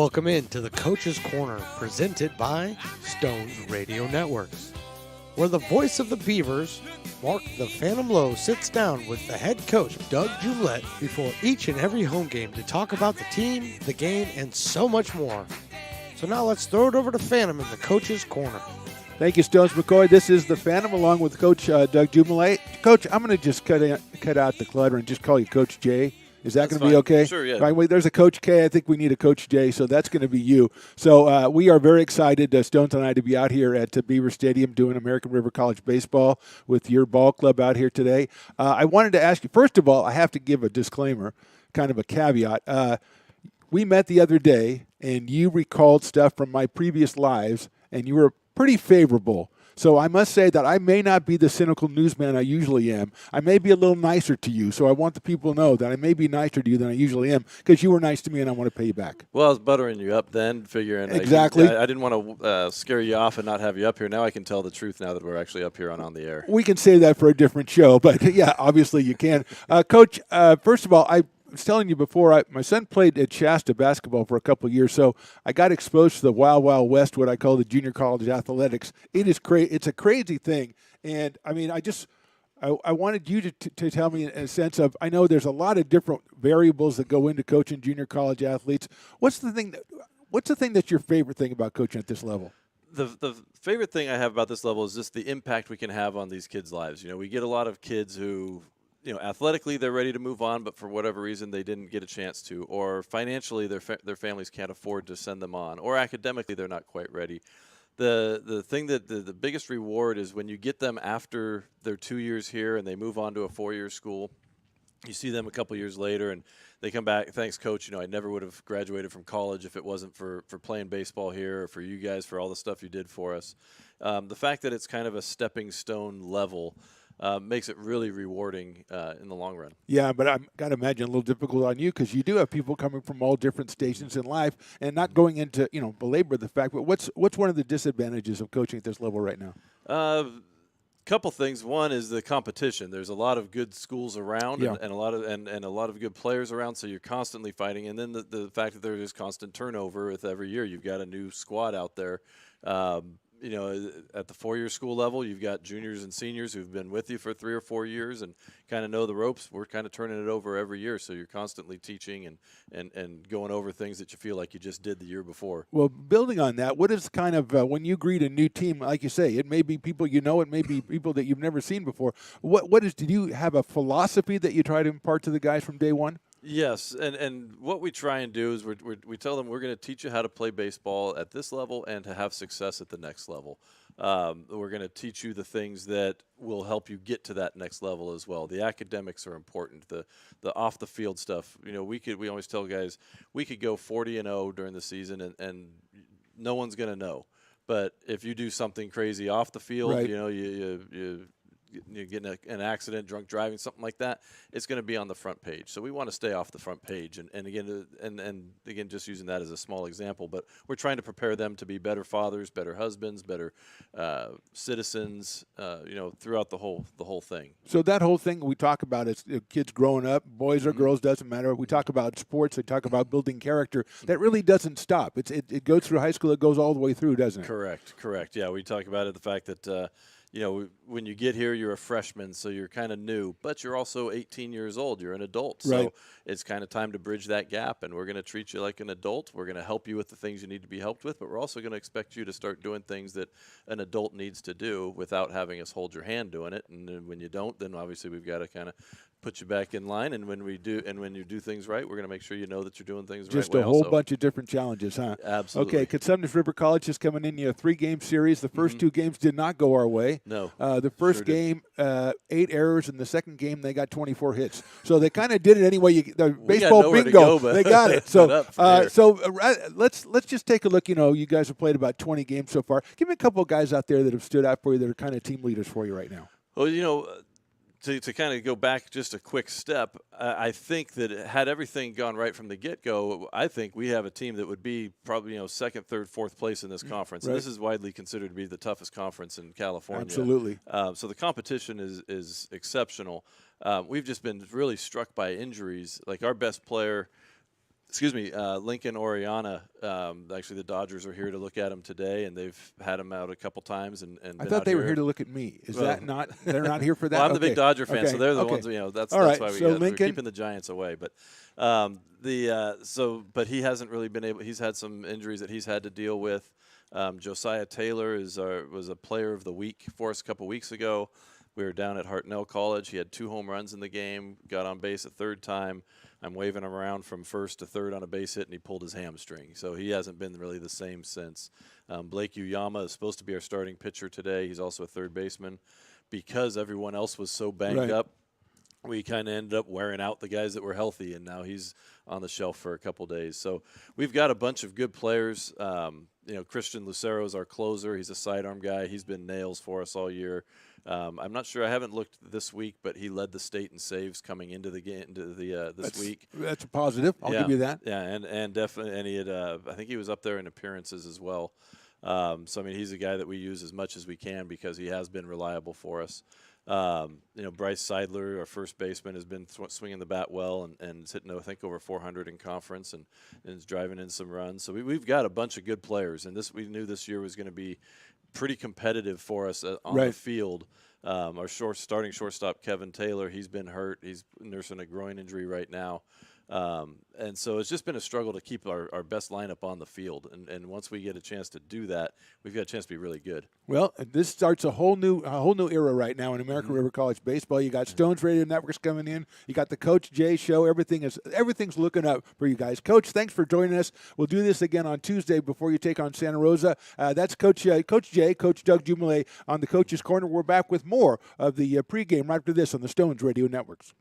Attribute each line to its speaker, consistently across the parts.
Speaker 1: Welcome in to the Coach's Corner, presented by Stones Radio Networks, where the voice of the Beavers, Mark the Phantom Lowe, sits down with the head coach, Doug Jumlett, before each and every home game to talk about the team, the game, and so much more. So now let's throw it over to Phantom in the Coach's Corner.
Speaker 2: Thank you, Stones McCoy. This is the Phantom along with Coach Doug Jumlett. Coach, I'm going to just cut out the clutter and just call you Coach J. Is that going to be okay?
Speaker 3: Sure, yeah.
Speaker 2: Right, well, there's a Coach K. I think we need a Coach J, so that's going to be you. So we are very excited, Stones and I, to be out here at Beaver Stadium doing American River College baseball with your ball club out here today. I wanted to ask you, first of all, I have to give a disclaimer, kind of a caveat. We met the other day, and you recalled stuff from my previous lives, and you were pretty favorable. So I must say that I may not be the cynical newsman I usually am. I may be a little nicer to you, so I want the people to know that I may be nicer to you than I usually am because you were nice to me and I want to pay you back.
Speaker 3: Well, I was buttering you up then, figuring
Speaker 2: exactly.
Speaker 3: I didn't want to scare you off and not have you up here. Now I can tell the truth now that we're actually up here on the air.
Speaker 2: We can say that for a different show, but yeah, obviously you can. Coach, first of all, I was telling you before, my son played at Shasta basketball for a couple of years, so I got exposed to the wild, wild west, what I call the junior college athletics. It's a crazy thing, and I mean, I wanted you to tell me in a sense of, I know there's a lot of different variables that go into coaching junior college athletes. What's the thing that's your favorite thing about coaching at this level?
Speaker 3: The favorite thing I have about this level is just the impact we can have on these kids' lives. You know, we get a lot of kids who, you know, athletically they're ready to move on, but for whatever reason they didn't get a chance to, or financially their families can't afford to send them on, or academically they're not quite ready. The thing that the biggest reward is when you get them after their 2 years here and they move on to a 4-year school. You see them a couple years later and they come back, thanks, Coach. You know, I never would have graduated from college if it wasn't for playing baseball here or for you guys for all the stuff you did for us. The fact that it's kind of a stepping stone level makes it really rewarding in the long run.
Speaker 2: Yeah, but I've got to imagine a little difficult on you because you do have people coming from all different stations in life and not going into, belabor the fact. But what's one of the disadvantages of coaching at this level right now?
Speaker 3: Couple things. One is the competition. There's a lot of good schools around,
Speaker 2: yeah,
Speaker 3: and a lot of good players around. So you're constantly fighting. And then the fact that there is constant turnover with every year. You've got a new squad out there. At the 4-year school level, you've got juniors and seniors who've been with you for 3 or 4 years and kind of know the ropes. We're kind of turning it over every year, so you're constantly teaching and going over things that you feel like you just did the year before.
Speaker 2: Well, building on that, what is kind of when you greet a new team, like you say, it may be people you know, it may be people that you've never seen before. Did you have a philosophy that you try to impart to the guys from day one?
Speaker 3: Yes, and what we try and do is we tell them we're going to teach you how to play baseball at this level and to have success at the next level. We're going to teach you the things that will help you get to that next level as well. The academics are important. The off the field stuff. You know, we always tell guys we could go 40-0 during the season and no one's going to know. But if you do something crazy off the field,
Speaker 2: right,
Speaker 3: you get in an accident, drunk driving, something like that, it's going to be on the front page. So we want to stay off the front page. And again, just using that as a small example, but we're trying to prepare them to be better fathers, better husbands, better citizens, throughout the whole thing.
Speaker 2: So that whole thing we talk about is kids growing up, boys or girls, doesn't matter. We talk about sports, we talk about building character. That really doesn't stop. It goes through high school, it goes all the way through, doesn't it?
Speaker 3: Correct. Yeah, we talk about it, the fact that when you get here, you're a freshman, so you're kind of new, but you're also 18 years old. You're an adult, so
Speaker 2: right,
Speaker 3: it's kind of time to bridge that gap, and we're going to treat you like an adult. We're going to help you with the things you need to be helped with, but we're also going to expect you to start doing things that an adult needs to do without having us hold your hand doing it. And then when you don't, then obviously we've got to kind of put you back in line. And when you do things right, we're going to make sure you know that you're doing things the right way.
Speaker 2: Just a whole bunch of different challenges, huh?
Speaker 3: Absolutely.
Speaker 2: Okay, Consumnes River College is coming in. 3-game series. The first 2 games did not go our way.
Speaker 3: No.
Speaker 2: The first game, 8 errors, and the second game they got 24 hits. So they kind of did it anyway. The baseball bingo, they got it. So let's just take a look. You guys have played about 20 games so far. Give me a couple of guys out there that have stood out for you that are kind of team leaders for you right now.
Speaker 3: Well, to kind of go back just a quick step, I think that had everything gone right from the get-go, I think we have a team that would be probably second, third, fourth place in this conference.
Speaker 2: Right.
Speaker 3: And this is widely considered to be the toughest conference in California.
Speaker 2: Absolutely.
Speaker 3: So the competition is exceptional. We've just been really struck by injuries. Like our best player Lincoln Oriana. Actually, the Dodgers are here to look at him today, and they've had him out a couple times. And
Speaker 2: I thought they were here to look at me. Is that not? They're not here for that.
Speaker 3: Well, I'm the big Dodger fan, so they're the ones. That's why we're keeping the Giants away. But but he hasn't really been able. He's had some injuries that he's had to deal with. Josiah Taylor was a player of the week for us a couple weeks ago. We were down at Hartnell College. He had 2 home runs in the game, got on base a third time. I'm waving him around from first to third on a base hit, and he pulled his hamstring. So he hasn't been really the same since. Blake Uyama is supposed to be our starting pitcher today. He's also a third baseman. Because everyone else was so banged up, we kind of ended up wearing out the guys that were healthy, and now he's on the shelf for a couple days. So we've got a bunch of good players. Christian Lucero is our closer. He's a sidearm guy. He's been nails for us all year. I'm not sure. I haven't looked this week, but he led the state in saves coming into the game this week.
Speaker 2: That's a positive. I'll give you that.
Speaker 3: Yeah, and definitely, and he had. I think he was up there in appearances as well. So I mean, he's a guy that we use as much as we can because he has been reliable for us. Bryce Seidler, our first baseman, has been swinging the bat well and is hitting, I think, over 400 in conference and is driving in some runs. So we've got a bunch of good players, and we knew this year was going to be pretty competitive for us on the field. Our starting shortstop, Kevin Taylor, he's been hurt. He's nursing a groin injury right now. And so it's just been a struggle to keep our best lineup on the field. And once we get a chance to do that, we've got a chance to be really good. Well,
Speaker 2: this starts a whole new era right now in American River College baseball. You got Stones Radio Networks coming in. You got the Coach Jay Show. Everything's looking up for you guys. Coach, thanks for joining us. We'll do this again on Tuesday before you take on Santa Rosa. That's Coach Jay, Coach Doug Jumelet on the Coach's Corner. We're back with more of the pregame right after this on the Stones Radio Networks.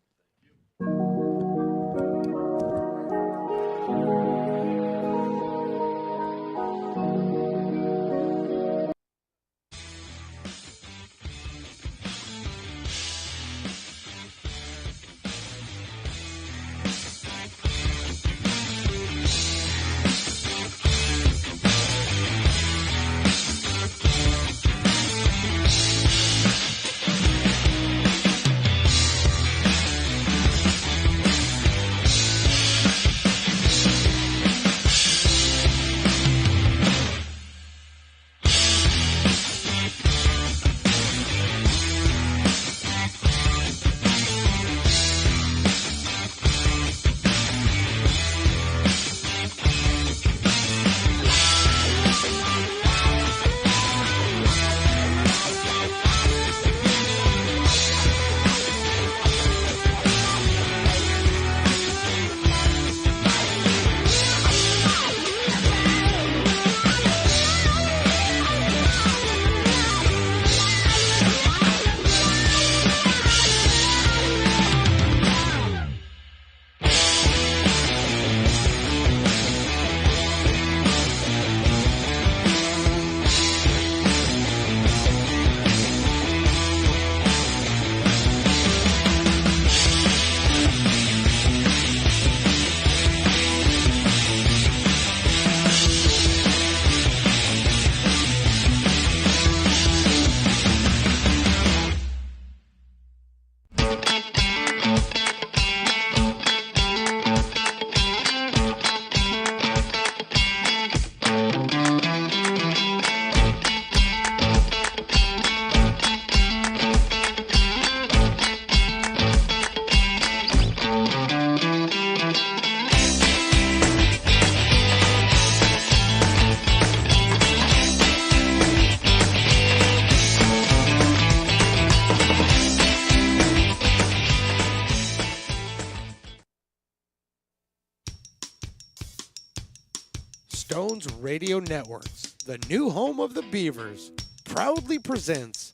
Speaker 1: Stones Radio Networks, the new home of the Beavers, proudly presents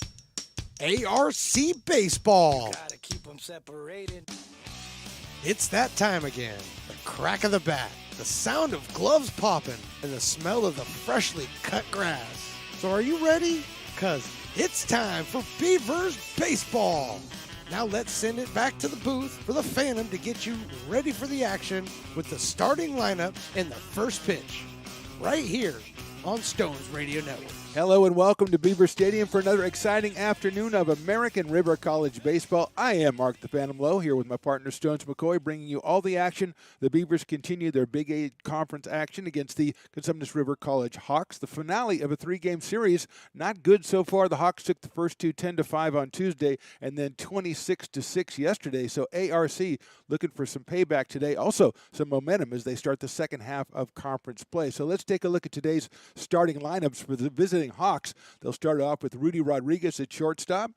Speaker 1: ARC Baseball.
Speaker 4: Gotta keep them separated.
Speaker 1: It's that time again. The crack of the bat, the sound of gloves popping, and the smell of the freshly cut grass. So are you ready? Because it's time for Beavers Baseball. Now let's send it back to the booth for the Phantom to get you ready for the action with the starting lineup and the first pitch. Right here on Stones Radio Networks.
Speaker 2: Hello and welcome to Beaver Stadium for another exciting afternoon of American River College baseball. I am Mark the Phantom Lowe here with my partner Stones McCoy, bringing you all the action. The Beavers continue their Big 8 conference action against the Consumnes River College Hawks. The finale of a 3-game series, not good so far. The Hawks took the first two 10-5 on Tuesday and then 26-6 yesterday. So ARC looking for some payback today. Also some momentum as they start the second half of conference play. So let's take a look at today's starting lineups for the visiting Hawks. They'll start off with Rudy Rodriguez at shortstop.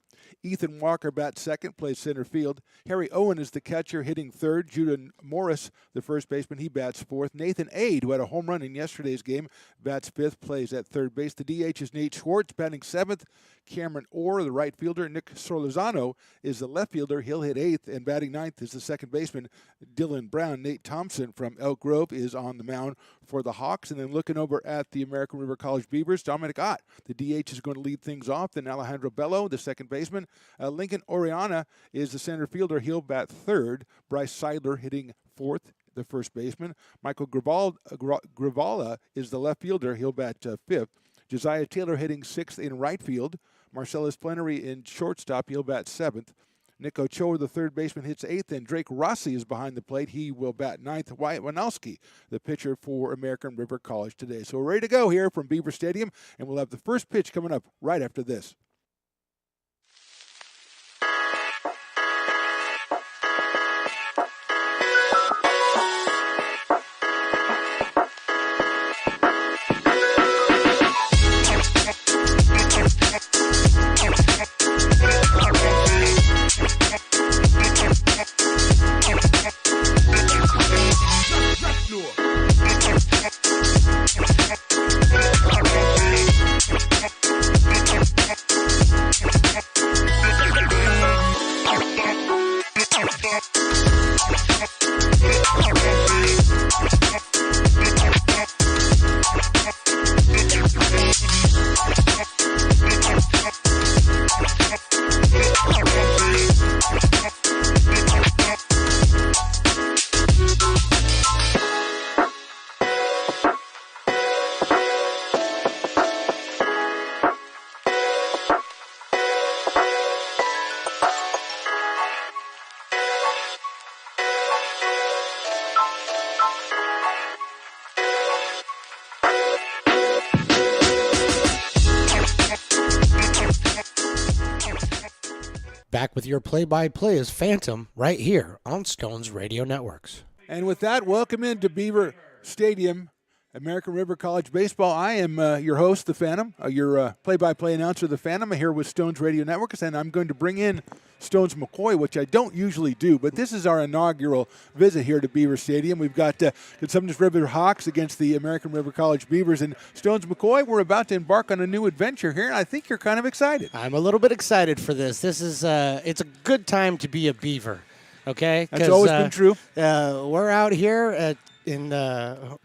Speaker 2: Ethan Walker bats second, plays center field. Harry Owen is the catcher, hitting third. Judah Morris, the first baseman, he bats fourth. Nathan Ade, who had a home run in yesterday's game, bats fifth, plays at third base. The DH is Nate Schwartz, batting seventh. Cameron Orr, the right fielder. Nick Sorlozano is the left fielder. He'll hit eighth, and batting ninth is the second baseman, Dylan Brown. Nate Thompson from Elk Grove is on the mound for the Hawks. And then looking over at the American River College Beavers, Dominic Ott, the DH, is going to lead things off. Then Alejandro Bello, the second baseman. Lincoln Oriana is the center fielder. He'll bat third. Bryce Seidler hitting fourth, the first baseman. Michael Gravala is the left fielder. He'll bat fifth. Josiah Taylor hitting sixth in right field. Marcellus Plenary in shortstop. He'll bat seventh. Nick Ochoa, the third baseman, hits eighth, and Drake Rossi is behind the plate. He will bat ninth. Wyatt Winalski, the pitcher for American River College today. So we're ready to go here from Beaver Stadium, and we'll have the first pitch coming up right after this.
Speaker 1: Back with your play-by-play is Phantom right here on Stones Radio Networks.
Speaker 2: And with that, welcome into Beaver Stadium, American River College Baseball. I am your host, The Phantom, your play-by-play announcer, The Phantom, here with Stones Radio Networks, and I'm going to bring in Stones McCoy, which I don't usually do, but this is our inaugural visit here to Beaver Stadium. We've got Consumnes River Hawks against the American River College Beavers, and Stones McCoy, we're about to embark on a new adventure here, and I think you're kind of excited.
Speaker 1: I'm a little bit excited for this. This is it's a good time to be a Beaver, okay?
Speaker 2: That's always been true.
Speaker 1: We're out here in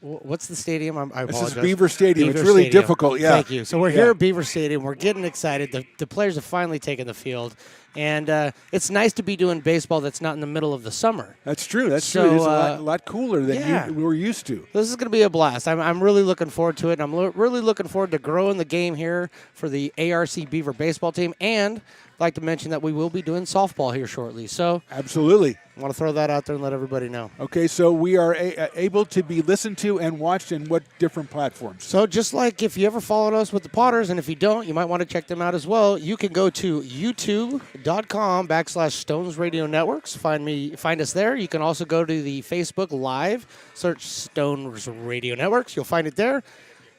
Speaker 1: what's the stadium? I apologize.
Speaker 2: This is Beaver Stadium.
Speaker 1: Beaver
Speaker 2: it's really
Speaker 1: Stadium.
Speaker 2: difficult, yeah.
Speaker 1: Thank you. So we're here at Beaver Stadium. We're getting excited. The players have finally taken the field. And it's nice to be doing baseball that's not in the middle of the summer.
Speaker 2: That's true. That's
Speaker 1: So,
Speaker 2: true. It's a lot cooler than we were used to.
Speaker 1: This is going to be a blast. I'm really looking forward to it. I'm really looking forward to growing the game here for the ARC Beaver baseball team. And I'd like to mention that we will be doing softball here shortly. So
Speaker 2: absolutely.
Speaker 1: I want to throw that out there and let everybody know.
Speaker 2: Okay, so we are able to be listened to and watched in what different platforms?
Speaker 1: So just like if you ever followed us with the Potters, and if you don't, you might want to check them out as well. You can go to youtube.com/Stones Radio Networks. Find us there. You can also go to the Facebook Live, search Stones Radio Networks. You'll find it there.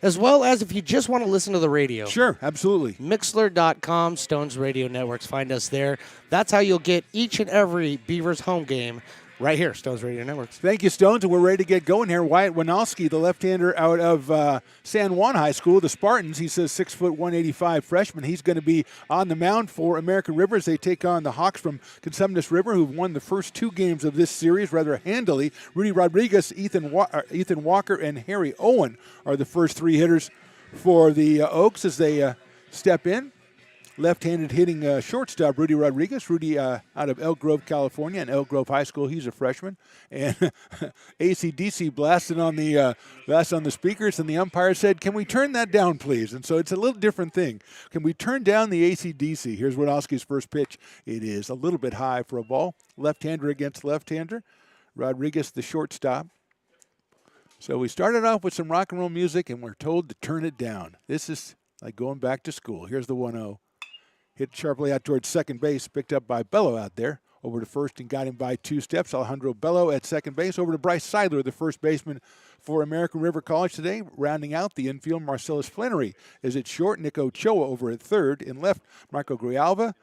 Speaker 1: As well as if you just want to listen to the radio.
Speaker 2: Sure, absolutely.
Speaker 1: Mixler.com, Stones Radio Networks. Find us there. That's how you'll get each and every Beavers home game right here, Stones Radio Networks.
Speaker 2: Thank you, Stones, and we're ready to get going here. Wyatt Winalski, the left-hander out of San Juan High School, the Spartans. He says 6 foot 185 freshman. He's going to be on the mound for American River as they take on the Hawks from Consumnes River, who've won the first two games of this series rather handily. Rudy Rodriguez, Ethan Walker, and Harry Owen are the first three hitters for the Oaks as they step in. Left-handed hitting shortstop Rudy Rodriguez. Rudy out of Elk Grove, California, and Elk Grove High School. He's a freshman. And AC/DC blasted on the speakers, and the umpire said, "Can we turn that down, please?" And so it's a little different thing. Can we turn down the AC/DC? Here's Winowski's first pitch. It is a little bit high for a ball. Left-hander against left-hander. Rodriguez, the shortstop. So we started off with some rock and roll music, and we're told to turn it down. This is like going back to school. Here's the 1-0. Hit sharply out towards second base, picked up by Bello out there. Over to first and got him by 2 steps. Alejandro Bello at second base. Over to Bryce Seidler, the first baseman for American River College today. Rounding out the infield, Marcellus Flannery is at short. Nick Ochoa over at third. In left, Marco Grijalva.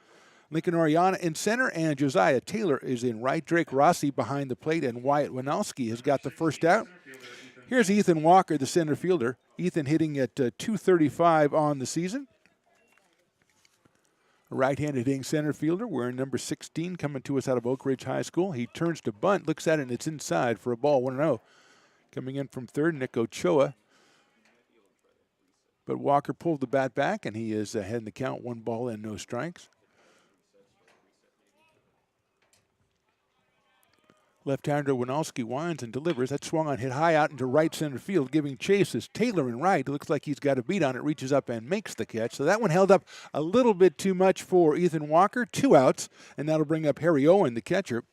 Speaker 2: Lincoln Oriana in center, and Josiah Taylor is in right. Drake Rossi behind the plate, and Wyatt Winowski has got the first out. Here's Ethan Walker, the center fielder. Ethan hitting at .235 on the season. A right-handed hitting center fielder wearing number 16, coming to us out of Oak Ridge High School. He turns to bunt, looks at it, and it's inside for a ball, 1-0. Coming in from third, Nick Ochoa. But Walker pulled the bat back, and he is ahead in the count, 1 ball and no strikes. Left-hander Winowski winds and delivers. That swung on, hit high out into right center field, giving chase as Taylor in right. It looks like he's got a beat on it, reaches up and makes the catch. So that one held up a little bit too much for Ethan Walker. 2 outs, and that'll bring up Harry Owen, the catcher.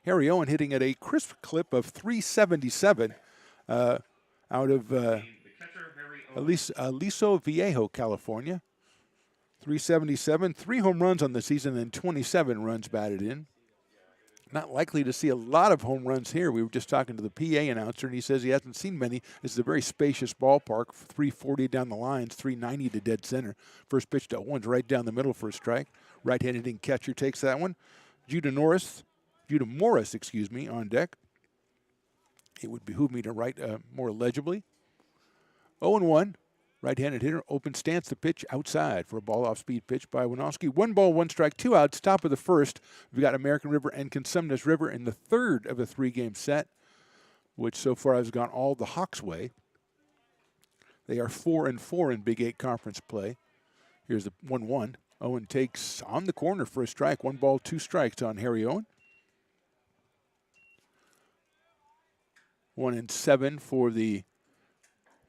Speaker 2: Harry Owen hitting at a crisp clip of .377 out of Aliso Viejo, California. .377, 3 home runs on the season and 27 runs batted in. Not likely to see a lot of home runs here. We were just talking to the PA announcer, and he says he hasn't seen many. This is a very spacious ballpark, 340 down the lines, 390 to dead center. First pitch to Owens right down the middle for a strike. Right-handed hitting catcher takes that one. Judah Morris, on deck. It would behoove me to write more legibly. 0-1. Right-handed hitter, open stance, the pitch outside for a ball off-speed pitch by Winowski. 1 ball, 1 strike, 2 outs, top of the first. We've got American River and Consumnes River in the third of a 3-game set, which so far has gone all the Hawks' way. They are 4-4 in Big 8 conference play. Here's the 1-1. Owen takes on the corner for a strike. 1 ball, 2 strikes on Harry Owen. 1-7 for the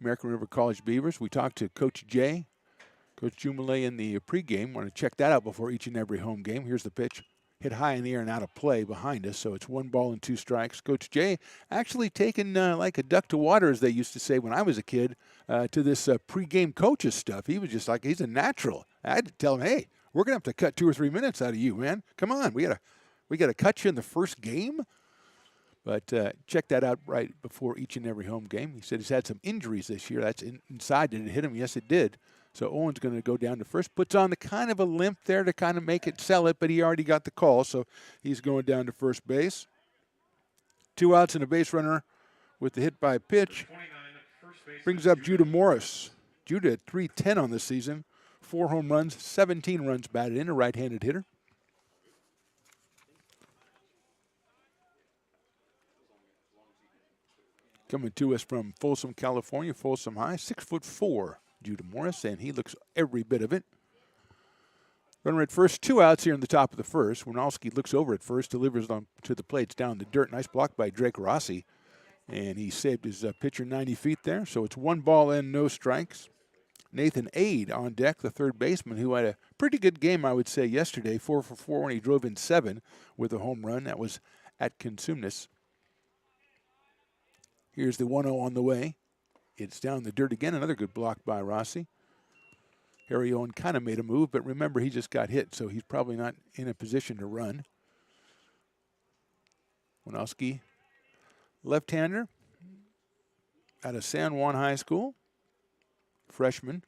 Speaker 2: American River College Beavers. We talked to Coach Jay, Coach Jumelé in the pregame. Want to check that out before each and every home game. Here's the pitch. Hit high in the air and out of play behind us, so it's 1 ball and 2 strikes. Coach Jay actually taken like a duck to water, as they used to say when I was a kid, to this pregame coaches stuff. He was just like, he's a natural. I had to tell him, hey, we're going to have to cut 2 or 3 minutes out of you, man. Come on, we gotta cut you in the first game. But check that out right before each and every home game. He said he's had some injuries this year. That's inside. Did it hit him? Yes, it did. So Owen's going to go down to first. Puts on the kind of a limp there to kind of make it sell it, but he already got the call, so he's going down to first base. 2 outs and a base runner with the hit by pitch. Brings up Judah Morris. Judah at .310 on the season. 4 home runs, 17 runs batted in, a right-handed hitter. Coming to us from Folsom, California, Folsom High, 6'4", Judah Morris, and he looks every bit of it. Runner at first, 2 outs here in the top of the first. Winowski looks over at first, delivers on to the plate. It's down the dirt. Nice block by Drake Rossi, and he saved his pitcher 90 feet there. So it's 1 ball and no strikes. Nathan Aid on deck, the third baseman, who had a pretty good game, I would say, yesterday. 4 for 4 when he drove in 7 with a home run. That was at Consumnes. Here's the 1-0 on the way. It's down the dirt again. Another good block by Rossi. Harry Owen kind of made a move, but remember, he just got hit, so he's probably not in a position to run. Winowski, left-hander, out of San Juan High School. Freshman.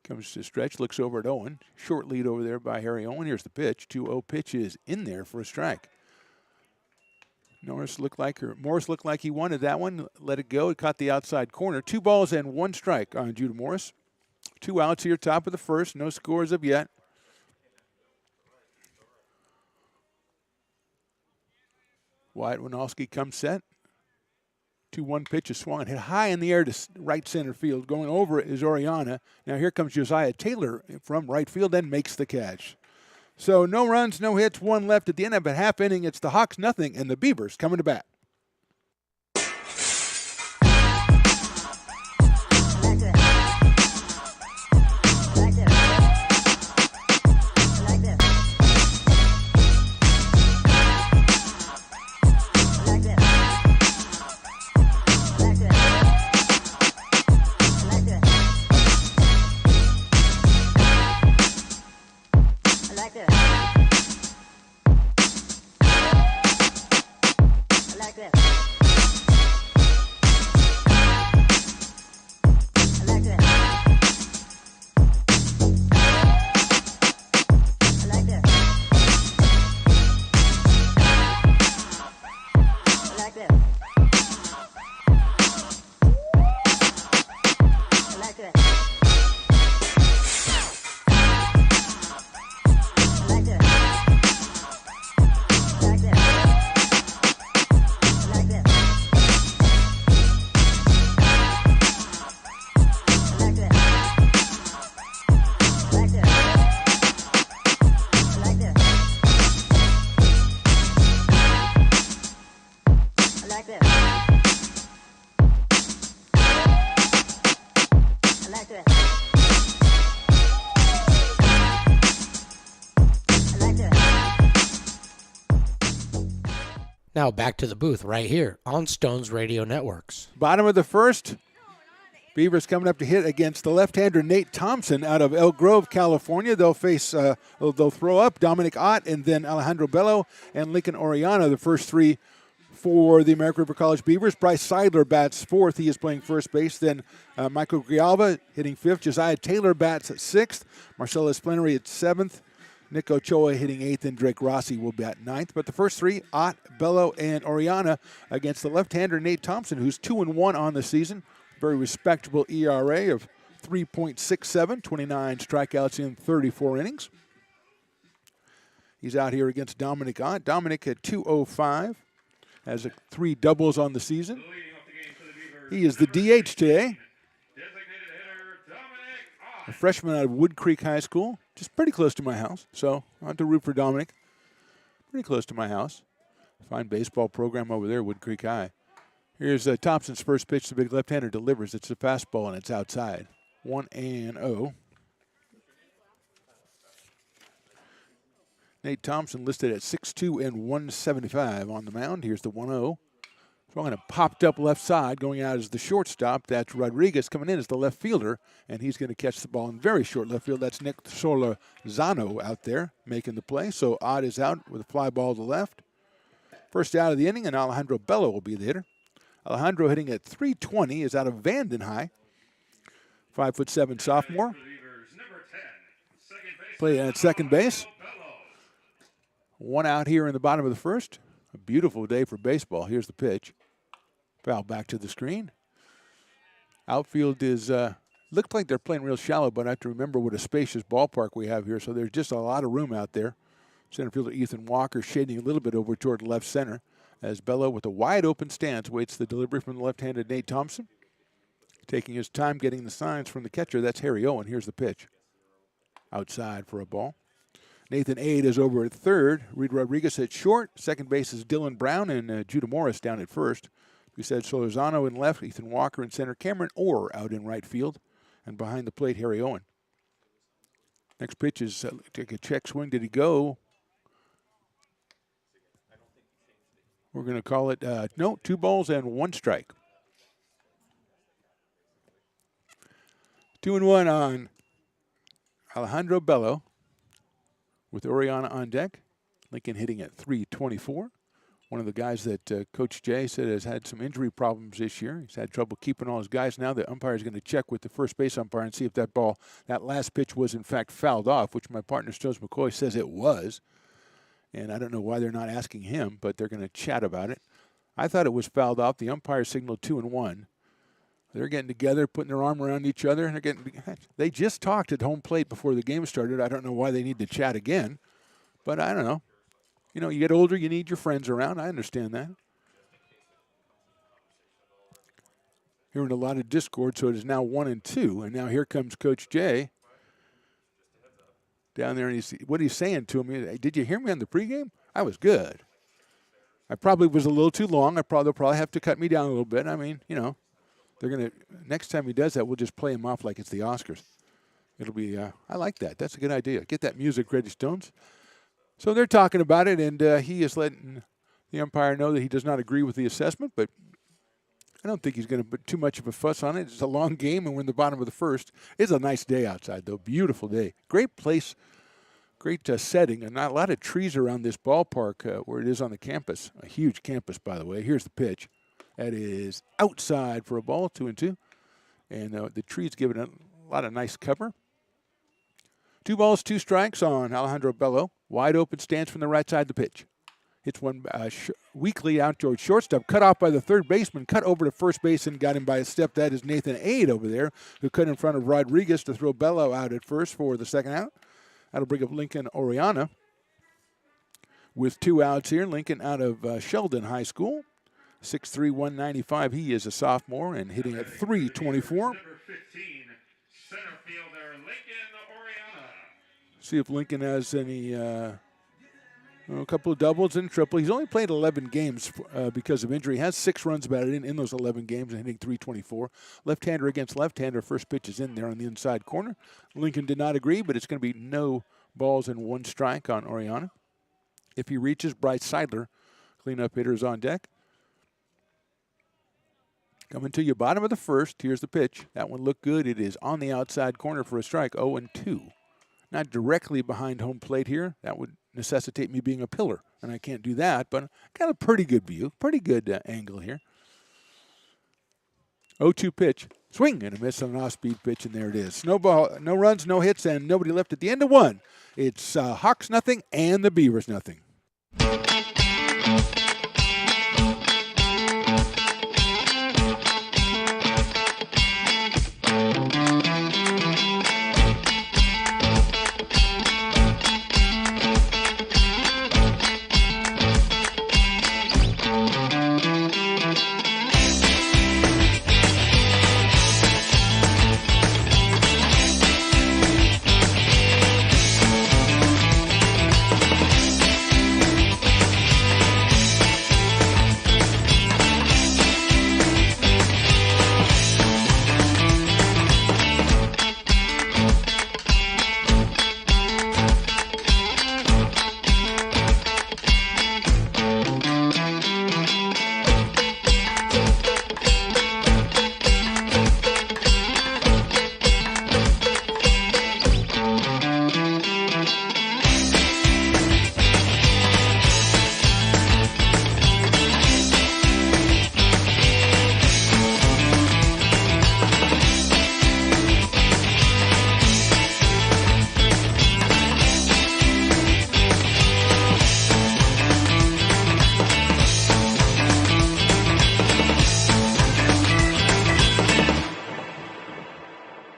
Speaker 2: Comes to stretch, looks over at Owen. Short lead over there by Harry Owen. Here's the pitch. 2-0 pitch is in there for a strike. Morris looked like he wanted that one. Let it go. It caught the outside corner. 2 balls and 1 strike on Judah Morris. 2 outs here, top of the first. No scores of yet. Wyatt Winowski comes set. 2-1 pitch is swung and hit high in the air to right center field. Going over is Oriana. Now here comes Josiah Taylor from right field and makes the catch. So no runs, no hits, 1 left at the end of a half inning. It's the Hawks nothing and the Beavers coming to bat.
Speaker 1: Now back to the booth right here on Stones Radio Networks.
Speaker 2: Bottom of the first. Beavers coming up to hit against the left-hander Nate Thompson out of Elk Grove, California. They'll face, they'll throw up Dominic Ott and then Alejandro Bello and Lincoln Oriana, the first 3 for the American River College Beavers. Bryce Seidler bats 4th. He is playing first base. Then Michael Grialva hitting 5th. Josiah Taylor bats at 6th. Marcelo Esplenary at 7th. Nick Ochoa hitting 8th, and Drake Rossi will bat 9th. But the first 3, Ott, Bello, and Oriana against the left-hander Nate Thompson, who's 2-1 on the season. Very respectable ERA of 3.67, 29 strikeouts in 34 innings. He's out here against Dominic Ott. Dominic at 2.05, has 3 doubles on the season. He is the DH today. A freshman out of Wood Creek High School, just pretty close to my house. So I have to root for Dominic. Pretty close to my house. Fine baseball program over there, Wood Creek High. Here's Thompson's first pitch. The big left-hander delivers. It's a fastball, and it's outside. 1-0. Nate Thompson listed at 6'2" and 175 on the mound. Here's the 1-0. Throwing a popped-up left side. Going out as the shortstop. That's Rodriguez. Coming in as the left fielder, and he's going to catch the ball in very short left field. That's Nick Solorzano out there making the play. So Ott is out with a fly ball to left. First out of the inning, and Alejandro Bello will be the hitter. Alejandro hitting at 320 is out of Vanden High. 5'7" sophomore. Play at second base. 1 out here in the bottom of the first. A beautiful day for baseball. Here's the pitch. Foul back to the screen. Outfield is, looked like they're playing real shallow, but I have to remember what a spacious ballpark we have here, so there's just a lot of room out there. Center fielder Ethan Walker shading a little bit over toward left center as Bello with a wide open stance waits the delivery from the left-handed Nate Thompson. Taking his time getting the signs from the catcher, that's Harry Owen. Here's the pitch. Outside for a ball. Nathan Ade is over at third. Reed Rodriguez at short. Second base is Dylan Brown and Judah Morris down at first. We said Solorzano in left, Ethan Walker in center, Cameron Orr out in right field. And behind the plate, Harry Owen. Next pitch is take a check swing. Did he go? We're going to call it, no, 2 balls and 1 strike. 2-1 on Alejandro Bello with Oriana on deck. Lincoln hitting at 324. One of the guys that Coach Jay said has had some injury problems this year. He's had trouble keeping all his guys. Now the umpire is going to check with the first base umpire and see if that ball, that last pitch was in fact fouled off, which my partner Stones McCoy says it was. And I don't know why they're not asking him, but they're going to chat about it. I thought it was fouled off. The umpire signaled 2-1. They're getting together, putting their arm around each other. And they just talked at home plate before the game started. I don't know why they need to chat again, but I don't know. You know, you get older, you need your friends around. I understand that. Hearing a lot of discord, so it is now 1-2. And now here comes Coach Jay down there, and what he's saying to him. Did you hear me on the pregame? I was good. I probably was a little too long. They'll probably have to cut me down a little bit. I mean, they're going to, next time he does that, we'll just play him off like it's the Oscars. It'll be, I like that. That's a good idea. Get that music ready, Stones. So they're talking about it, and he is letting the umpire know that he does not agree with the assessment, but I don't think he's going to put too much of a fuss on it. It's a long game, and we're in the bottom of the first. It's a nice day outside, though. Beautiful day. Great place, great setting, and not a lot of trees around this ballpark where it is on the campus. A huge campus, by the way. Here's the pitch. That is outside for a ball, 2-2. And the trees give it a lot of nice cover. 2 balls, 2 strikes on Alejandro Bello. Wide open stance from the right side of the pitch. Hits one weakly out towards shortstop. Cut off by the third baseman. Cut over to first base and got him by a step. That is Nathan Aid over there, who cut in front of Rodriguez to throw Bello out at first for the second out. That'll bring up Lincoln Oriana with 2 outs here. Lincoln out of Sheldon High School. 6'3", 195. He is a sophomore and hitting at .324.
Speaker 5: Center fielder Lincoln Oriana.
Speaker 2: See if Lincoln has any, a couple of doubles and triple. He's only played 11 games because of injury. He has 6 runs batted in those 11 games and hitting .324. Left-hander against left-hander. First pitch is in there on the inside corner. Lincoln did not agree, but it's going to be no balls and 1 strike on Oriana. If he reaches, Bryce Seidler, cleanup hitter, is on deck. Coming to you, bottom of the first. Here's the pitch. That one looked good. It is on the outside corner for a strike, 0-2. Not directly behind home plate here. That would necessitate me being a pillar, and I can't do that, but got a pretty good view, pretty good angle here. 0-2 pitch. Swing and a miss on an off-speed pitch, and there it is. No ball, no runs, no hits, and nobody left at the end of 1. It's Hawks nothing and the Beavers nothing.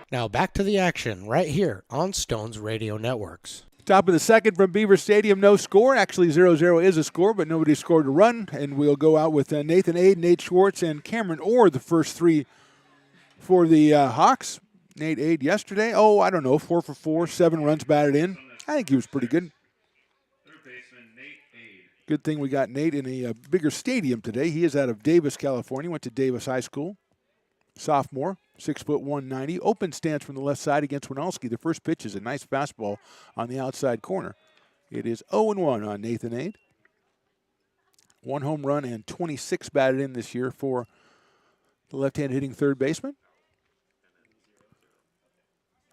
Speaker 1: Now back to the action right here on Stones Radio Networks.
Speaker 2: Top of the second from Beaver Stadium, no score. Actually, 0-0 is a score, but nobody scored a run. And we'll go out with Nathan Aid, Nate Schwartz, and Cameron Orr, the first 3 for the Hawks. Nate Aid yesterday, 4 for 4, 7 runs batted in. I think he was pretty good.
Speaker 5: Third baseman Nate Aid.
Speaker 2: Good thing we got Nate in a bigger stadium today. He is out of Davis, California, went to Davis High School. Sophomore, 6'1", 190. Open stance from the left side against Winalski. The first pitch is a nice fastball on the outside corner. It is 0-1 on Nathan Aid. 1 home run and 26 batted in this year for the left-hand hitting third baseman.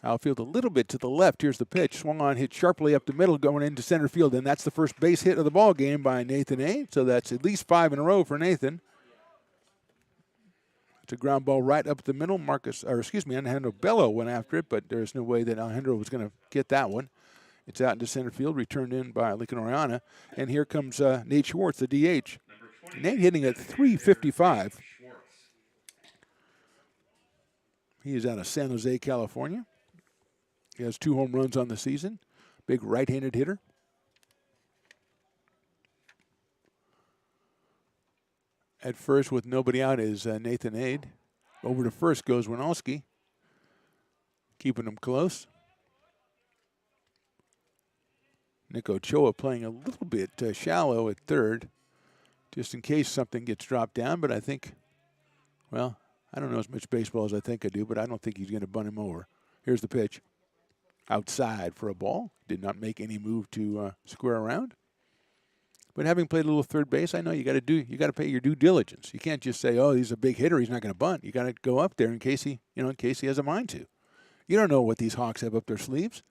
Speaker 2: Outfield a little bit to the left. Here's the pitch. Swung on, hit sharply up the middle, going into center field. And that's the first base hit of the ball game by Nathan Aid. So that's at least 5 in a row for Nathan. It's a ground ball right up the middle. Alejandro Bello went after it, but there's no way that Alejandro was going to get that one. It's out into center field, returned in by Lincoln Oriana. And here comes Nate Schwartz, the DH. Nate hitting at .355. He is out of San Jose, California. He has 2 home runs on the season. Big right-handed hitter. At first, with nobody out, is Nathan Aid. Over to first goes Winalski, keeping them close. Nick Ochoa playing a little bit shallow at third, just in case something gets dropped down. But I think, well, I don't know as much baseball as I think I do, but I don't think he's going to bunt him over. Here's the pitch. Outside for a ball. Did not make any move to square around. But having played a little third base, I know you got to pay your due diligence. You can't just say, "Oh, he's a big hitter, he's not going to bunt." You got to go up there in case he has a mind to. You don't know what these Hawks have up their sleeves.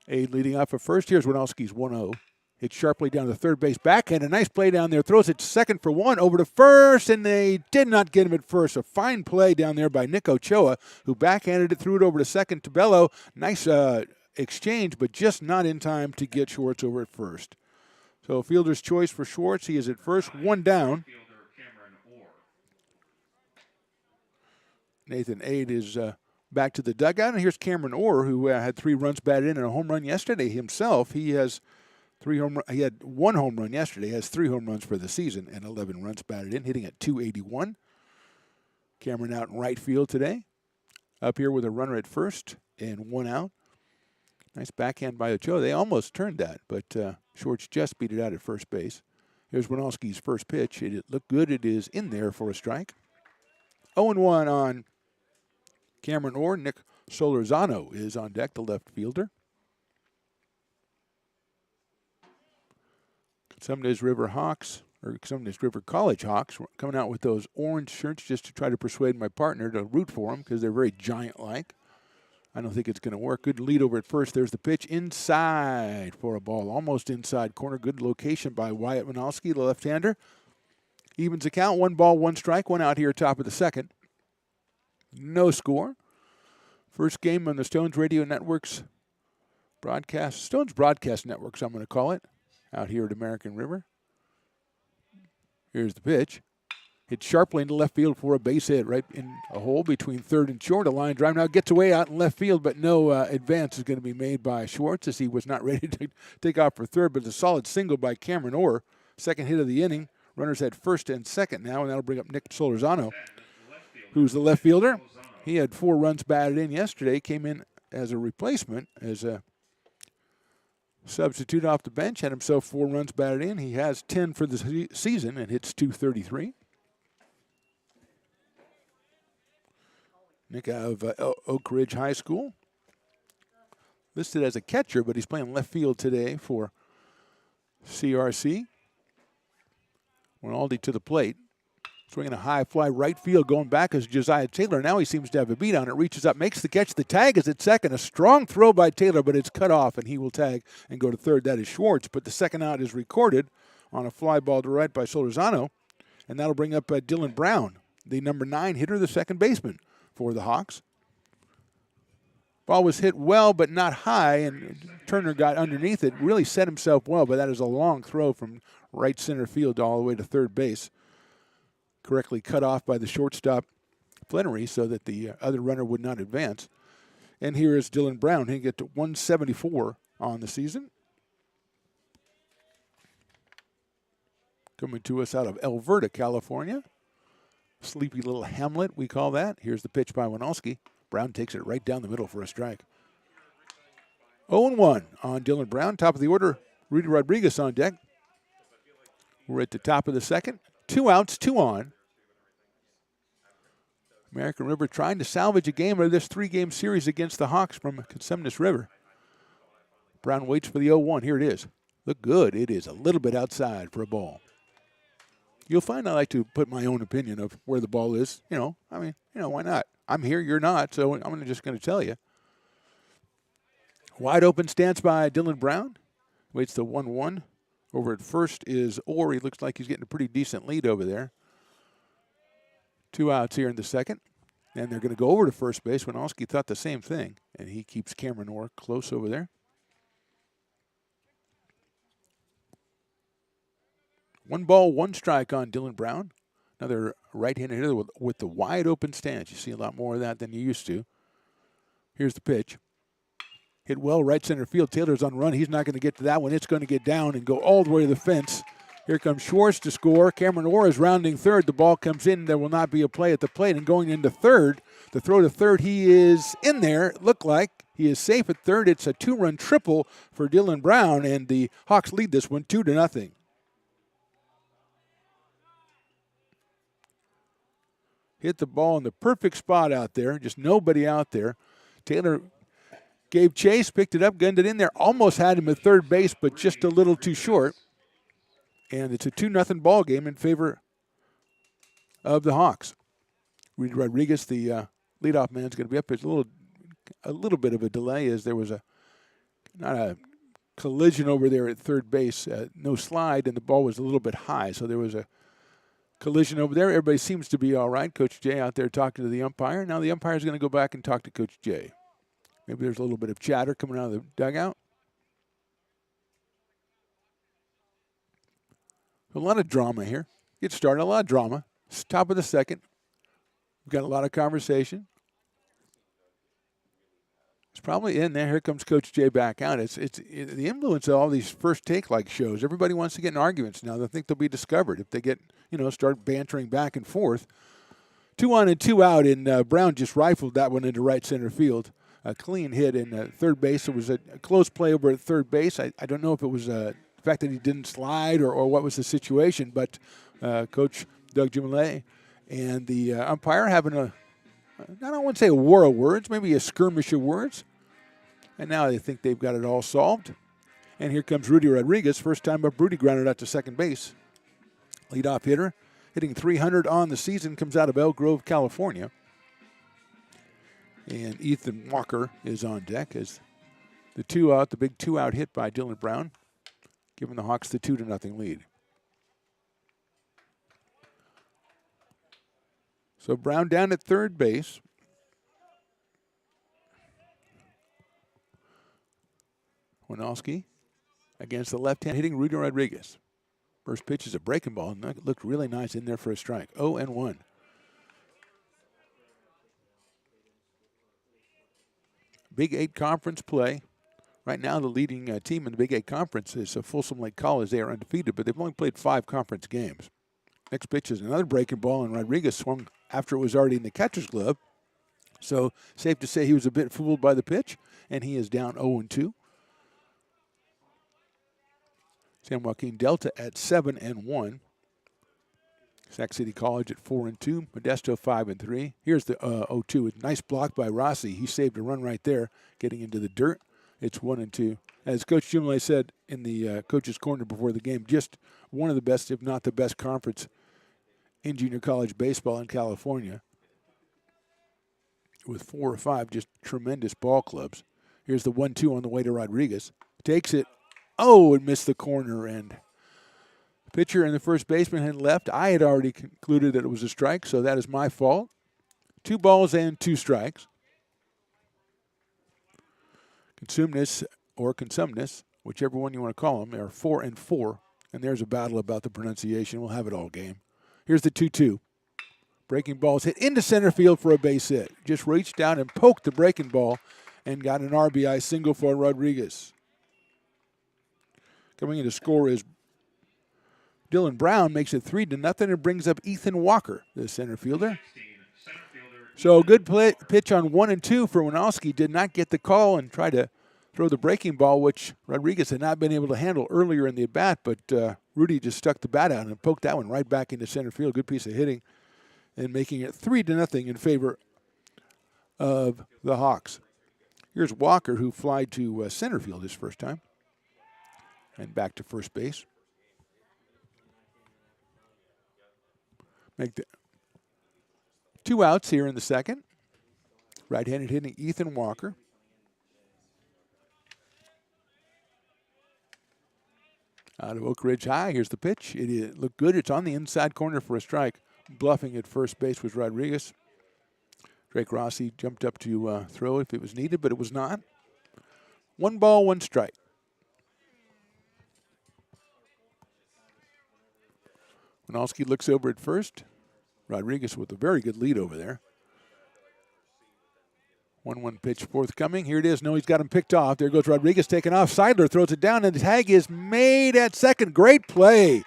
Speaker 2: Aid leading off at first. Here's Winalski's 1-0. Hits sharply down to third base backhand. A nice play down there. Throws it to second for one. Over to first, and they did not get him at first. A fine play down there by Nick Ochoa, who backhanded it, threw it over to second to Bello. Nice exchange, but just not in time to get Schwartz over at first. So fielder's choice for Schwartz. He is at first, one down. Nathan Aid is back to the dugout, and here's Cameron Orr, who had 3 runs batted in and a home run yesterday himself. He has he had 1 home run yesterday. He has 3 home runs for the season and 11 runs batted in, hitting at .281. Cameron out in right field today. Up here with a runner at first and 1 out. Nice backhand by Ochoa. They almost turned that, but Schwartz just beat it out at first base. Here's Winalski's first pitch. It looked good. It is in there for a strike. 0-1 on Cameron Orr. Nick Solorzano is on deck, the left fielder. Consumnes River Hawks, or Consumnes River College Hawks, coming out with those orange shirts just to try to persuade my partner to root for them because they're very giant-like. I don't think it's going to work. Good lead over at first. There's the pitch inside for a ball. Almost inside corner. Good location by Wyatt Winalski, the left-hander. Evens the count. 1 ball, 1 strike. 1 out here, top of the second. No score. First game on the Stones Radio Networks broadcast. Stones Broadcast Networks, I'm going to call it, out here at American River. Here's the pitch. Hit sharply into left field for a base hit right in a hole between third and short. A line drive now gets away out in left field, but no advance is going to be made by Schwartz as he was not ready to take off for third, but a solid single by Cameron Orr. Second hit of the inning. Runners at first and second now, and that'll bring up Nick Solorzano, who's the left fielder. He had 4 runs batted in yesterday, came in as a replacement, as a substitute off the bench, had himself 4 runs batted in. He has 10 for the season and hits .233. Nick out of Oak Ridge High School. Listed as a catcher, but he's playing left field today for CRC. Winaldi to the plate. Swinging a high fly right field, going back as Josiah Taylor. Now he seems to have a beat on it. Reaches up, makes the catch. The tag is at second. A strong throw by Taylor, but it's cut off, and he will tag and go to third. That is Schwartz, but the second out is recorded on a fly ball to right by Solorzano, and that'll bring up Dylan Brown, the number 9 hitter, the second baseman for the Hawks. Ball was hit well, but not high, and Turner got underneath it. Really set himself well, but that is a long throw from right center field all the way to third base. Correctly cut off by the shortstop, Flannery, so that the other runner would not advance. And here is Dylan Brown. He get to 174 on the season. Coming to us out of Alberta, California. Sleepy little hamlet, we call that. Here's the pitch by Winalski. Brown takes it right down the middle for a strike. 0-1 on Dylan Brown. Top of the order, Rudy Rodriguez on deck. We're at the top of the second. 2 outs, 2 on. American River trying to salvage a game of this 3-game series against the Hawks from Consumnes River. Brown waits for the 0-1. Here it is. Look good. It is a little bit outside for a ball. You'll find I like to put my own opinion of where the ball is. Why not? I'm here, you're not, so I'm just going to tell you. Wide open stance by Dylan Brown. Waits the 1-1. Over at first is Orr. He looks like he's getting a pretty decent lead over there. 2 outs here in the second. And they're going to go over to first base. Winalski thought the same thing. And he keeps Cameron Orr close over there. 1 ball, 1 strike on Dylan Brown. Another right-handed hitter with the wide open stance. You see a lot more of that than you used to. Here's the pitch. Hit well right center field. Taylor's on run. He's not going to get to that one. It's going to get down and go all the way to the fence. Here comes Schwartz to score. Cameron Orr is rounding third. The ball comes in. There will not be a play at the plate. And going into third, the throw to third, he is in there. It looked like he is safe at third. It's a 2-run triple for Dylan Brown, and the Hawks lead this one 2-0. Hit the ball in the perfect spot out there. Just nobody out there. Taylor gave chase, picked it up, gunned it in there. Almost had him at third base, but just a little too short. And it's a 2-0 ball game in favor of the Hawks. Rudy Rodriguez, the leadoff man, is going to be up. There's a little bit of a delay as there was not a collision over there at third base. No slide, and the ball was a little bit high. So there was a collision over there. Everybody seems to be all right. Coach Jay out there talking to the umpire. Now the umpire is going to go back and talk to Coach Jay. Maybe there's a little bit of chatter coming out of the dugout. A lot of drama here. Get started, a lot of drama. It's top of the second. We've got a lot of conversation. It's probably in there. Here comes Coach Jay back out. It's the influence of all these first take like shows. Everybody wants to get in arguments now. They think they'll be discovered if they get, start bantering back and forth. 2 on and 2 out, and Brown just rifled that one into right center field. A clean hit in third base. It was a close play over at third base. I don't know if it was the fact that he didn't slide or what was the situation, but Coach Doug Jumelet and the umpire having I don't want to say a war of words, maybe a skirmish of words. And now they think they've got it all solved. And here comes Rudy Rodriguez. First time up, Rudy grounded out to second base. Leadoff hitter, hitting 300 on the season, comes out of Elk Grove, California. And Ethan Walker is on deck as the big 2-out hit by Dylan Brown, giving the Hawks the 2-0 lead. So Brown down at third base. Winalski against the left-hand hitting Rudy Rodriguez. First pitch is a breaking ball, and that looked really nice in there for a strike. 0-1. Big 8 conference play. Right now, the leading team in the Big 8 conference is Folsom Lake College. They are undefeated, but they've only played 5 conference games. Next pitch is another breaking ball, and Rodriguez swung after it was already in the catcher's glove. So safe to say he was a bit fooled by the pitch, and he is down 0-2. San Joaquin Delta at 7-1. Sac City College at 4-2. Modesto 5-3. Here's the 0-2. Nice block by Rossi. He saved a run right there, getting into the dirt. It's 1-2. As Coach Jumelet said in the coach's corner before the game, just one of the best, if not the best, conference in junior college baseball in California, with 4 or 5 just tremendous ball clubs. Here's the 1-2 on the way to Rodriguez. Takes it. Oh, and missed the corner. And the pitcher and the first baseman had left. I had already concluded that it was a strike, so that is my fault. 2 balls and 2 strikes. Consumnes, whichever one you want to call them, are 4-4. And there's a battle about the pronunciation. We'll have it all game. Here's the 2-2. Breaking ball is hit into center field for a base hit. Just reached down and poked the breaking ball and got an RBI single for Rodriguez. Coming in to score is Dylan Brown, makes it 3-0 and brings up Ethan Walker, the center fielder. So good pitch on 1 and 2 for Winalski. Did not get the call and tried to throw the breaking ball, which Rodriguez had not been able to handle earlier in the at-bat, but Rudy just stuck the bat out and poked that one right back into center field. Good piece of hitting and making it 3-0 in favor of the Hawks. Here's Walker, who flied to center field his first time and back to first base. Make the 2 outs here in the second. Right-handed hitting Ethan Walker. Out of Oak Ridge High, here's the pitch. It looked good. It's on the inside corner for a strike. Bluffing at first base was Rodriguez. Drake Rossi jumped up to throw if it was needed, but it was not. 1 ball, 1 strike. Winalski looks over at first. Rodriguez with a very good lead over there. 1-1 pitch forthcoming. Here it is. No, he's got him picked off. There goes Rodriguez taking off. Seidler throws it down, and the tag is made at second. Great play.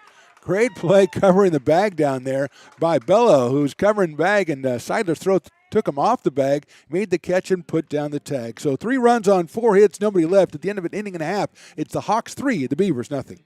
Speaker 2: Great play covering the bag down there by Bello, who's covering the bag, and Seidler took him off the bag, made the catch, and put down the tag. So 3 runs on 4 hits, nobody left. At the end of an inning and a half, it's the Hawks 3, the Beavers nothing.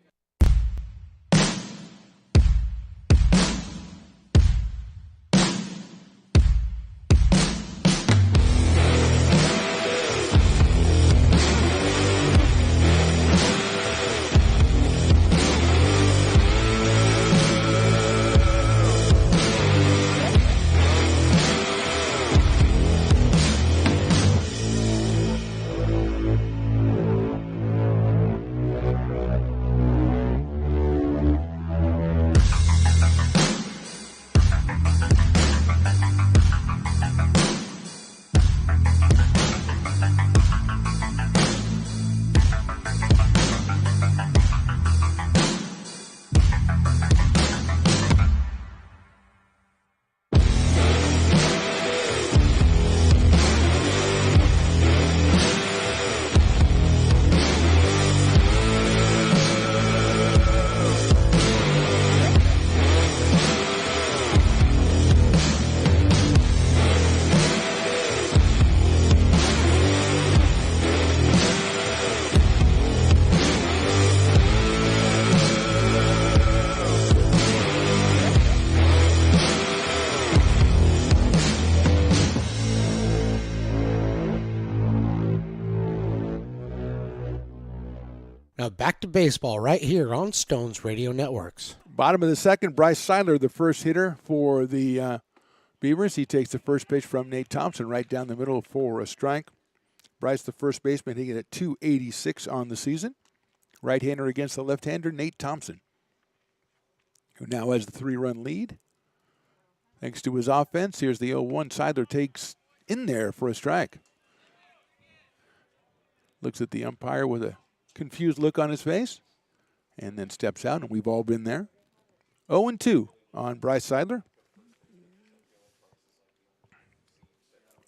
Speaker 1: Now back to baseball right here on Stones Radio Networks.
Speaker 2: Bottom of the second, Bryce Seidler, the first hitter for the Beavers. He takes the first pitch from Nate Thompson right down the middle for a strike. Bryce, the first baseman, hitting at 286 on the season. Right-hander against the left-hander, Nate Thompson, who now has the 3-run lead. Thanks to his offense, here's the 0-1. Seidler takes in there for a strike. Looks at the umpire with a confused look on his face, and then steps out, and we've all been there. 0-2 on Bryce Seidler.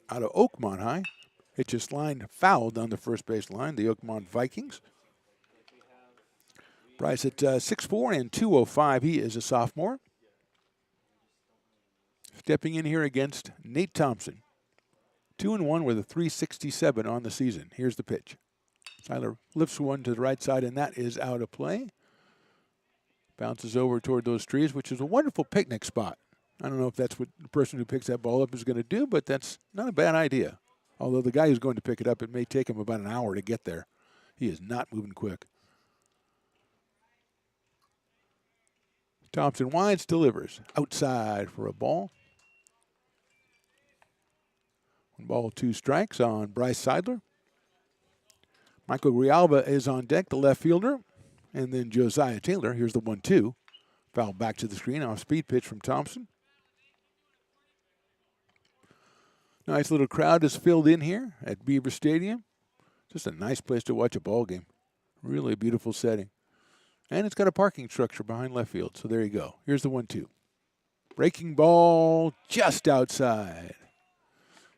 Speaker 2: Out of Oakmont High. It just lined fouled on the first base line, the Oakmont Vikings. Bryce at 6'4" and 205. He is a sophomore. Stepping in here against Nate Thompson. 2-1 with a 367 on the season. Here's the pitch. Seidler lifts one to the right side, and that is out of play. Bounces over toward those trees, which is a wonderful picnic spot. I don't know if that's what the person who picks that ball up is going to do, but that's not a bad idea. Although the guy who's going to pick it up, it may take him about an hour to get there. He is not moving quick. Thompson winds, delivers. Outside for a ball. 1 ball, 2 strikes on Bryce Seidler. Michael Grialba is on deck, the left fielder. And then Josiah Taylor. Here's the 1-2. Foul back to the screen off speed pitch from Thompson. Nice little crowd is filled in here at Beaver Stadium. Just a nice place to watch a ball game. Really beautiful setting. And it's got a parking structure behind left field. So there you go. Here's the 1-2. Breaking ball just outside.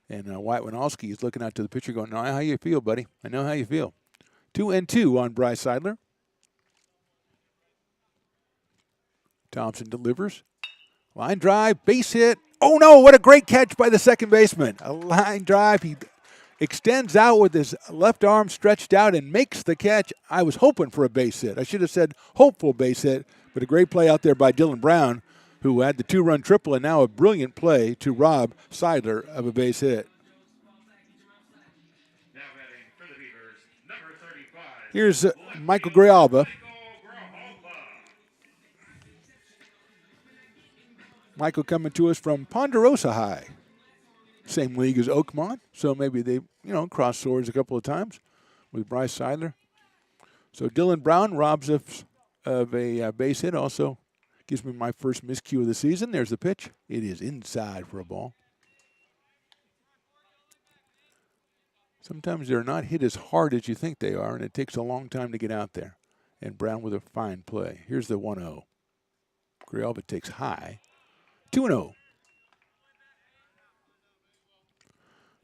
Speaker 2: And Wyatt Winalski is looking out to the pitcher going, "No, how you feel, buddy? I know how you feel." 2-2 on Bryce Seidler. Thompson delivers. Line drive, base hit. Oh, no, what a great catch by the second baseman. A line drive. He extends out with his left arm stretched out and makes the catch. I was hoping for a base hit. I should have said hopeful base hit, but a great play out there by Dylan Brown, who had the 2-run triple and now a brilliant play to rob Seidler of a base hit.
Speaker 5: Now batting for the Beavers, number 35.
Speaker 2: Here's Michael Grialba. Michael coming to us from Ponderosa High. Same league as Oakmont, so maybe they, crossed swords a couple of times with Bryce Seidler. So Dylan Brown robs us of a base hit. Also gives me my first miscue of the season. There's the pitch. It is inside for a ball. Sometimes they're not hit as hard as you think they are, and it takes a long time to get out there. And Brown with a fine play. Here's the 1-0. Grialba takes high. 2-0.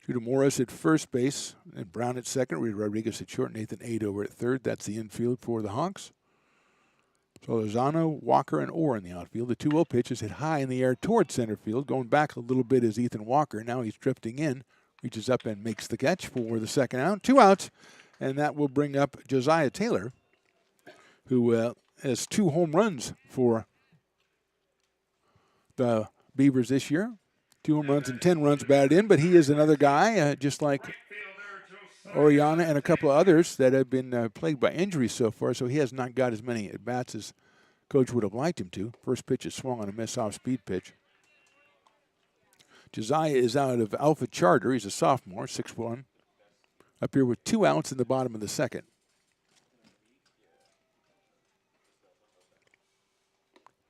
Speaker 2: Judah Morris at first base, and Brown at second. Reed Rodriguez at short, Nathan Ade over at third. That's the infield for the Hawks. So Lozano, Walker, and Orr in the outfield. The 2-0 pitch is hit high in the air towards center field. Going back a little bit is Ethan Walker. Now he's drifting in, reaches up and makes the catch for the second out. 2 outs, and that will bring up Josiah Taylor, who has 2 home runs for the Beavers this year. 2 home runs and 10 runs batted in, but he is another guy, just like Oriana and a couple of others that have been plagued by injuries so far, so he has not got as many at-bats as Coach would have liked him to. First pitch is swung on a miss off-speed pitch. Josiah is out of Alpha Charter. He's a sophomore, 6'1", up here with 2 outs in the bottom of the second.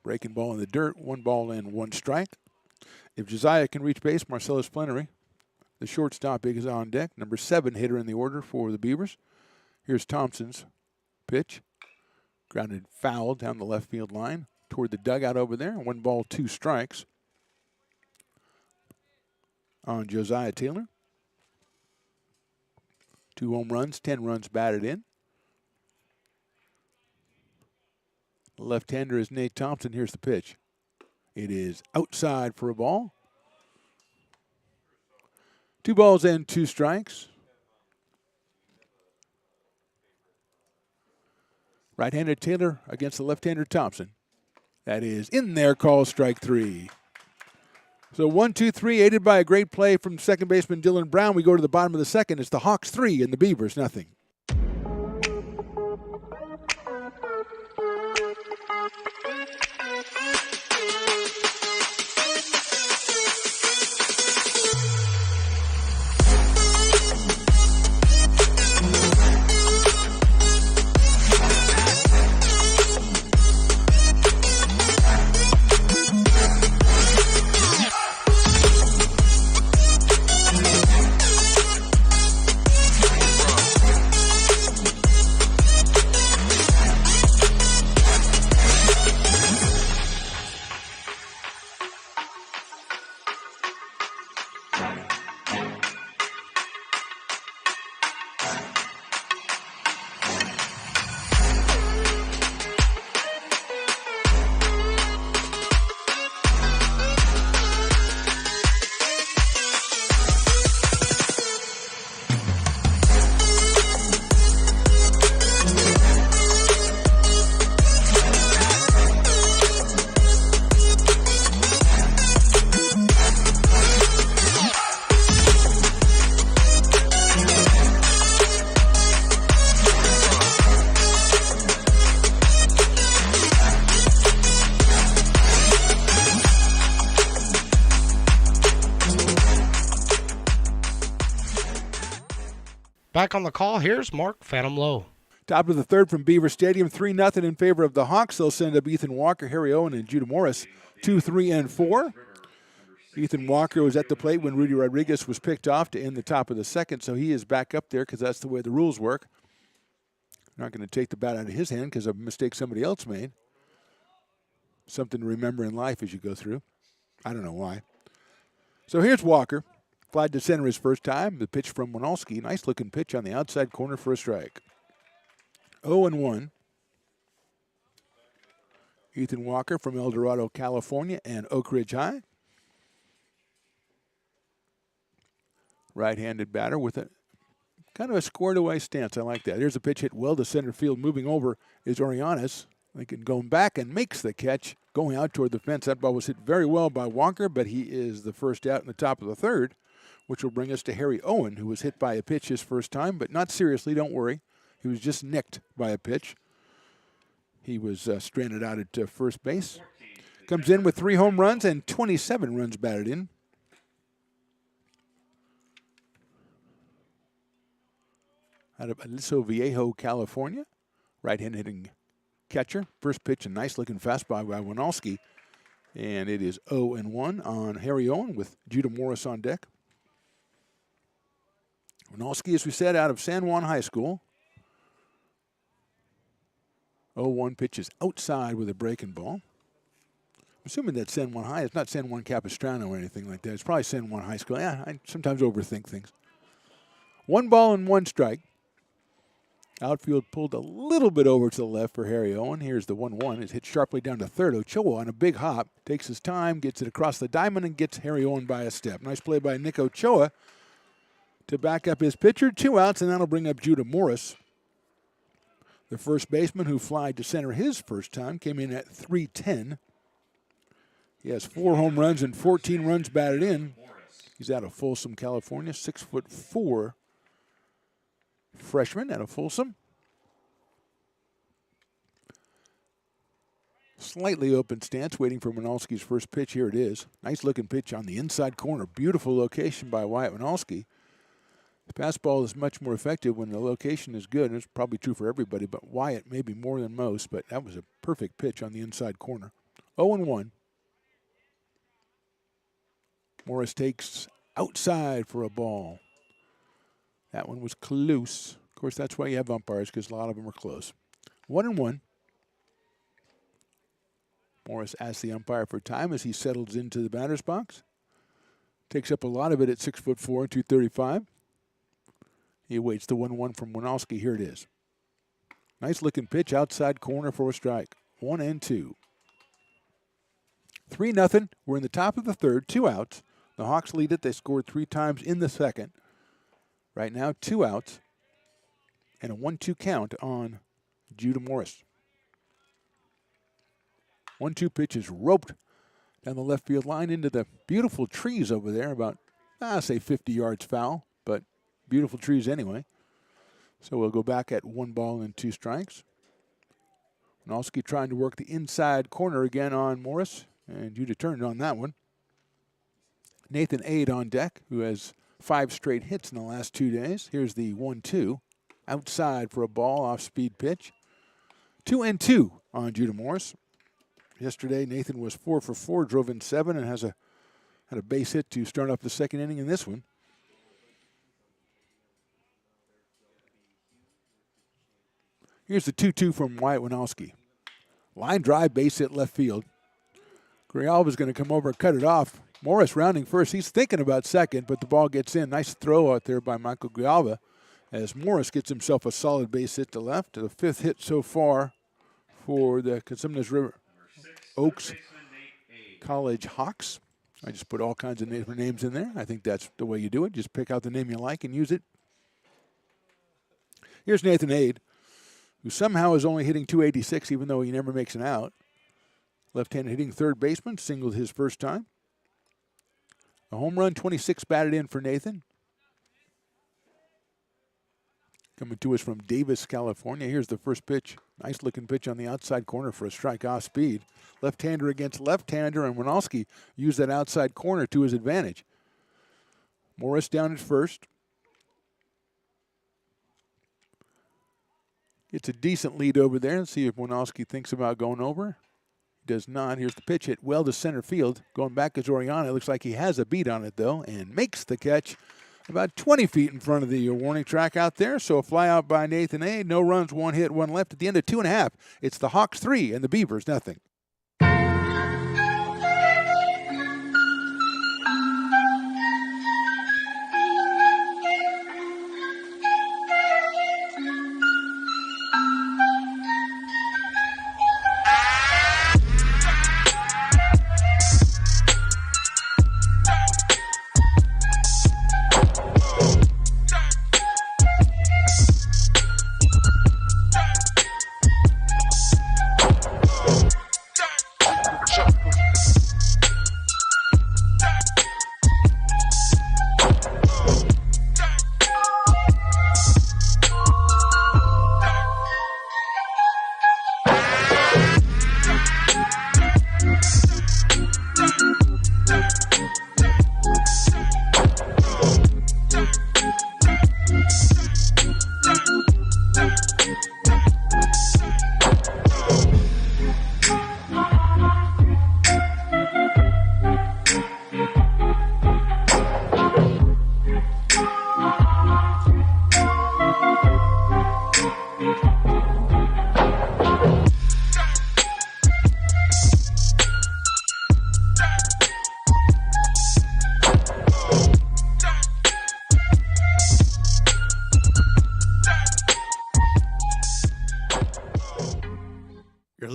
Speaker 2: Breaking ball in the dirt, 1 ball and 1 strike. If Josiah can reach base, Marcellus Flannery, the shortstop, is on deck. Number 7 hitter in the order for the Beavers. Here's Thompson's pitch. Grounded foul down the left field line toward the dugout over there. 1 ball, 2 strikes on Josiah Taylor. 2 home runs, 10 runs batted in. Left-hander is Nate Thompson. Here's the pitch. It is outside for a ball. 2 balls and 2 strikes. Right-hander Taylor against the left-hander Thompson. That is in there, call strike 3. So 1-2-3, aided by a great play from second baseman Dylan Brown. We go to the bottom of the second. It's the Hawks 3 and the Beavers nothing.
Speaker 1: Back on the call, here's Mark Phantom Low.
Speaker 2: Top of the third from Beaver Stadium, 3-0 in favor of the Hawks. They'll send up Ethan Walker, Harry Owen, and Judah Morris, 2, 3, and 4. Ethan Walker was at the plate when Rudy Rodriguez was picked off to end the top of the second, so he is back up there because that's the way the rules work. Not going to take the bat out of his hand because of a mistake somebody else made. Something to remember in life as you go through. I don't know why. So here's Walker. Flied to center his first time. The pitch from Winalski. Nice looking pitch on the outside corner for a strike. 0-1. Ethan Walker from El Dorado, California, and Oak Ridge High. Right-handed batter with a kind of a squared-away stance. I like that. Here's a pitch hit well to center field. Moving over is Orianes. Lincoln going back and makes the catch, going out toward the fence. That ball was hit very well by Walker, but he is the first out in the top of the third, which will bring us to Harry Owen, who was hit by a pitch his first time, but not seriously, don't worry. He was just nicked by a pitch. He was stranded out at first base. Comes in with 3 home runs and 27 runs batted in. Out of Aliso Viejo, California. Right-hand hitting catcher. First pitch, a nice-looking fastball by Winalski. And it is 0-1 on Harry Owen with Judah Morris on deck. Winalski, as we said, out of San Juan High School. 0-1 pitch is outside with a breaking ball. I'm assuming that's San Juan High. It's not San Juan Capistrano or anything like that. It's probably San Juan High School. Yeah, I sometimes overthink things. 1 ball and 1 strike Outfield pulled a little bit over to the left for Harry Owen. Here's the 1-1. It's hit sharply down to third. Ochoa on a big hop. Takes his time, gets it across the diamond, and gets Harry Owen by a step. Nice play by Nick Ochoa to back up his pitcher. 2 outs, and that'll bring up Judah Morris. The first baseman who flied to center his first time came in at .310. He has 4 home runs and 14 runs batted in. He's out of Folsom, California, 6'4" freshman out of Folsom. Slightly open stance, waiting for Winalski's first pitch. Here it is. Nice looking pitch on the inside corner. Beautiful location by Wyatt Winalski. The fastball is much more effective when the location is good. It's probably true for everybody, but Wyatt maybe more than most. But that was a perfect pitch on the inside corner. 0-1. Morris takes outside for a ball. That one was close. Of course, that's why you have umpires, because a lot of them are close. 1-1. Morris asks the umpire for time as he settles into the batter's box. Takes up a lot of it at 6'4" and 235. He awaits the 1-1 from Winalski. Here it is. Nice looking pitch outside corner for a strike. 1-2. 3-0. We're in the top of the third. 2 outs. The Hawks lead it. They scored 3 times in the second. Right now, 2 outs and a 1-2 count on Judah Morris. 1-2 pitch is roped down the left field line into the beautiful trees over there, about, say 50 yards foul, but beautiful trees anyway. So we'll go back at 1 ball and 2 strikes. Winalski trying to work the inside corner again on Morris, and Judah turned on that one. Nathan Ade on deck, who has 5 straight hits in the last 2 days. Here's the 1-2. Outside for a ball, off-speed pitch. 2-2 on Judah Morris. Yesterday, Nathan was 4 for 4, drove in 7, and had a base hit to start off the second inning in this one. Here's the 2-2 from Wyatt Winalski. Line drive, base hit left field. Grijalva's going to come over and cut it off. Morris rounding first. He's thinking about second, but the ball gets in. Nice throw out there by Michael Grijalva as Morris gets himself a solid base hit to left. The 5th hit so far for the Consumnes River Oaks College Hawks. I just put all kinds of different names in there. I think that's the way you do it. Just pick out the name you like and use it. Here's Nathan Ade, who somehow is only hitting .286, even though he never makes an out. Left-handed hitting third baseman, singled his first time. A home run, 26 batted in for Nathan. Coming to us from Davis, California. Here's the first pitch. Nice looking pitch on the outside corner for a strike off speed. Left-hander against left-hander, and Winalski used that outside corner to his advantage. Morris down at first. Gets a decent lead over there, and see if Winalski thinks about going over. Does not. Here's the pitch hit well to center field. Going back is Oriana. Looks like he has a beat on it, though, and makes the catch about 20 feet in front of the warning track out there. So a fly out by Nathan A. No runs, 1 hit, 1 left. At the end of 2.5, it's the Hawks 3 and the Beavers nothing.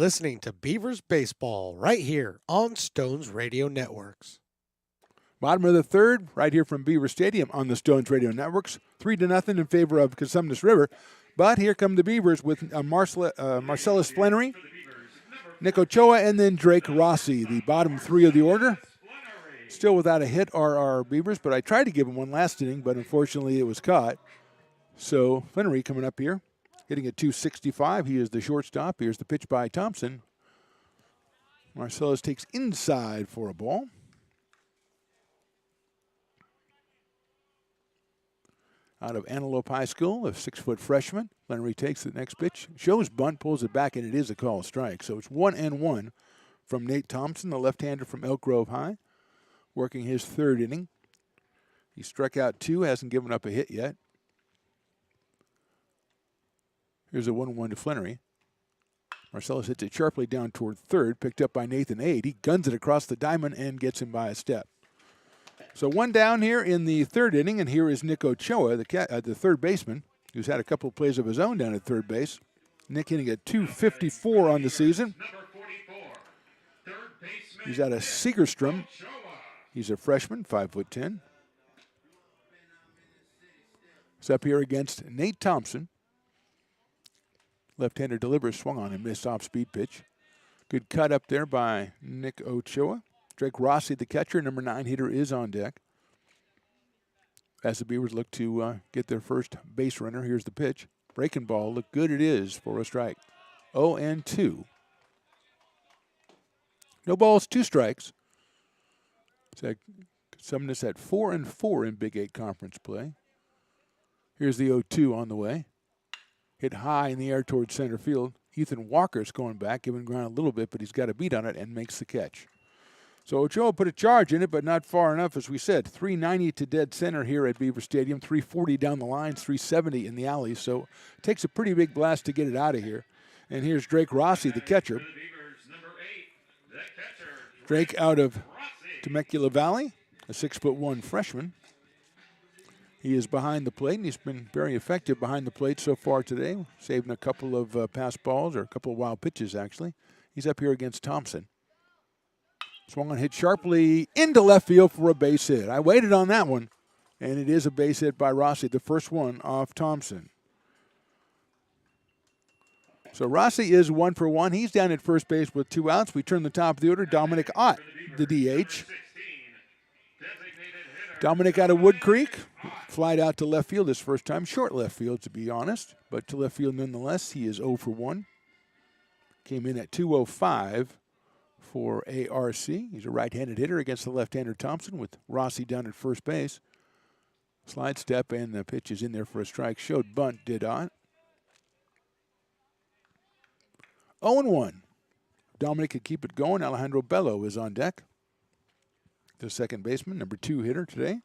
Speaker 1: listening to Beavers Baseball right here on Stones Radio Networks.
Speaker 2: Bottom of the third, right here from Beaver Stadium on the Stones Radio Networks. 3-0 in favor of Consumnes River. But here come the Beavers with Marcellus Flannery, Nick Ochoa, and then Drake Rossi, the bottom three of the order. Still without a hit are our Beavers, but I tried to give him one last inning, but unfortunately it was caught. So Flannery coming up here, hitting at .265. He is the shortstop. Here's the pitch by Thompson. Marcellus takes inside for a ball. Out of Antelope High School, a 6-foot freshman. Flannery takes the next pitch, shows bunt, pulls it back, and it is a call strike. So it's 1-1 from Nate Thompson, the left-hander from Elk Grove High, working his third inning. He struck out 2, hasn't given up a hit yet. Here's a 1-1 to Flannery. Marcellus hits it sharply down toward third, picked up by Nathan Ade. He guns it across the diamond and gets him by a step. So one down here in the third inning, and here is Nick Ochoa, the third baseman, who's had a couple of plays of his own down at third base. Nick hitting at .254 on the season. He's out of Segerstrom. He's a freshman, 5'10". He's up here against Nate Thompson. Left-hander delivers, swung on and missed off-speed pitch. Good cut up there by Nick Ochoa. Drake Rossi, the catcher, number 9 hitter, is on deck. As the Beavers look to get their first base runner, here's the pitch. Breaking ball, look good it is for a strike. 0-2. No balls, 2 strikes. Consumnes at 4-4 in Big 8 conference play. Here's the 0-2 on the way. Hit high in the air towards center field. Ethan Walker's going back, giving ground a little bit, but he's got a beat on it and makes the catch. So Ochoa put a charge in it, but not far enough, as we said. 390 to dead center here at Beaver Stadium, 340 down the lines, 370 in the alley. So it takes a pretty big blast to get it out of here. And here's Drake Rossi, the catcher. Drake out of Temecula Valley, a 6'1" freshman. He is behind the plate, and he's been very effective behind the plate so far today, saving a couple of pass balls, or a couple of wild pitches, actually. He's up here against Thompson. Swung on, hit sharply into left field for a base hit. I waited on that one, and it is a base hit by Rossi, the first one off Thompson. So Rossi is 1 for 1. He's down at first base with 2 outs. We turn the top of the order. Dominic Ott, the DH. Dominic out of Wood Creek. Flied out to left field his first time. Short left field, to be honest, but to left field nonetheless. He is 0 for 1. Came in at 205 for ARC. He's a right-handed hitter against the left-hander Thompson with Rossi down at first base. Slide step, and the pitch is in there for a strike. Showed bunt, did Ott. 0-1. Dominic could keep it going. Alejandro Bello is on deck. The second baseman, number 2 hitter today.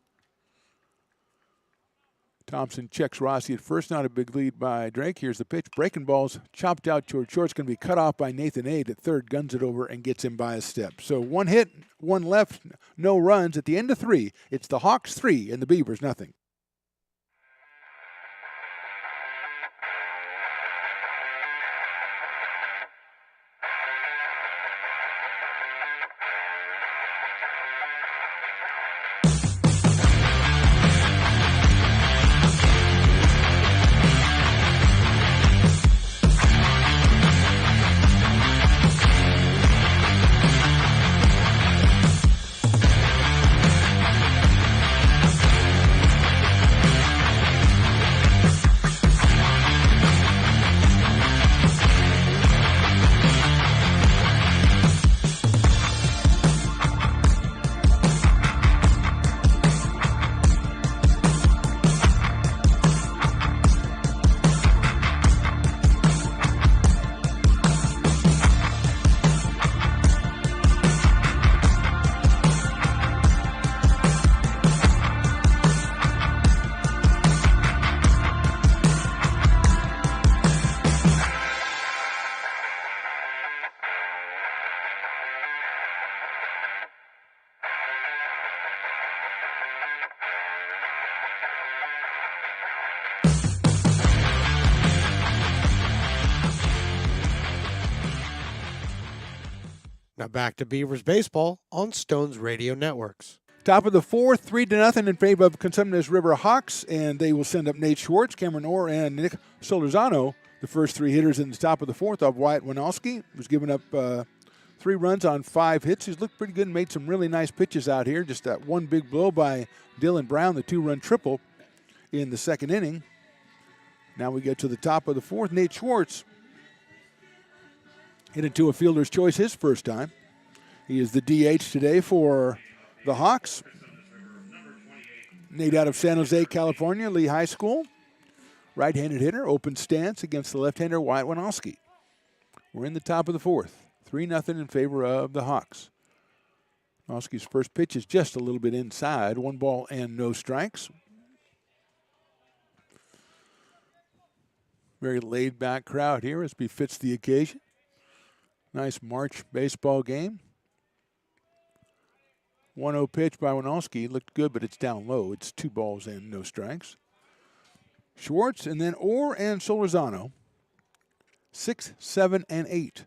Speaker 2: Thompson checks Rossi at first. Not a big lead by Drake. Here's the pitch. Breaking ball's chopped out toward short. It's going to be cut off by Nathan Ade at third. Guns it over and gets him by a step. So 1 hit, 1 left, no runs. At the end of 3, it's the Hawks 3 and the Beavers nothing.
Speaker 1: Now back to Beavers baseball on Stones Radio Networks.
Speaker 2: Top of the fourth, 3-0 in favor of Consumnes River Hawks, and they will send up Nate Schwartz, Cameron Orr, and Nick Solorzano, the first three hitters in the top of the fourth. Of Wyatt Winalski, who's given up 3 runs on 5 hits. He's looked pretty good and made some really nice pitches out here. Just that one big blow by Dylan Brown, the 2-run triple in the second inning. Now we get to the top of the fourth. Nate Schwartz hit into a fielder's choice his first time. He is the DH today for the Hawks. Nate out of San Jose, California, Lee High School. Right-handed hitter, open stance against the left-hander Wyatt Winalski. We're in the top of the fourth. 3-0 in favor of the Hawks. Winalski's first pitch is just a little bit inside. 1 ball and no strikes. Very laid-back crowd here as befits the occasion. Nice March baseball game. 1-0 pitch by Winalski. Looked good, but it's down low. It's 2 balls and no strikes. Schwartz and then Orr and Solorzano. 6, 7, and 8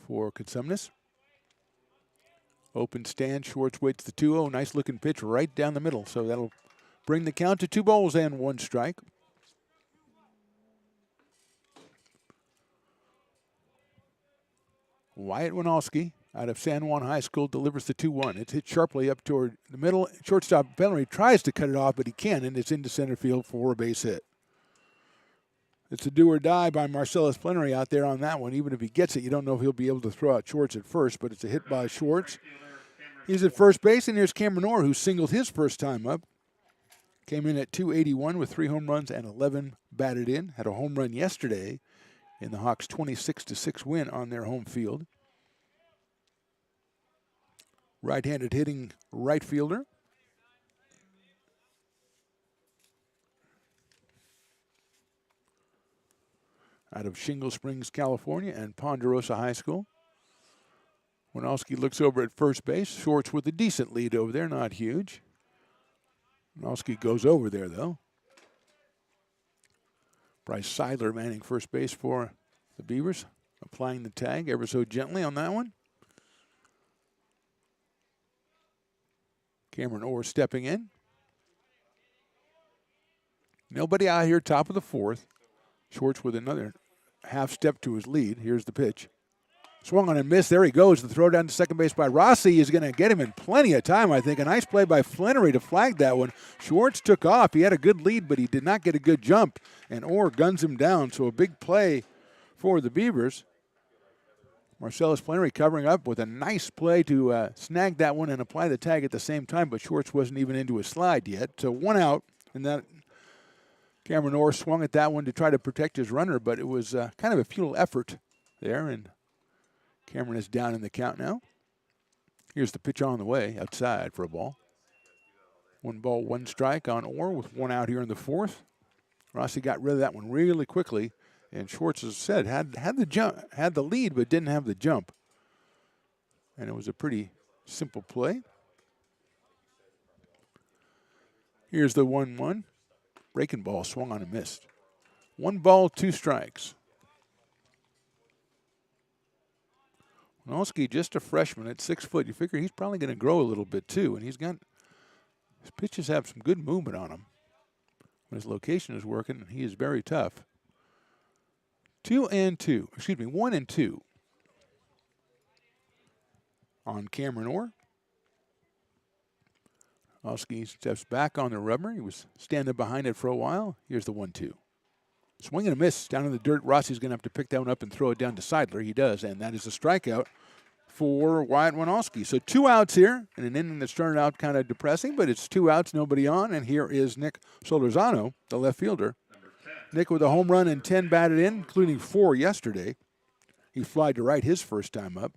Speaker 2: for Consumnes. Open stand. Schwartz waits the 2-0. Nice looking pitch right down the middle. So that'll bring the count to 2 balls and 1 strike. Wyatt Winalski out of San Juan High School delivers the 2-1. It's hit sharply up toward the middle. Shortstop Bellery tries to cut it off, but he can't, and it's into center field for a base hit. It's a do or die by Marcellus Plenary out there on that one. Even if he gets it, you don't know if he'll be able to throw out Schwartz at first, but it's a hit by Schwartz. He's at first base, and here's Cameron Orr, who singled his first time up. Came in at .281 with 3 home runs and 11 batted in. Had a home run yesterday in the Hawks' 26-6 win on their home field. Right-handed hitting right fielder. Out of Shingle Springs, California, and Ponderosa High School. Winalski looks over at first base. Schwartz with a decent lead over there, not huge. Winalski goes over there, though. Bryce Seidler manning first base for the Beavers, applying the tag ever so gently on that one. Cameron Orr stepping in. Nobody out here, top of the fourth. Schwartz with another half step to his lead. Here's the pitch. Swung on and missed. There he goes. The throw down to second base by Rossi is going to get him in plenty of time, I think. A nice play by Flannery to flag that one. Schwartz took off. He had a good lead, but he did not get a good jump. And Orr guns him down. So a big play for the Beavers. Marcellus Flannery covering up with a nice play to snag that one and apply the tag at the same time, but Schwartz wasn't even into a slide yet. So 1 out, and that Cameron Orr swung at that one to try to protect his runner, but it was kind of a futile effort there, and Cameron is down in the count now. Here's the pitch on the way, outside for a ball. 1 ball, 1 strike on Orr with 1 out here in the fourth. Rossi got rid of that one really quickly. And Schwartz, as said, had the lead, but didn't have the jump. And it was a pretty simple play. Here's the 1-1. Breaking ball swung on and missed. 1 ball, 2 strikes. Winalski, just a freshman at 6 foot. You figure he's probably going to grow a little bit too. And his pitches have some good movement on him. When his location is working, he is very tough. 1 and 2 on Cameron Orr. Winalski steps back on the rubber. He was standing behind it for a while. Here's the 1-2. Swing and a miss down in the dirt. Rossi's going to have to pick that one up and throw it down to Seidler. He does, and that is a strikeout for Wyatt Winalski. So 2 outs here in an inning that started out kind of depressing, but it's 2 outs, nobody on, and here is Nick Solorzano, the left fielder. Nick with a home run and 10 batted in, including 4 yesterday. He flied to right his first time up.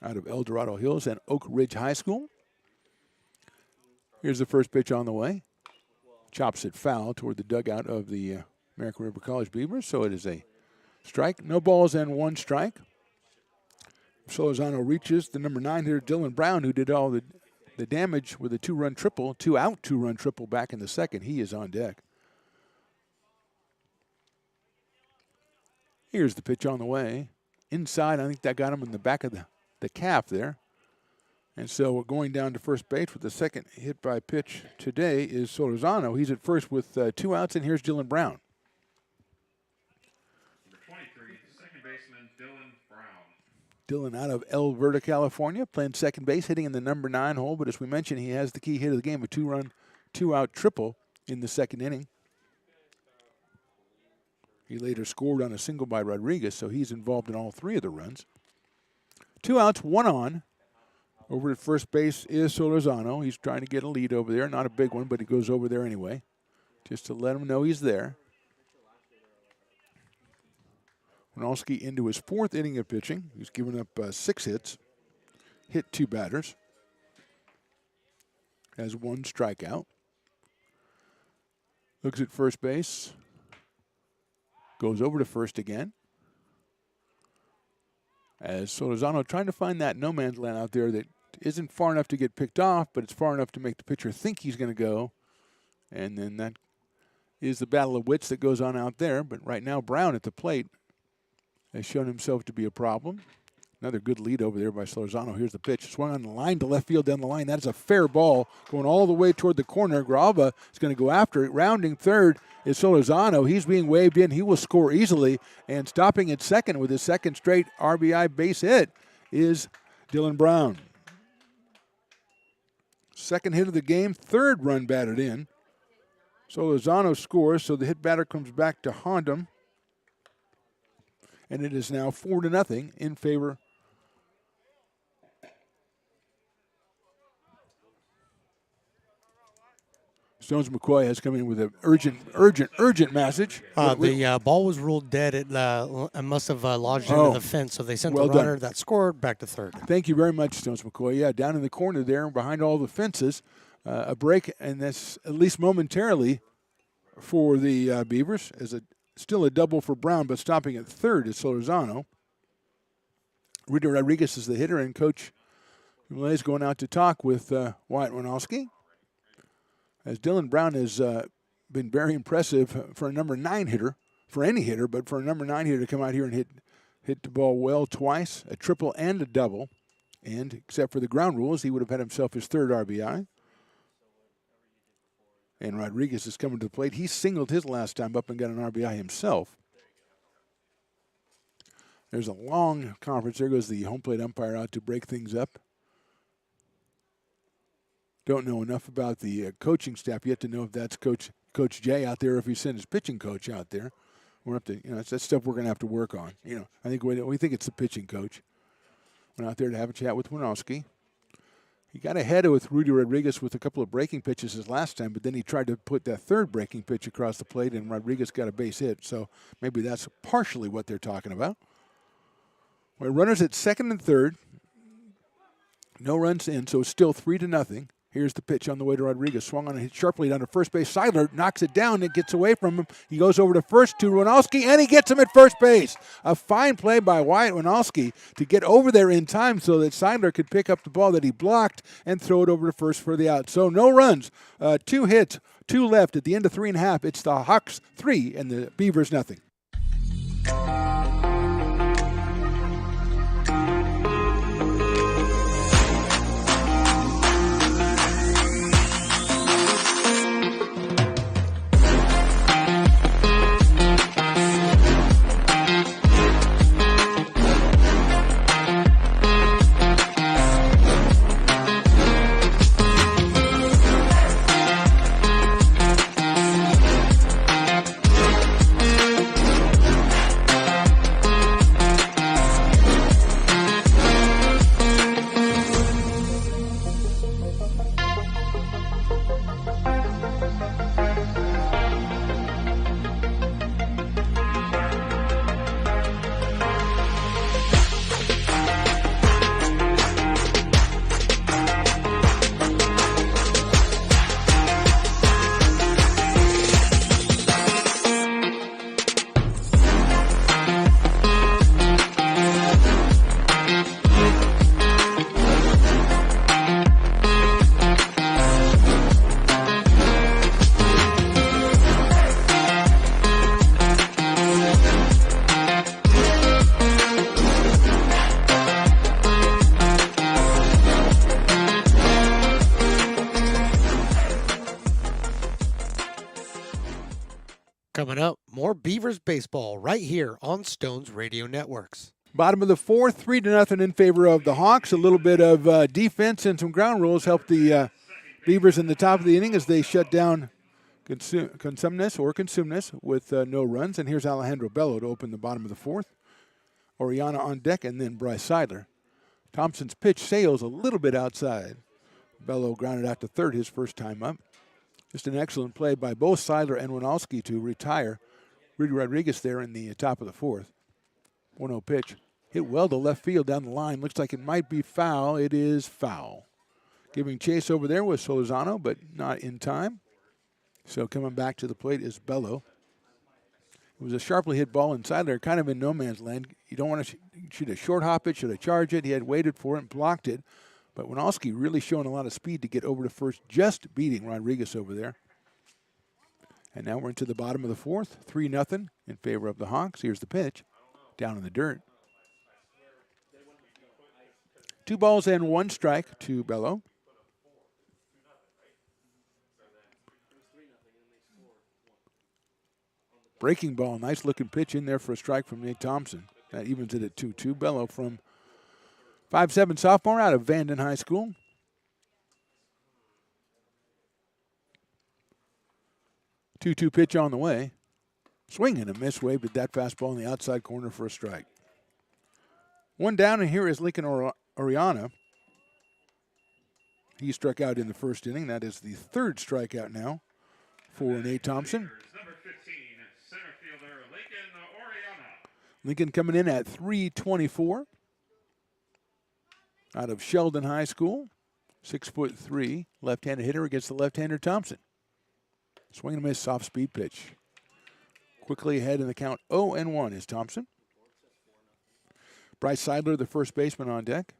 Speaker 2: Out of El Dorado Hills and Oak Ridge High School. Here's the first pitch on the way. Chops it foul toward the dugout of the American River College Beavers, so it is a strike. No balls and 1 strike. Solorzano reaches the number 9 hitter, Dylan Brown, who did all the damage with a 2-run triple, 2-out 2-run triple back in the second. He is on deck. Here's the pitch on the way. Inside, I think that got him in the back of the calf there. And so we're going down to first base with the second hit by pitch today is Solorzano. He's at first with 2 outs, and here's Dylan Brown.
Speaker 5: Number 23, second baseman Dylan Brown.
Speaker 2: Dylan out of El Verde, California, playing second base, hitting in the number 9 hole. But as we mentioned, he has the key hit of the game, a 2-run, 2-out triple in the second inning. He later scored on a single by Rodriguez, so he's involved in all 3 of the runs. 2 outs, 1 on. Over at first base is Solorzano. He's trying to get a lead over there. Not a big one, but he goes over there anyway, just to let him know he's there. Winalski into his 4th inning of pitching. He's given up 6 hits, hit 2 batters, has 1 strikeout. Looks at first base, goes over to first again. As Solorzano trying to find that no man's land out there that isn't far enough to get picked off, but it's far enough to make the pitcher think he's going to go. And then that is the battle of wits that goes on out there. But right now, Brown at the plate has shown himself to be a problem. Another good lead over there by Solorzano. Here's the pitch. Swung on the line to left field down the line. That is a fair ball going all the way toward the corner. Grava is going to go after it. Rounding third is Solorzano. He's being waved in. He will score easily. And stopping at second with his second straight RBI base hit is Dylan Brown. Second hit of the game, 3rd run batted in. Solorzano scores, so the hit batter comes back to haunt him. And it is now 4-0 in favor Stones McCoy has come in with an urgent message.
Speaker 1: The ball was ruled dead. It must have lodged into the fence, so they sent the runner that scored back to third.
Speaker 2: Thank you very much, Stones McCoy. Yeah, down in the corner there, behind all the fences, a break, and that's at least momentarily for the Beavers. Still a double for Brown, but stopping at third is Solorzano. Rita Rodriguez is the hitter, and Coach Malay is going out to talk with Wyatt Winalski. As Dylan Brown has been very impressive for a number 9 hitter, for any hitter, but for a number 9 hitter to come out here and hit the ball well twice, a triple and a double. And except for the ground rules, he would have had himself his 3rd RBI. And Rodriguez is coming to the plate. He singled his last time up and got an RBI himself. There's a long conference. There goes the home plate umpire out to break things up. Don't know enough about the coaching staff yet to know if that's Coach Jay out there or if he sent his pitching coach out there. We're up to, that's stuff we're going to have to work on. I think we think it's the pitching coach. Went out there to have a chat with Winalski. He got ahead with Rudy Rodriguez with a couple of breaking pitches his last time, but then he tried to put that 3rd breaking pitch across the plate, and Rodriguez got a base hit. So maybe that's partially what they're talking about. Well, runners at 2nd and 3rd. No runs in, so it's still 3-0. Here's the pitch on the way to Rodriguez. Swung on and hit sharply down to first base. Seidler knocks it down and gets away from him. He goes over to first to Winalski, and he gets him at first base. A fine play by Wyatt Winalski to get over there in time so that Seidler could pick up the ball that he blocked and throw it over to first for the out. So no runs, 2 hits, 2 left at the end of 3.5. It's the Hawks 3 and the Beavers nothing.
Speaker 1: Coming up, more Beavers baseball right here on Stones Radio Networks.
Speaker 2: Bottom of the fourth, 3-0 in favor of the Hawks. A little bit of defense and some ground rules helped the Beavers in the top of the inning as they shut down Consumnes with no runs. And here's Alejandro Bello to open the bottom of the fourth. Oriana on deck, and then Bryce Seidler. Thompson's pitch sails a little bit outside. Bello grounded out to third his first time up. Just an excellent play by both Seidler and Winalski to retire Rudy Rodriguez there in the top of the fourth. 1-0 pitch. Hit well to left field down the line. Looks like it might be foul. It is foul. Giving chase over there was Solozano, but not in time. So coming back to the plate is Bello. It was a sharply hit ball inside there, kind of in no man's land. You don't want to shoot a short hop it, should have charged it. He had waited for it and blocked it. But Winalski really showing a lot of speed to get over to first, just beating Rodriguez over there. And now we're into the bottom of the fourth, 3-0 in favor of the Hawks. Here's the pitch, down in the dirt. 2 balls and 1 strike to Bello. Breaking ball, nice looking pitch in there for a strike from Nate Thompson. That evens it at 2-2. Bello from 5'7" sophomore out of Vanden High School. 2-2 pitch on the way. Swing and a miss, waved at that fastball in the outside corner for a strike. 1 down, and here is Lincoln Oriana. He struck out in the first inning. That is the 3rd strikeout now for Nate Thompson.
Speaker 5: Number 15, center fielder Lincoln Oriana.
Speaker 2: Lincoln coming in at 324. Out of Sheldon High School. 6'3", left-handed hitter against the left-hander Thompson. Swing and a miss, soft speed pitch. Quickly ahead in the count, 0-1 is Thompson. Bryce Seidler, the first baseman, on deck.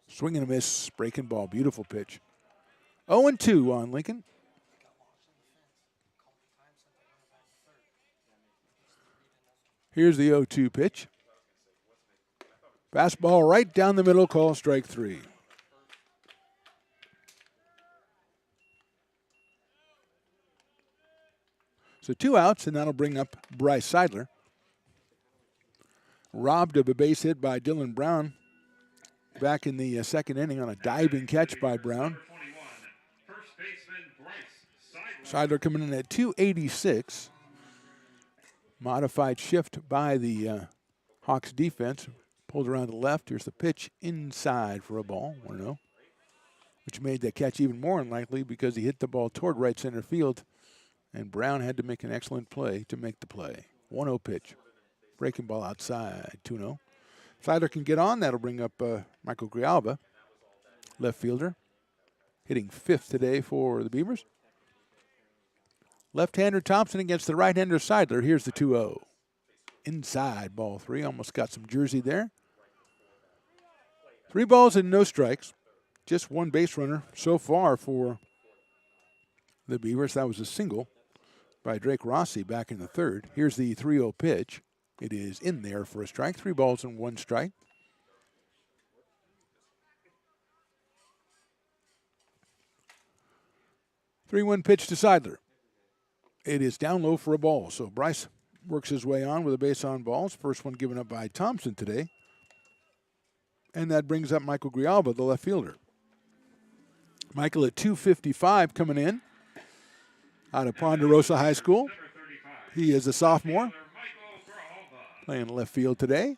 Speaker 2: Swing and a miss, breaking ball, beautiful pitch. 0-2 on Lincoln. Here's the 0-2 pitch. Fastball right down the middle, call strike 3. So 2 outs, and that'll bring up Bryce Seidler. Robbed of a base hit by Dylan Brown back in the second inning on a diving catch by Brown.
Speaker 5: First baseman Bryce Seidler.
Speaker 2: Seidler coming in at 286. Modified shift by the Hawks defense. Pulled around to the left. Here's the pitch inside for a ball, 1-0. Which made that catch even more unlikely because he hit the ball toward right center field. And Brown had to make an excellent play to make the play. 1-0 pitch. Breaking ball outside, 2-0. Seidler can get on. That'll bring up Michael Grialva, left fielder. Hitting 5th today for the Beavers. Left-hander Thompson against the right-hander Seidler. Here's the 2-0. Inside, ball 3. Almost got some jersey there. 3 balls and no strikes. Just 1 base runner so far for the Beavers. That was a single by Drake Rossi back in the 3rd. Here's the 3-0 pitch. It is in there for a strike. 3 balls and 1 strike. Three-one pitch to Seidler. It is down low for a ball. So Bryce works his way on with a base on balls. First one given up by Thompson today. And that brings up Michael Grialva, the left fielder. Michael at 255 coming in out of Ponderosa High School. He is a sophomore playing left field today.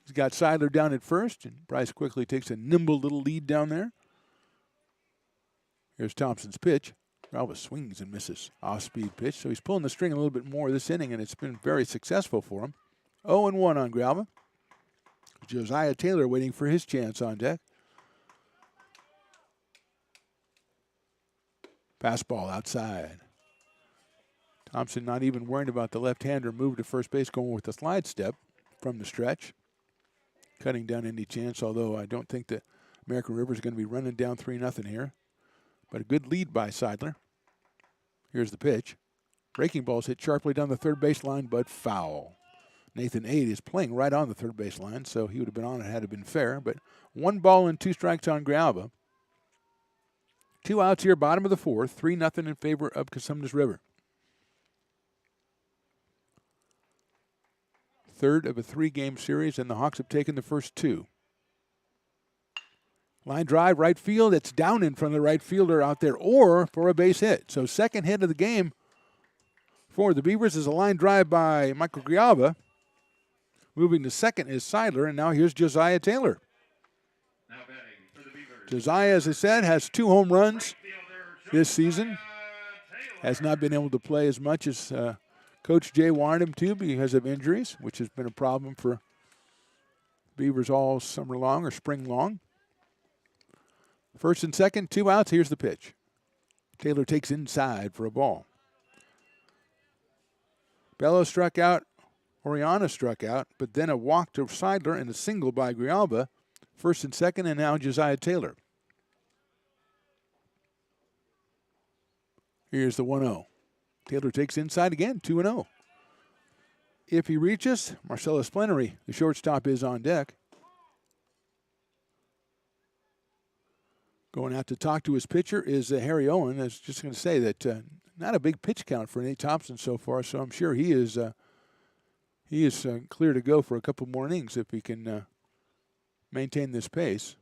Speaker 2: He's got Seidler down at first, and Bryce quickly takes a nimble little lead down there. Here's Thompson's pitch. Grialva swings and misses. Off-speed pitch, so he's pulling the string a little bit more this inning, and it's been very successful for him. 0-1 on Grialva. Josiah Taylor waiting for his chance on deck. Fastball outside. Thompson not even worried about the left-hander move to first base, going with the slide step from the stretch. Cutting down any chance, although I don't think that American River is going to be running down 3-0 here. But a good lead by Seidler. Here's the pitch. Breaking ball's hit sharply down the third base line, but foul. Nathan Ade is playing right on the third base line, so he would have been on it had it been fair. But 1 ball and 2 strikes on Grialva. 2 outs here, bottom of the fourth, 3-0 in favor of Consumnes River. Third of a 3-game series, and the Hawks have taken the first 2. Line drive, right field. It's down in front of the right fielder out there, or for a base hit. So second hit of the game for the Beavers is a line drive by Michael Grijalva. Moving to second is Seidler, and now here's Josiah Taylor.
Speaker 5: Now batting for the Beavers.
Speaker 2: Josiah, as I said, has 2 home runs this season. Has not been able to play as much as Coach Jay wanted him to because of injuries, which has been a problem for Beavers all summer long or spring long. First and second, 2 outs. Here's the pitch. Taylor takes inside for a ball. Bello struck out. Oriana struck out, but then a walk to Seidler and a single by Grijalva. First and second, and now Josiah Taylor. Here's the 1-0. Taylor takes inside again, 2-0. If he reaches, Marcellus Plenary, the shortstop, is on deck. Going out to talk to his pitcher is Harry Owen. I was just going to say that not a big pitch count for Nate Thompson so far, so I'm sure he is clear to go for a couple more innings if he can maintain this pace.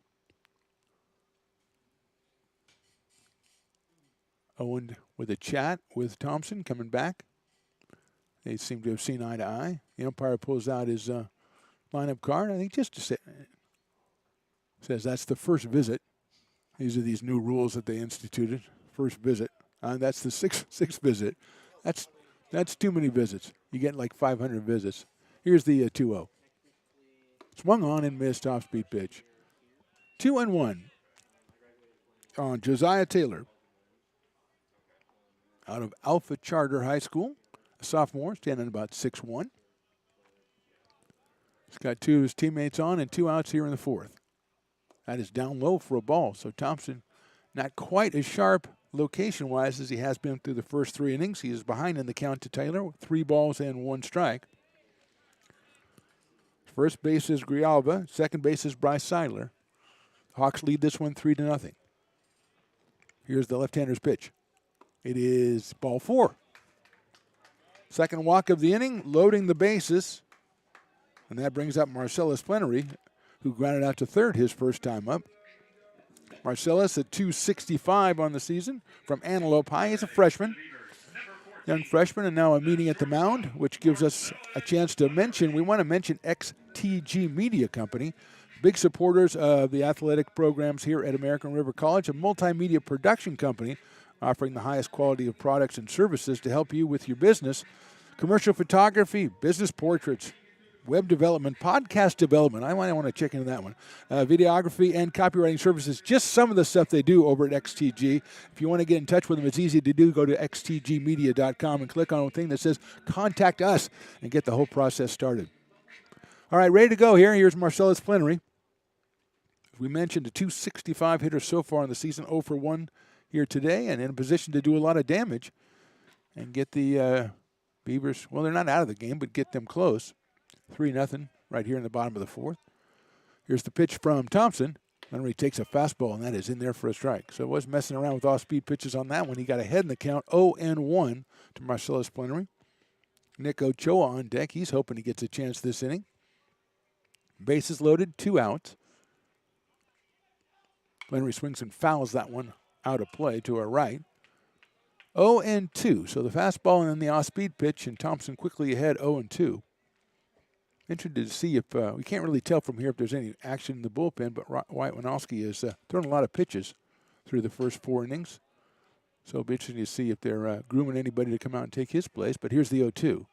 Speaker 2: Owen with a chat with Thompson coming back. They seem to have seen eye to eye. The umpire pulls out his lineup card. I think just to say, says that's the first visit. These are these new rules that they instituted. First visit. That's the sixth visit. That's too many visits. You get like 500 visits. Here's the 2-0. Swung on and missed off-speed pitch. 2-1 on Josiah Taylor out of Alpha Charter High School. A sophomore, standing about 6'1". He's got 2 of his teammates on and 2 outs here in the fourth. That is down low for a ball, so Thompson not quite as sharp location-wise as he has been through the first 3 innings. He is behind in the count to Taylor with 3 balls and 1 strike. First base is Grijalva. Second base is Bryce Seidler. Hawks lead this one 3-0. Here's the left-hander's pitch. It is ball 4. Second walk of the inning, loading the bases. And that brings up Marcellus Plenary, who grounded out to third his first time up. Marcellus at 265 on the season from Antelope High. He's a freshman, young freshman, and now a meeting at the mound, which gives us a chance to mention, we want to mention XTG Media Company, big supporters of the athletic programs here at American River College, a multimedia production company offering the highest quality of products and services to help you with your business. Commercial photography, business portraits, web development, podcast development. I want to check into that one. Videography and copywriting services, just some of the stuff they do over at XTG. If you want to get in touch with them, it's easy to do. Go to xtgmedia.com and click on a thing that says Contact Us and get the whole process started. All right, ready to go here. Here's Marcellus Plenary. As we mentioned, a 265 hitter so far in the season, 0 for 1 here today, and in a position to do a lot of damage and get the Beavers, well, they're not out of the game, but get them close. 3-0 right here in the bottom of the fourth. Here's the pitch from Thompson. Plenary takes a fastball, and that is in there for a strike. So it was messing around with off-speed pitches on that one. He got ahead in the count, 0-1 to Marcellus Plenary. Nick Ochoa on deck. He's hoping he gets a chance this inning. Bases loaded, 2 outs. Plenary swings and fouls that one out of play to our right. 0-2. So the fastball and then the off-speed pitch, and Thompson quickly ahead, 0-2. Interested to see if we can't really tell from here if there's any action in the bullpen, but Wyatt Winowski has thrown a lot of pitches through the first 4 innings. So it'll be interesting to see if they're grooming anybody to come out and take his place. But here's the 0-2.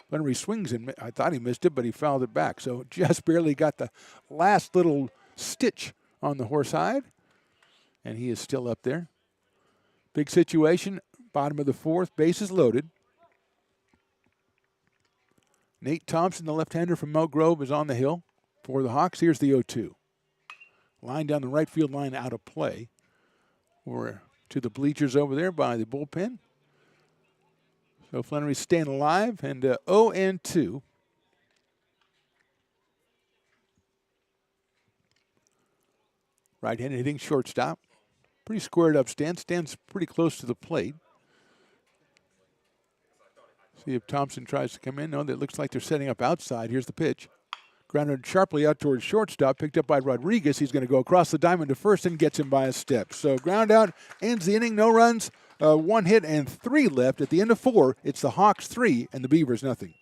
Speaker 2: Plenary swings, and I thought he missed it, but he fouled it back. So just barely got the last little stitch on the horse hide, and he is still up there. Big situation, bottom of the fourth, bases loaded. Nate Thompson, the left-hander from Mount Grove, is on the hill for the Hawks. Here's the 0-2. Line down the right field line out of play. We're to the bleachers over there by the bullpen. So Plenary's staying alive, and 0-2. Right-handed hitting shortstop. Pretty squared up stance. Stands pretty close to the plate. See if Thompson tries to come in. No, that looks like they're setting up outside. Here's the pitch. Grounded sharply out towards shortstop. Picked up by Rodriguez. He's going to go across the diamond to first and gets him by a step. So ground out ends the inning. No runs, 1 hit, and 3 left. At the end of 4, it's the Hawks 3 and the Beavers nothing.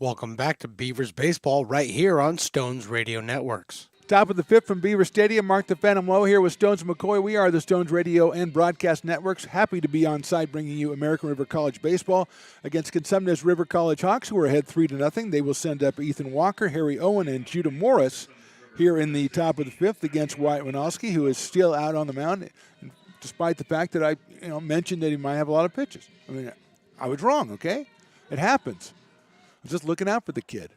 Speaker 1: Welcome back to Beavers Baseball right here on Stones Radio Networks.
Speaker 2: Top of the 5th from Beaver Stadium. Mark the Phantom Low here with Stones and McCoy. We are the Stones Radio and Broadcast Networks. Happy to be on site bringing you American River College Baseball against Consumnes River College Hawks, who are ahead 3-0. They will send up Ethan Walker, Harry Owen, and Judah Morris here in the top of the 5th against Wyatt Winowski, who is still out on the mound, despite the fact that I mentioned that he might have a lot of pitches. I mean, I was wrong, okay? It happens. I was just looking out for the kid.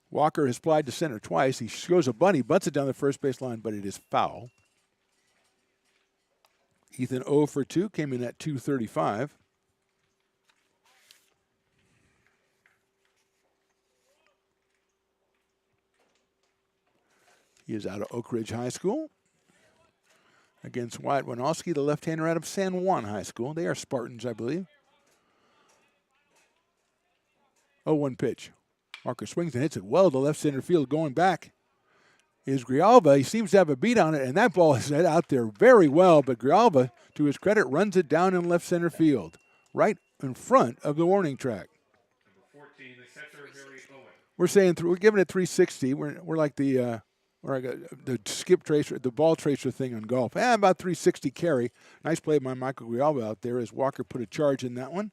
Speaker 2: Walker has flied to center twice. He goes a bunt. He butts it down the first base line, but it is foul. Ethan 0 for 2, came in at 235. He is out of Oak Ridge High School against Wyatt Winowski, the left-hander out of San Juan High School. They are Spartans, I believe. 0-1 pitch. Walker swings and hits it well to left center field. Going back is Grijalva. He seems to have a beat on it, and that ball is out there very well, but Grijalva, to his credit, runs it down in left center field, right in front of the warning track.
Speaker 5: Number 14, the catcher, Harry Owen.
Speaker 2: We're saying we're giving it 360. We're like the skip tracer, the ball tracer thing on golf. About 360 carry. Nice play by Michael Grijalva out there as Walker put a charge in that one.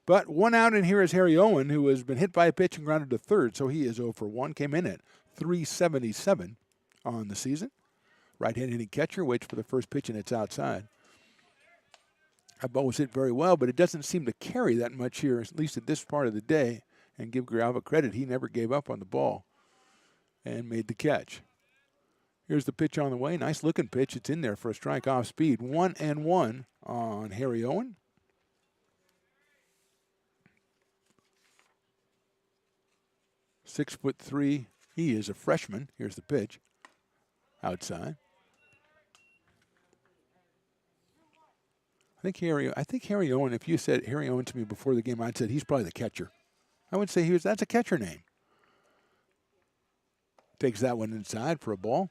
Speaker 2: But 1 out, and here is Harry Owen, who has been hit by a pitch and grounded to third, so he is 0 for 1. Came in at 377 on the season. Right-handed hitting catcher, waits for the first pitch, and it's outside. That ball was hit very well, but it doesn't seem to carry that much here, at least at this part of the day. And give Grijalva credit, he never gave up on the ball and made the catch. Here's the pitch on the way. Nice-looking pitch. It's in there for a strike off speed. 1-1 on Harry Owen. 6'3". He is a freshman. Here's the pitch. Outside. I think Harry Owen, if you said Harry Owen to me before the game, I'd said he's probably the catcher. I would say that's a catcher name. Takes that one inside for a ball.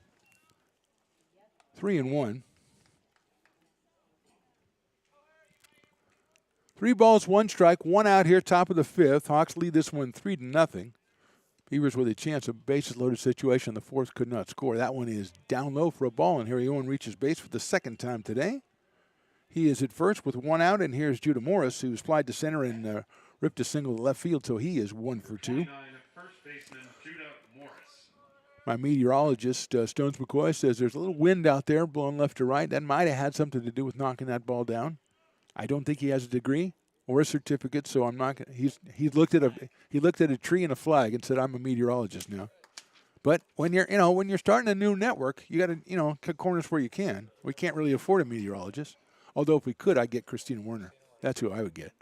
Speaker 2: 3-1. 3 balls, 1 strike, 1 out here, top of the 5th. Hawks lead this one 3-0. Beavers with a chance of bases loaded situation. The 4th could not score. That one is down low for a ball, and Harry Owen reaches base for the 2nd time today. He is at first with 1 out, and here's Judah Morris, who's flied to center and ripped a single to left field, so he is 1 for 2.
Speaker 5: First baseman, Judah Morris.
Speaker 2: My meteorologist, Stones McCoy, says there's a little wind out there blowing left to right. That might have had something to do with knocking that ball down. I don't think he has a degree or a certificate, so I'm not. He looked at a tree and a flag and said, "I'm a meteorologist now." But when you're starting a new network, you got to cut corners where you can. We can't really afford a meteorologist. Although if we could, I'd get Christina Werner. That's who I would get.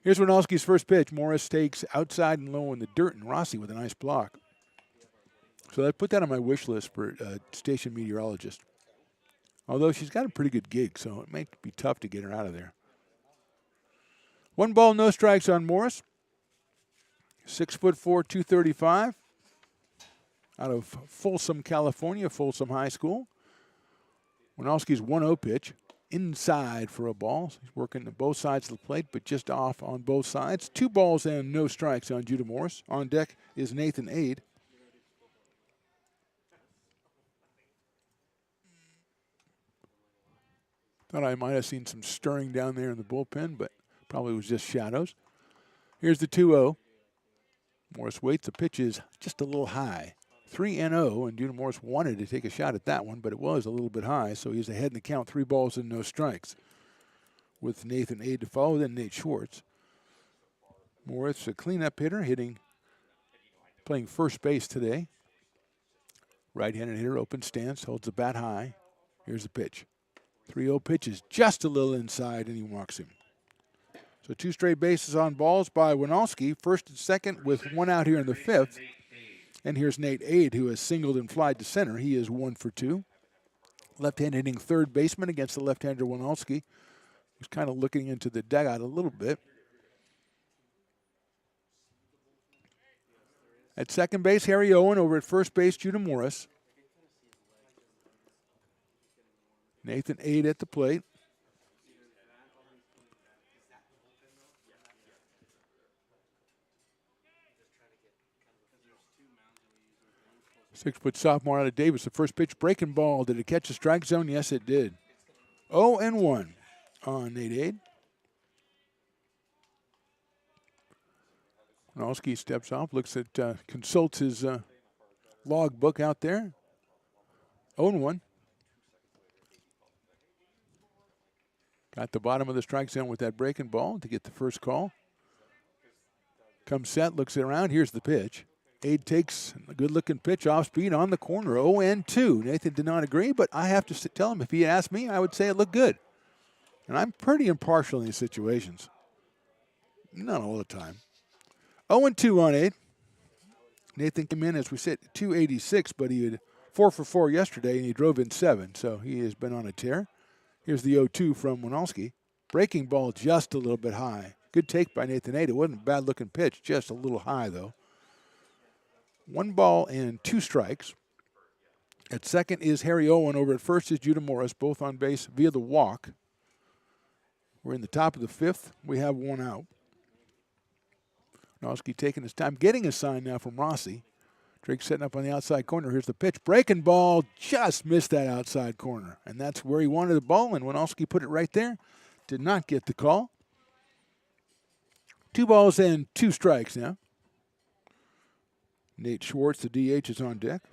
Speaker 2: Here's Winalski's first pitch. Morris takes outside and low in the dirt, and Rossi with a nice block. So I put that on my wish list for a station meteorologist. Although she's got a pretty good gig, so it may be tough to get her out of there. 1 ball, no strikes on Morris. 6'4", 235. Out of Folsom, California, Folsom High School. Winalski's 1-0 pitch. Inside for a ball. He's working to both sides of the plate, but just off on both sides. 2 balls and no strikes on Judah Morris. On deck is Nathan Ade. Thought I might have seen some stirring down there in the bullpen, but probably was just shadows. Here's the 2-0. Morris waits. The pitch is just a little high. 3-0, and Judah Morris wanted to take a shot at that one, but it was a little bit high, so he's ahead in the count. 3 balls and no strikes. With Nathan Ade to follow, then Nate Schwartz. Morris, a cleanup hitter, playing first base today. Right-handed hitter, open stance, holds the bat high. Here's the pitch. 3-0 pitch is just a little inside, and he walks him. So 2 straight bases on balls by Winalski. First and second with 1 out here in the 5th. And here's Nate Ade, who has singled and flied to center. He is 1 for 2. Left-hand hitting third baseman against the left-hander Winalski. He's kind of looking into the dugout a little bit. At second base, Harry Owen. Over at first base, Judah Morris. Nathan Ade at the plate. Six-foot sophomore out of Davis. The first pitch, breaking ball. Did it catch the strike zone? Yes, it did. 0-1 on Nate Ade. Winalski steps off, looks at, consults his log book out there. 0-1. Got the bottom of the strike zone with that breaking ball to get the first call. Comes set, looks around. Here's the pitch. Ade takes a good-looking pitch off speed on the corner. 0-2. Nathan did not agree, but I have to tell him if he asked me, I would say it looked good. And I'm pretty impartial in these situations. Not all the time. 0-2 on Ade. Nathan came in, as we said, 286, but he had 4 for 4 yesterday, and he drove in 7, so he has been on a tear. Here's the 0-2 from Winalski. Breaking ball just a little bit high. Good take by Nathan Ade. It wasn't a bad-looking pitch, just a little high, though. 1 ball and 2 strikes. At second is Harry Owen. Over at first is Judah Morris, both on base via the walk. We're in the top of the 5th. We have 1 out. Winalski taking his time, getting a sign now from Rossi. Drake setting up on the outside corner. Here's the pitch. Breaking ball, just missed that outside corner. And that's where he wanted the ball, and Winalski put it right there. Did not get the call. 2 balls and 2 strikes now. Nate Schwartz, the DH, is on deck.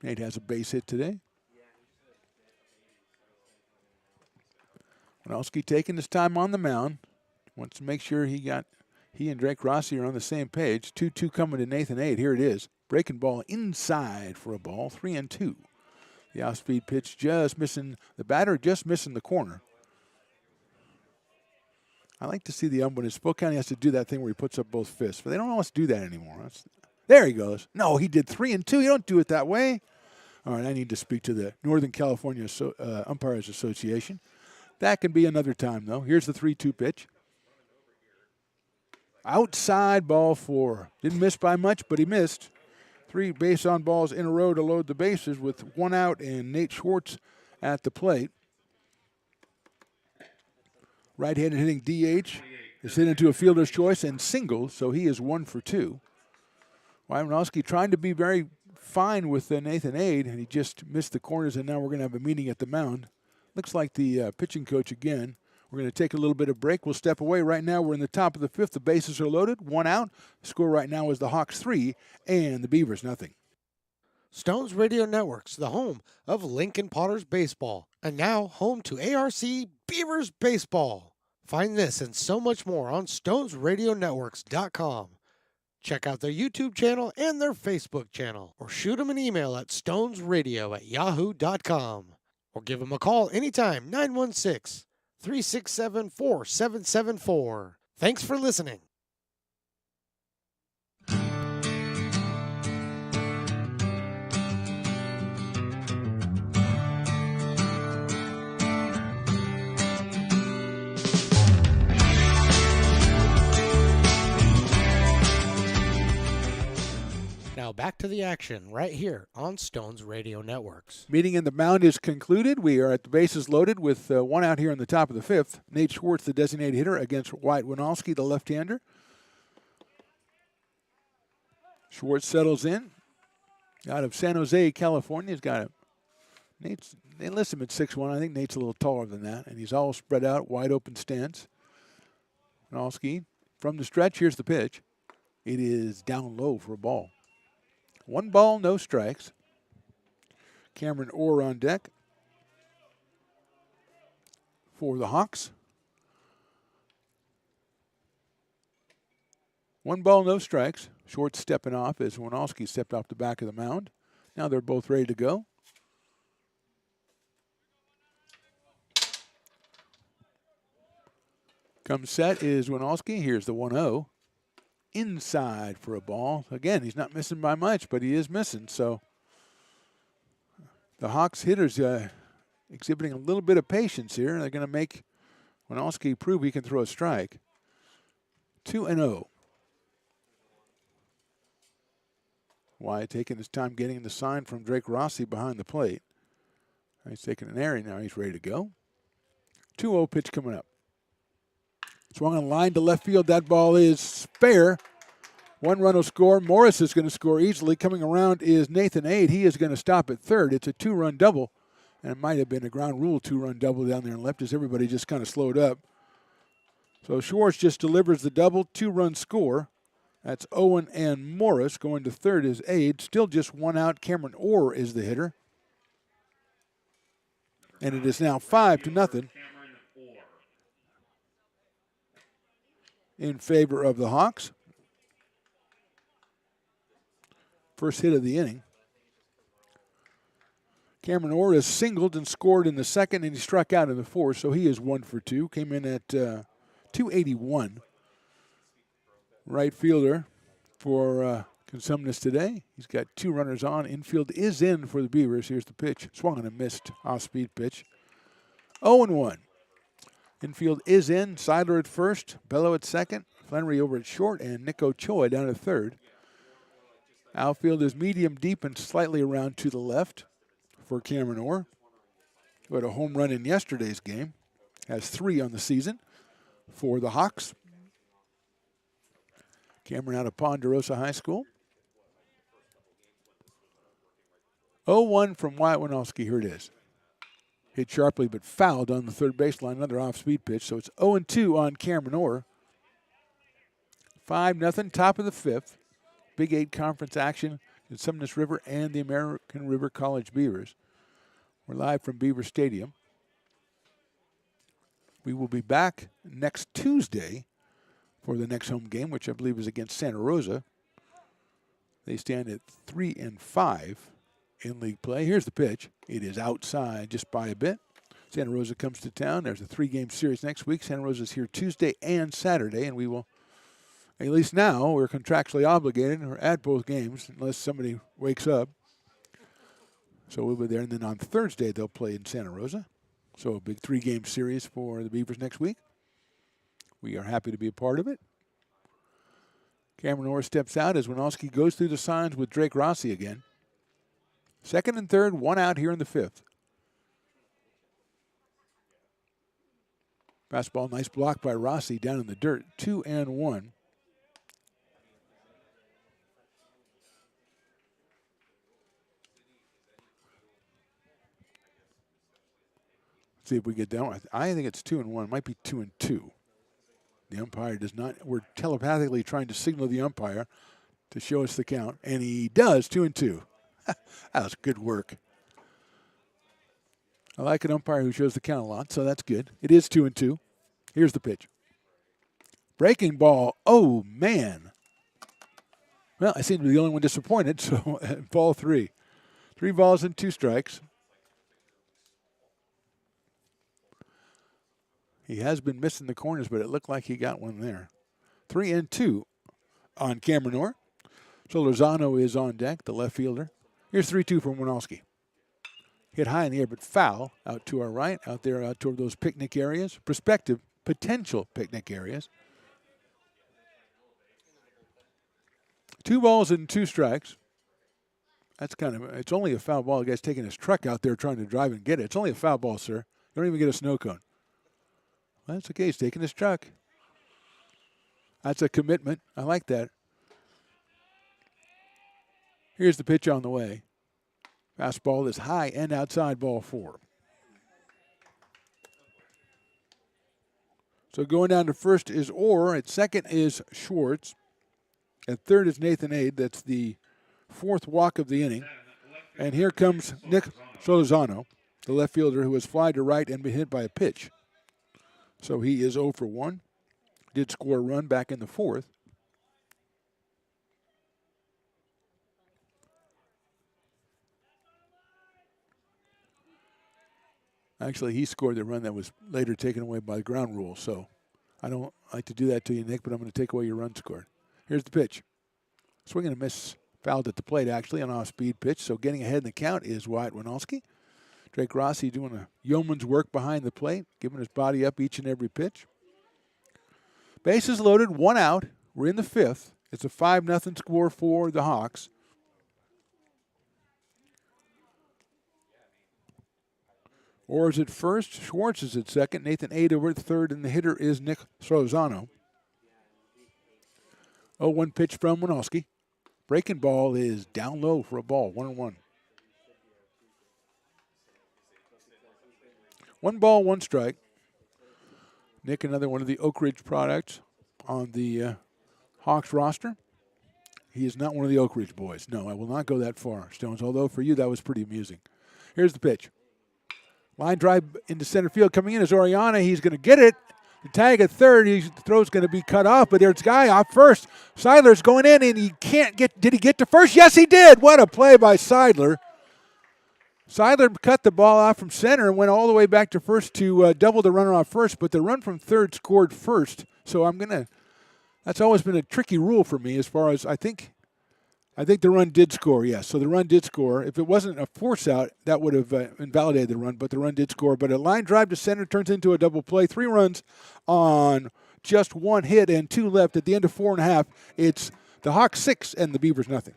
Speaker 2: Nate has a base hit today. Winalski taking his time on the mound. Wants to make sure he and Drake Rossi are on the same page. 2-2 coming to Nathan Ade. Here it is. Breaking ball inside for a ball. 3-2. The off-speed pitch just missing the batter, just missing the corner. I like to see the ump when Spokane has to do that thing where he puts up both fists, but they don't always do that anymore. There he goes. No, he did 3-2. You don't do it that way. All right, I need to speak to the Northern California Umpires Association. That can be another time, though. Here's the 3-2 pitch. Outside, ball 4. Didn't miss by much, but he missed. 3 base on balls in a row to load the bases with 1 out and Nate Schwartz at the plate. Right-handed hitting DH is hit into a fielder's choice and singled, so he is 1 for 2. Winalski trying to be very fine with Nathan Ade, and he just missed the corners, and now we're going to have a meeting at the mound. Looks like the pitching coach again. We're going to take a little bit of break. We'll step away. Right now we're in the top of the 5th. The bases are loaded. 1 out. The score right now is the Hawks 3 and the Beavers nothing.
Speaker 1: Stones Radio Networks, the home of Lincoln Potters Baseball, and now home to ARC Beavers Baseball. Find this and so much more on StonesRadioNetworks.com. Check out their YouTube channel and their Facebook channel, or shoot them an email at stonesradio@yahoo.com, or give them a call anytime, 916-367-4774. Thanks for listening. Now back to the action right here on Stones Radio Networks.
Speaker 2: Meeting in the mound is concluded. We are at the bases loaded with one out here in the top of the fifth. Nate Schwartz, the designated hitter, against Wyatt Winalski, the left-hander. Schwartz settles in. Out of San Jose, California. He's got they list him at 6'1". I think Nate's a little taller than that. And he's all spread out, wide open stance. Winalski from the stretch. Here's the pitch. It is down low for a ball. 1 ball, no strikes. Cameron Orr on deck for the Hawks. 1 ball, no strikes. Short stepping off as Winalski stepped off the back of the mound. Now they're both ready to go. Comes set is Winalski. Here's the 1-0. Inside for a ball. Again, he's not missing by much, but he is missing. So the Hawks hitters exhibiting a little bit of patience here. They're going to make Winalski prove he can throw a strike. 2-0. Wyatt taking his time getting the sign from Drake Rossi behind the plate. He's taking an area now. He's ready to go. 2-0 pitch coming up. Swung on line to left field. That ball is fair. 1 run will score. Morris is going to score easily. Coming around is Nathan Ade. He is going to stop at third. It's a 2-run double. And it might have been a ground rule 2-run double down there and left as everybody just kind of slowed up. So Schwartz just delivers the double. 2-run score. That's Owen and Morris. Going to third is Ade. Still just 1 out. Cameron Orr is the hitter. And it is now 5-0. In favor of the Hawks. First hit of the inning. Cameron Orr has singled and scored in the second, and he struck out in the fourth, so he is 1 for 2. Came in at 281. Right fielder for Consumnes today. He's got 2 runners on. Infield is in for the Beavers. Here's the pitch. Swung on a missed off-speed pitch. 0-1. Infield is in. Seidler at first. Bello at second. Flannery over at short. And Nick Ochoa down at third. Outfield is medium deep and slightly around to the left for Cameron Orr, who had a home run in yesterday's game. Has 3 on the season for the Hawks. Cameron out of Ponderosa High School. 0-1 from Wyatt Winalski. Here it is. Hit sharply but fouled on the third baseline. Another off-speed pitch. So it's 0-2 on Cameron Orr. 5-0, top of the fifth. Big 8 conference action in Consumnes River and the American River College Beavers. We're live from Beaver Stadium. We will be back next Tuesday for the next home game, which I believe is against Santa Rosa. They stand at 3-5 in league play. Here's the pitch. It is outside just by a bit. Santa Rosa comes to town. There's a 3-game series next week. Santa Rosa's here Tuesday and Saturday, and we will, at least now, we're contractually obligated. We're at both games unless somebody wakes up. So we'll be there, and then on Thursday they'll play in Santa Rosa. So a big 3-game series for the Beavers next week. We are happy to be a part of it. Cameron Orr steps out as Winalski goes through the signs with Drake Rossi again. Second and third, 1 out here in the fifth. Fastball, nice block by Rossi down in the dirt. 2-1. See if we get down. I think it's 2-1. It might be 2-2. The umpire does not. We're telepathically trying to signal the umpire to show us the count, and he does. 2-2. That was good work. I like an umpire who shows the count a lot, so that's good. It is 2-2. Here's the pitch. Breaking ball. Oh, man. Well, I seem to be the only one disappointed, so ball 3. 3 balls and 2 strikes. He has been missing the corners, but it looked like he got one there. 3-2 on Cameron Orr. So Lozano is on deck, the left fielder. Here's 3-2 from Winalski. Hit high in the air, but foul out to our right, out there out toward those picnic areas, potential picnic areas. 2 balls and 2 strikes. That's it's only a foul ball. The guy's taking his truck out there trying to drive and get it. It's only a foul ball, sir. You don't even get a snow cone. Well, that's okay. He's taking his truck. That's a commitment. I like that. Here's the pitch on the way. Fastball is high and outside, ball 4. So going down to first is Orr. At second is Schwartz. At third is Nathan Ade. That's the 4th walk of the inning. And here comes Nick Solozano, the left fielder who has fly to right and been hit by a pitch. So he is 0 for 1. Did score a run back in the 4th. Actually, he scored the run that was later taken away by the ground rule. So I don't like to do that to you, Nick, but I'm going to take away your run scored. Here's the pitch. Swing and a miss. Fouled at the plate, actually, an off-speed pitch. So getting ahead in the count is Wyatt Winalski. Drake Rossi doing a yeoman's work behind the plate, giving his body up each and every pitch. Bases loaded, 1 out. We're in the 5th. It's a 5-0 score for the Hawks. Orr is at first. Schwartz is at second. Nathan Ade over at third, and the hitter is Nick Strozano. 0-1 pitch from Winalski. Breaking ball is down low for a ball, 1-1. 1 ball, 1 strike. Nick, another one of the Oak Ridge products on the Hawks roster. He is not one of the Oak Ridge boys. No, I will not go that far, Stones, although for you that was pretty amusing. Here's the pitch. Line drive into center field. Coming in is Oriana. He's going to get it. The tag at third. The throw's going to be cut off, but there's a guy off first. Seidler's going in, and he can't get. Did he get to first? Yes, he did. What a play by Seidler. Seidler cut the ball off from center and went all the way back to first to double the runner off first, but the run from third scored first. So that's always been a tricky rule for me as far as I think the run did score, yes. So the run did score. If it wasn't a force out, that would have invalidated the run, but the run did score. But a line drive to center turns into a double play. 3 runs on just 1 hit and 2 left at the end of 4.5. It's the Hawks 6 and the Beavers nothing.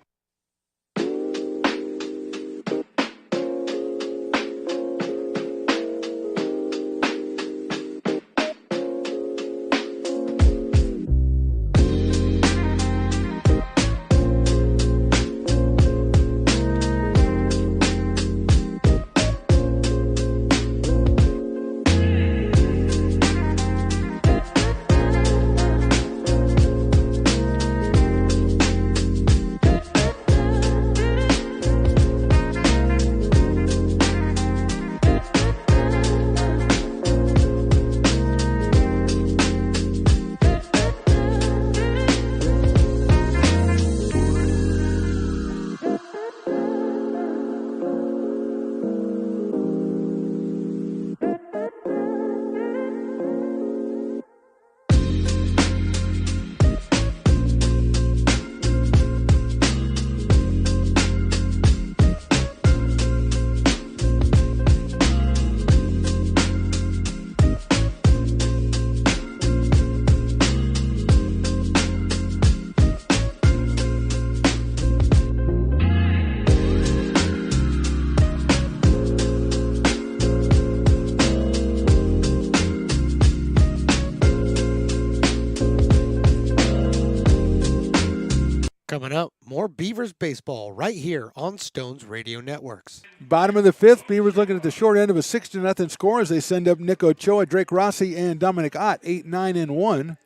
Speaker 1: Coming up, more Beavers baseball right here on Stones Radio Networks.
Speaker 2: Bottom of the 5th, Beavers looking at the short end of a 6-0 score as they send up Nick Ochoa, Drake Rossi, and Dominic Ott, 8-9-1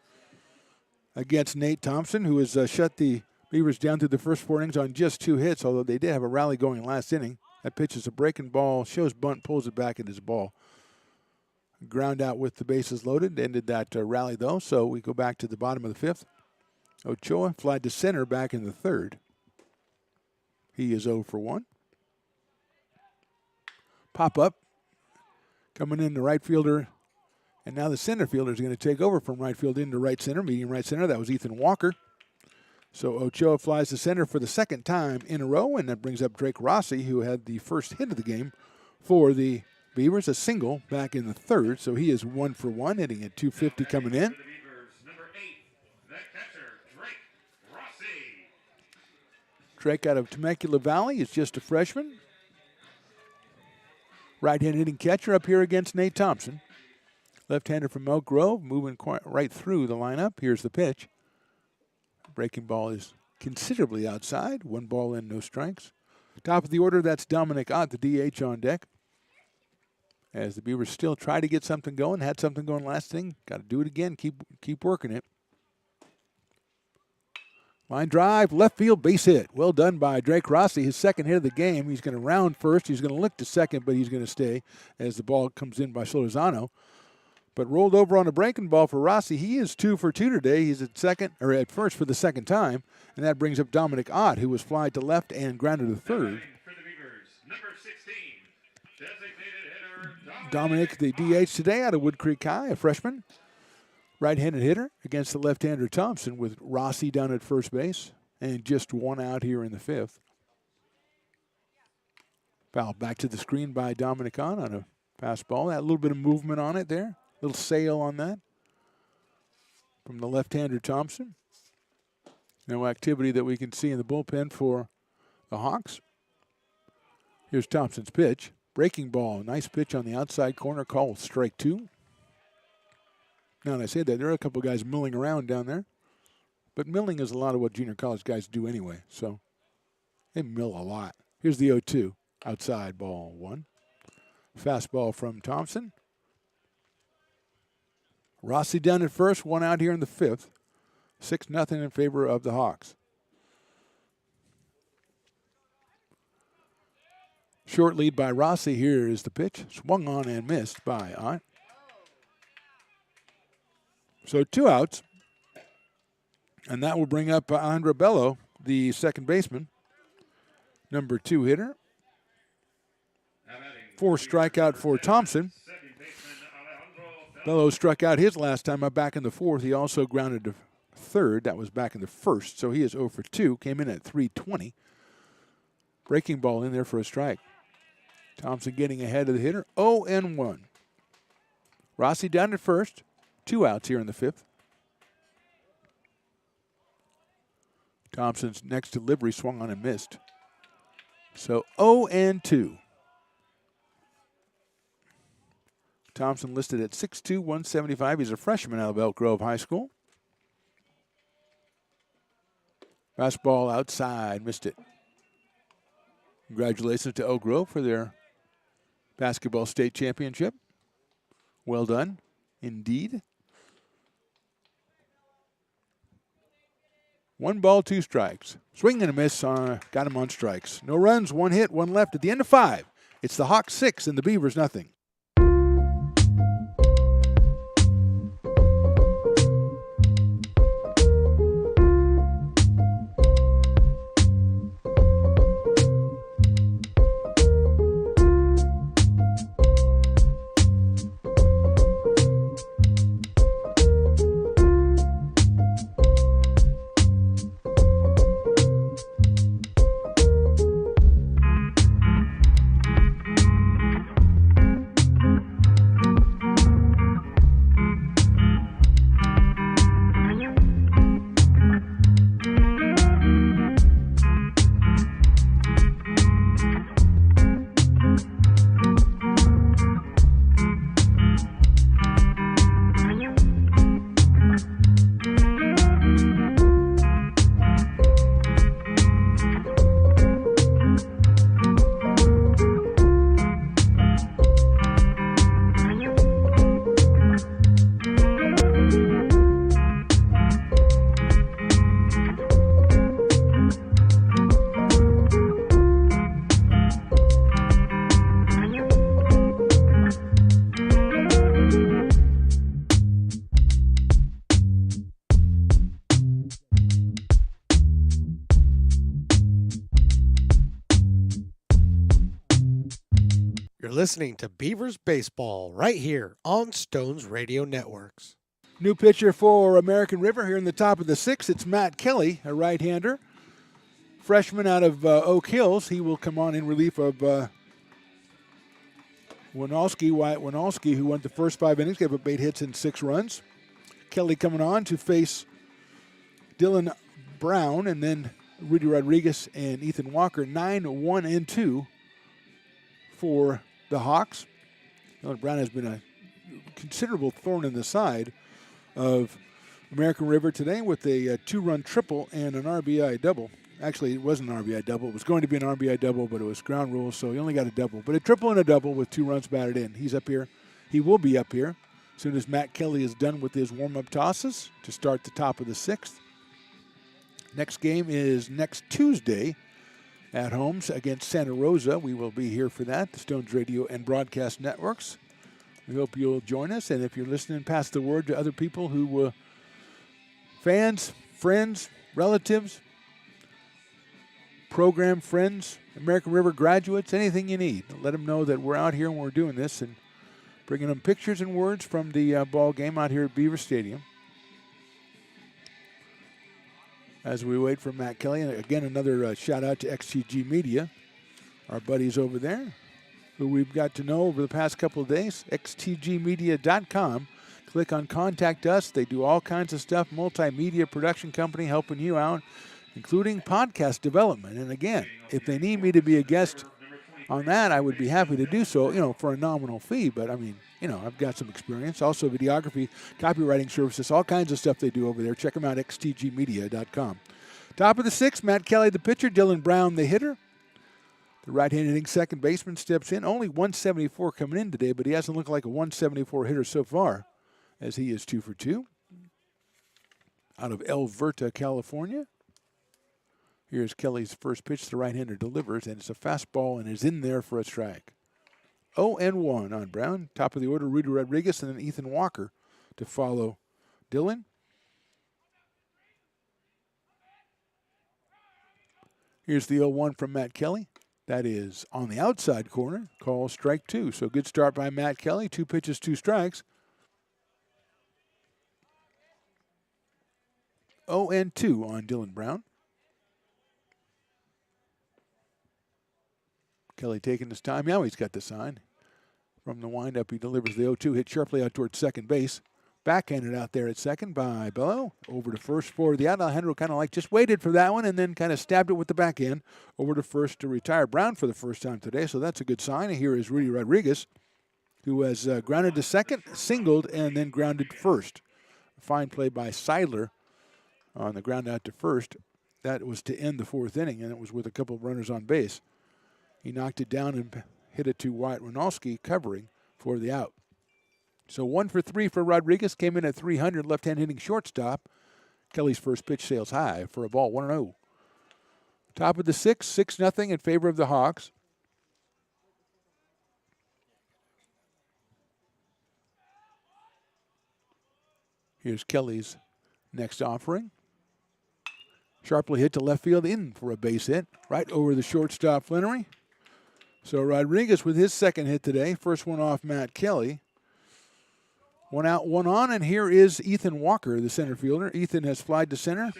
Speaker 2: against Nate Thompson, who has shut the Beavers down through the first 4 innings on just 2 hits, although they did have a rally going last inning. That pitch is a breaking ball, shows bunt, pulls it back, and is a ball. Ground out with the bases loaded, ended that rally though, so we go back to the bottom of the 5th. Ochoa flied to center back in the 3rd. He is 0 for 1. Pop up. Coming in the right fielder And now the center fielder is going to take over from right field into right center, medium right center. That was Ethan Walker. So Ochoa flies to center for the second time in a row, and that brings up Drake Rossi, who had the first hit of the game for the Beavers, a single back in the third. So he is 1 for 1, hitting at 250 coming in.
Speaker 5: For the Beavers, number 8, the catcher, Drake Rossi.
Speaker 2: Drake out of Temecula Valley is just a freshman. Right-hand hitting catcher up here against Nate Thompson. Left-hander from Elk Grove, moving quite right through the lineup. Here's the pitch. Breaking ball is considerably outside. 1 ball in, no strikes. Top of the order, that's Dominic Ott, the DH on deck. As the Beavers still try to get something going. Had something going last inning. Got to do it again. Keep working it. Line drive, left field, base hit. Well done by Drake Rossi, his second hit of the game. He's going to round first. He's going to look to second, but he's going to stay as the ball comes in by Solozano. But rolled over on a breaking ball for Rossi. He is 2 for 2 today. He's at first for the second time, and that brings up Dominic Ott, who was flied to left and grounded to third.
Speaker 5: For the Beavers, number 16, designated hitter
Speaker 2: Dominic, the DH today out of Wood Creek High, a freshman. Right-handed hitter against the left-hander Thompson with Rossi down at first base, and just 1 out here in the 5th. Foul back to the screen by Dominic on a fastball. That little bit of movement on it there. Little sail on that from the left-hander Thompson. No activity that we can see in the bullpen for the Hawks. Here's Thompson's pitch. Breaking ball. Nice pitch on the outside corner. Call strike 2. Now, and I say that, there are a couple guys milling around down there. But milling is a lot of what junior college guys do anyway. So they mill a lot. Here's the 0-2. Outside ball 1. Fastball from Thompson. Rossi down at first, 1 out here in the 5th. 6-0 in favor of the Hawks. Short lead by Rossi. Here is the pitch. Swung on and missed by Ott. So 2 outs. And that will bring up Andra Bello, the second baseman. Number 2 hitter. 4 strikeout for Thompson. Bello struck out his last time up back in the 4th. He also grounded to third. That was back in the 1st. So he is 0 for 2. Came in at 320. Breaking ball in there for a strike. Thompson getting ahead of the hitter. 0-1. Rossi down at first. 2 outs here in the 5th. Thompson's next delivery swung on and missed. So 0-2. Thompson listed at 6'2", 175. He's a freshman out of Elk Grove High School. Fastball outside, missed it. Congratulations to Elk Grove for their basketball state championship. Well done, indeed. 1 ball, 2 strikes. Swing and a miss, got him on strikes. No runs, 1 hit, 1 left at the end of 5. It's the Hawks 6 and the Beavers nothing.
Speaker 1: You're listening to Beavers Baseball right here on Stones Radio Networks.
Speaker 2: New pitcher for American River here in the top of the sixth. It's Matt Kelly, a right-hander. Freshman out of Oak Hills. He will come on in relief of Wieck Winalski, who went the first 5 innings, gave up 8 hits and 6 runs. Kelly coming on to face Dylan Brown and then Rudy Rodriguez and Ethan Walker. 9-1-2 for the Hawks. Dylan Brown has been a considerable thorn in the side of American River today with a 2-run triple and an RBI double. Actually, it wasn't an RBI double. It was going to be an RBI double, but it was ground rules, so he only got a double. But a triple and a double with 2 runs batted in. He's up here. He will be up here as soon as Matt Kelly is done with his warm-up tosses to start the top of the sixth. Next game is next Tuesday at home against Santa Rosa. We will be here for that, the Stones Radio and Broadcast Networks. We hope you'll join us, and if you're listening, pass the word to other people who, fans, friends, relatives, program friends, American River graduates, anything you need. Let them know that we're out here and we're doing this and bringing them pictures and words from the ball game out here at Beaver Stadium. As we wait for Matt Kelly, and again, another shout out to XTG Media, our buddies over there, who we've got to know over the past couple of days. XTGmedia.com. Click on Contact Us. They do all kinds of stuff, multimedia production company helping you out, including podcast development. And again, if they need me to be a guest on that, I would be happy to do so, for a nominal fee. But, I mean, I've got some experience. Also videography, copywriting services, all kinds of stuff they do over there. Check them out, xtgmedia.com. Top of the sixth, Matt Kelly, the pitcher, Dylan Brown, the hitter. The right-handed hitting second baseman steps in. Only 174 coming in today, but he hasn't looked like a 174 hitter so far, as he is 2 for 2. Out of Alberta, California. Here's Kelly's first pitch. The right-hander delivers, and it's a fastball and is in there for a strike. 0-1 on Brown. Top of the order, Rudy Rodriguez, and then Ethan Walker to follow Dylan. Here's the 0-1 from Matt Kelly. That is on the outside corner. Call strike 2. So good start by Matt Kelly. 2 pitches, 2 strikes. 0-2 on Dylan Brown. Kelly taking his time. Now he's got the sign. From the windup, he delivers the 0-2, hit sharply out towards second base. Backhanded out there at second by Bello. Over to first for the out. Alejandro kind of just waited for that one and then kind of stabbed it with the backhand. Over to first to retire Brown for the first time today, so that's a good sign. And here is Rudy Rodriguez, who has grounded to second, singled, and then grounded to first. A fine play by Seidler on the ground out to first. That was to end the 4th inning, and it was with a couple of runners on base. He knocked it down and hit it to Wyatt Winalski, covering for the out. So 1 for 3 for Rodriguez, came in at 300, left-hand hitting shortstop. Kelly's first pitch sails high for a ball, 1-0. Top of the 6th, 6-0 in favor of the Hawks. Here's Kelly's next offering. Sharply hit to left field, in for a base hit, right over the shortstop Flannery. So Rodriguez with his second hit today, first one off Matt Kelly. 1 out, 1 on, and here is Ethan Walker, the center fielder. Ethan has flied to center, and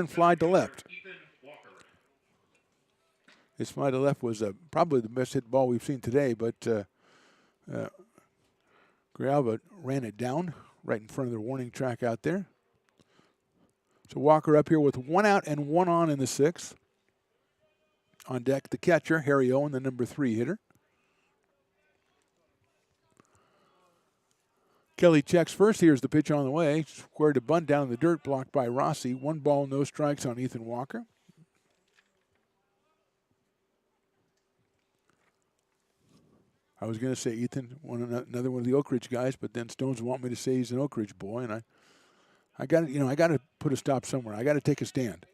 Speaker 2: flied to left. His fly to left was probably the best hit ball we've seen today, but Grijalva ran it down right in front of the warning track out there. So Walker up here with 1 out and 1 on in the 6th. On deck, the catcher, Harry Owen, the number 3 hitter. Kelly checks first. Here's the pitch on the way. Squared a bunt down in the dirt, blocked by Rossi. 1 ball, no strikes on Ethan Walker. I was going to say Ethan, another one of the Oak Ridge guys, but then Stones want me to say he's an Oak Ridge boy, and I got to put a stop somewhere. I got to take a stand.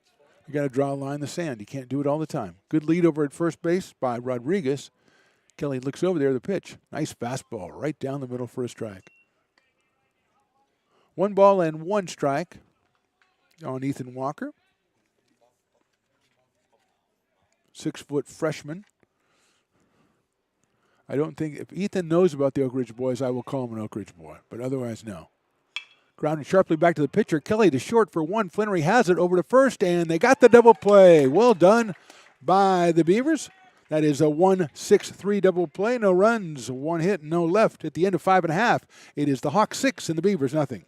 Speaker 2: I got to draw a line in the sand. You can't do it all the time. Good lead over at first base by Rodriguez. Kelly looks over there, the pitch. Nice fastball right down the middle for a strike. 1 ball and 1 strike on Ethan Walker. 6-foot freshman I don't think if Ethan knows about the Oak Ridge boys, I will call him an Oak Ridge boy, but otherwise, no. Grounded sharply back to the pitcher. Kelly to short for one. Flannery has it over to first, and they got the double play. Well done by the Beavers. That is a 1-6-3 double play. No runs, one hit, no left. At the end of 5.5, it is the Hawks 6 and the Beavers nothing.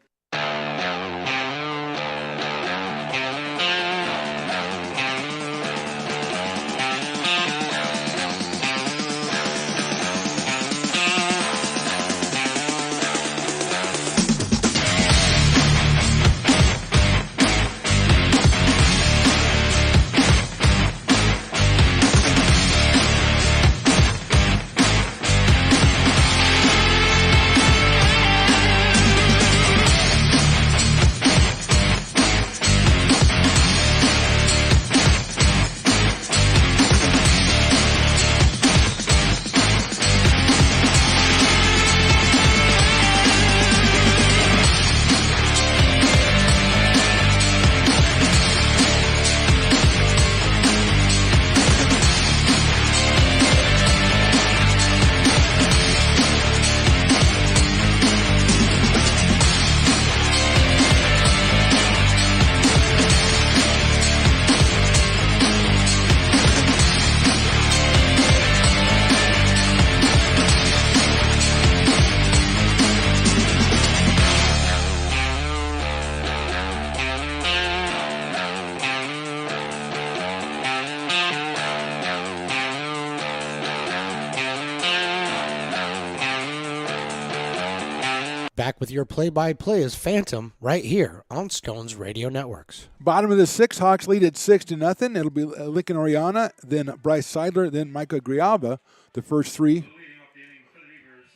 Speaker 1: Back with your play-by-play is Phantom right here on Stones Radio Networks.
Speaker 2: Bottom of the 6, Hawks lead at 6-0. It'll be Lincoln Oriana, then Bryce Seidler, then Micah Grialva, the first three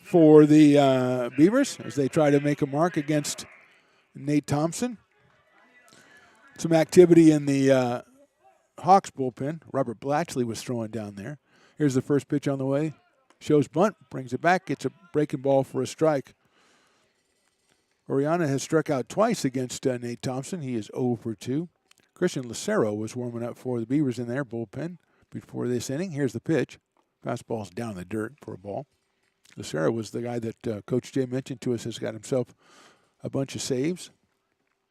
Speaker 2: for the Beavers as they try to make a mark against Nate Thompson. Some activity in the Hawks bullpen. Robert Blatchley was throwing down there. Here's the first pitch on the way. Shows bunt, brings it back, gets a breaking ball for a strike. Oriana has struck out twice against Nate Thompson. He is 0 for 2. Christian Lucero was warming up for the Beavers in their bullpen before this inning. Here's the pitch. Fastball's down in the dirt for a ball. Lucero was the guy that Coach Jay mentioned to us has got himself a bunch of saves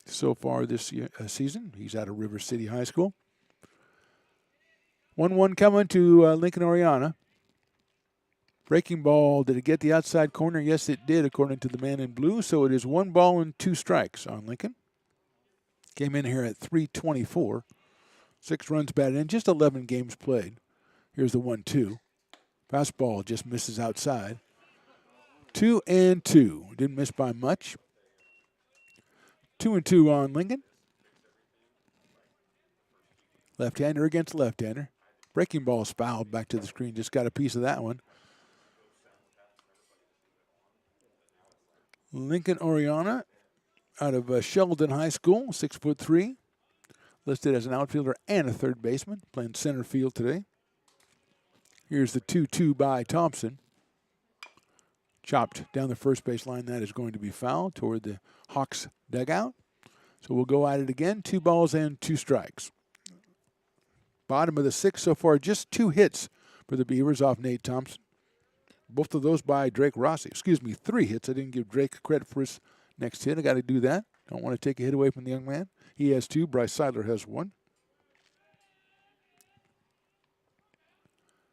Speaker 2: so far this season. He's out of River City High School. 1-1 coming to Lincoln Oriana. Breaking ball, did it get the outside corner? Yes, it did, according to the man in blue. So it is 1 ball and 2 strikes on Lincoln. Came in here at 324. 6 runs batted in, just 11 games played. Here's the 1-2. Fastball just misses outside. 2-2. Didn't miss by much. 2-2 on Lincoln. Left-hander against left-hander. Breaking ball is fouled back to the screen. Just got a piece of that one. Lincoln Oriana out of Sheldon High School, 6'3", listed as an outfielder and a third baseman, playing center field today. Here's the 2-2 by Thompson. Chopped down the first base line. That is going to be fouled toward the Hawks dugout. So we'll go at it again. 2 balls and 2 strikes. Bottom of the 6 so far, just 2 hits for the Beavers off Nate Thompson. Both of those by Drake Rossi. 3 hits. I didn't give Drake credit for his next hit. I got to do that. Don't want to take a hit away from the young man. He has 2. Bryce Seidler has 1.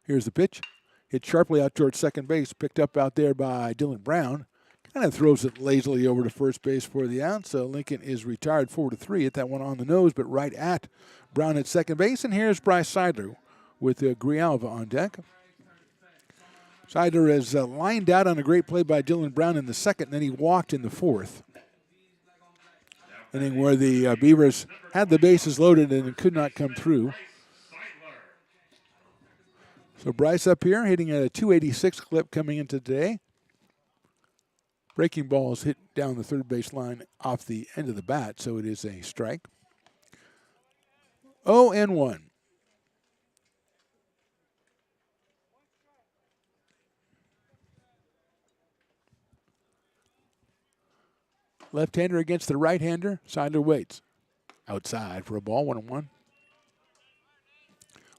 Speaker 2: Here's the pitch. Hit sharply out towards second base. Picked up out there by Dylan Brown. Kind of throws it lazily over to first base for the out. So Lincoln is retired 4-3. Hit that one on the nose, but right at Brown at second base. And here's Bryce Seidler with Grialva on deck. Seidler is lined out on a great play by Dylan Brown in the second, and then he walked in the fourth. Inning where the Beavers had the bases loaded and could not come through. So Bryce up here hitting at a 286 clip coming into today. Breaking ball is hit down the third base line off the end of the bat, so it is a strike. 0-1. Left-hander against the right-hander. Seidler waits. Outside for a ball, 1-1.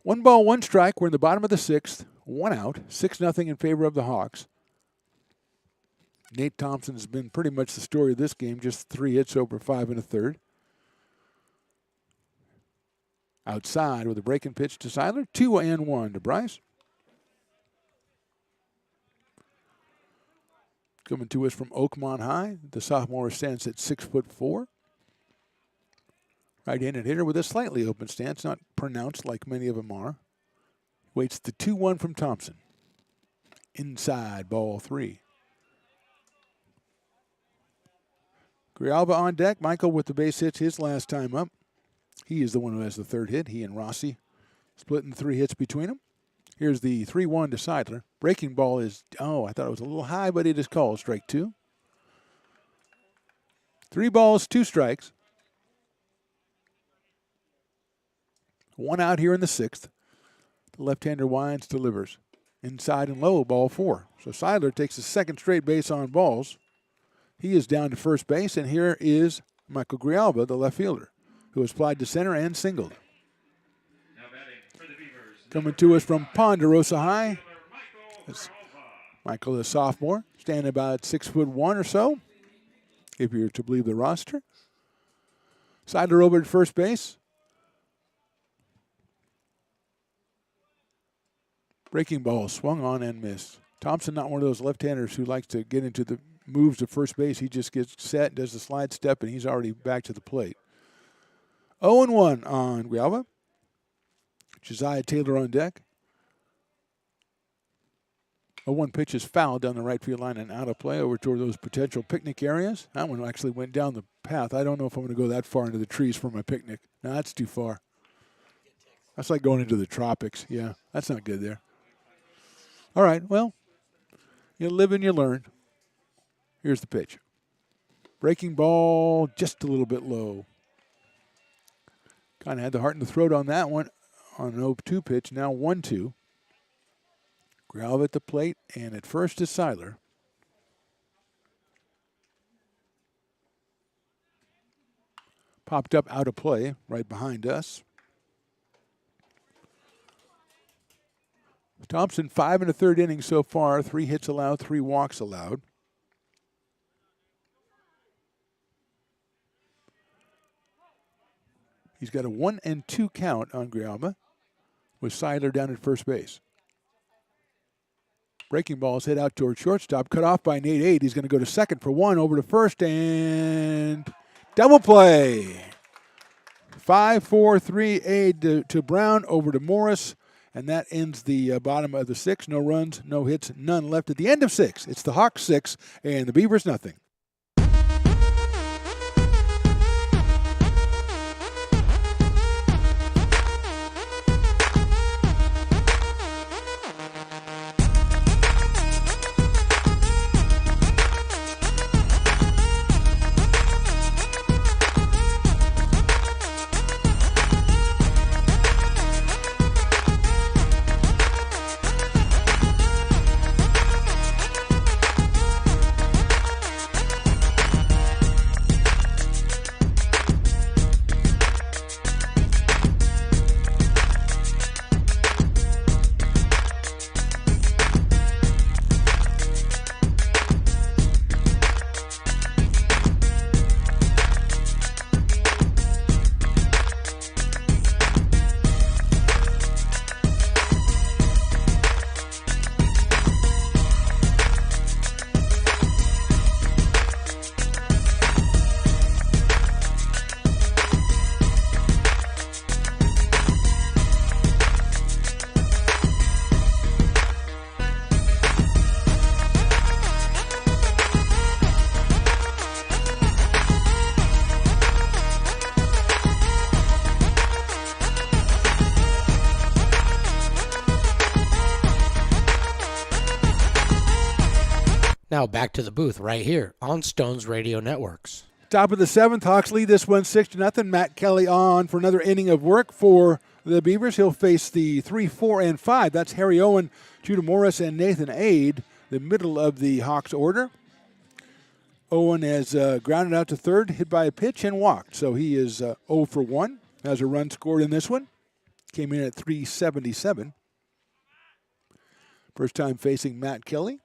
Speaker 2: 1 ball, 1 strike. We're in the bottom of the 6th. 1 out, 6-0 in favor of the Hawks. Nate Thompson has been pretty much the story of this game, just 3 hits over 5 1/3. Outside with a breaking pitch to Seidler, 2-1 to Bryce. Coming to us from Oakmont High, the sophomore stands at 6'4". Right-handed hitter with a slightly open stance, not pronounced like many of them are. Waits the 2-1 from Thompson. Inside, ball 3. Grijalva on deck. Michael with the base hits his last time up. He is the one who has the 3rd hit. He and Rossi splitting 3 hits between them. Here's the 3-1 to Seidler. Breaking ball is, I thought it was a little high, but it is called strike 2. 3 balls, 2 strikes. 1 out here in the 6th. The left-hander winds, delivers. Inside and low, ball 4. So Seidler takes his 2nd straight base on balls. He is down to first base, and here is Michael Grijalva, the left fielder, who has flied to center and singled.
Speaker 5: Now batting for the Beavers.
Speaker 2: Coming to us from Ponderosa High,
Speaker 5: Michael
Speaker 2: It's-
Speaker 5: Grijalva.
Speaker 2: Michael, the sophomore, standing about 6'1" or so, if you're to believe the roster. Seidler over at first base. Breaking ball swung on and missed. Thompson, not one of those left-handers who likes to get into the moves to first base. He just gets set, does the slide step, and he's already back to the plate. 0-1 on Grijalva. Josiah Taylor on deck. 0-1 pitch is fouled down the right field line and out of play over toward those potential picnic areas. That one actually went down the path. I don't know if I'm going to go that far into the trees for my picnic. No, that's too far. That's like going into the tropics. Yeah, that's not good there. All right, well, you live and you learn. Here's the pitch. Breaking ball just a little bit low. Kind of had the heart in the throat on that one on an 0-2 pitch. Now 1-2. Grijalva at the plate, and at first is Seidler. Popped up out of play right behind us. Thompson, 5 1/3 innings so far. 3 hits allowed, 3 walks allowed. He's got a 1-2 count on Grijalva with Seidler down at first base. Breaking ball is hit out toward shortstop, cut off by Nate Aid. He's going to go to second for 1, over to first, and double play. 5-4-3 Aid to Brown, over to Morris. And that ends the bottom of the 6th. No runs, no hits, none left at the end of 6. It's the Hawks 6 and the Beavers nothing.
Speaker 1: Now back to the booth right here on Stones Radio Networks.
Speaker 2: Top of the 7th, Hawks lead this one 6-0. Matt Kelly on for another inning of work for the Beavers. He'll face the 3, 4, and 5. That's Harry Owen, Judah Morris, and Nathan Aid, the middle of the Hawks order. Owen has grounded out to third, hit by a pitch, and walked. So he is 0 for 1. Has a run scored in this one. Came in at 377. First time facing Matt Kelly.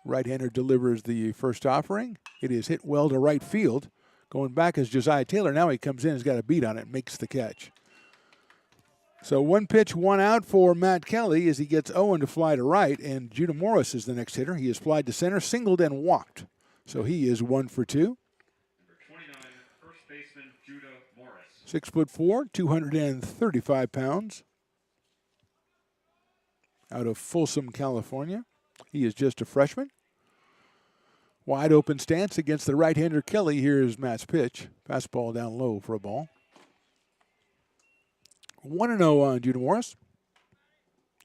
Speaker 2: Right-hander delivers the first offering. It is hit well to right field. Going back is Josiah Taylor. Now he comes in, has got a beat on it, makes the catch. So 1 pitch, 1 out for Matt Kelly as he gets Owen to fly to right, and Judah Morris is the next hitter. He has flied to center, singled, and walked. So he is 1 for 2.
Speaker 5: Number 29, first baseman Judah Morris.
Speaker 2: 6'4", 235 pounds. Out of Folsom, California. He is just a freshman. Wide open stance against the right-hander Kelly. Here's Matt's pitch. Fastball down low for a ball. 1-0 on Judah Morris.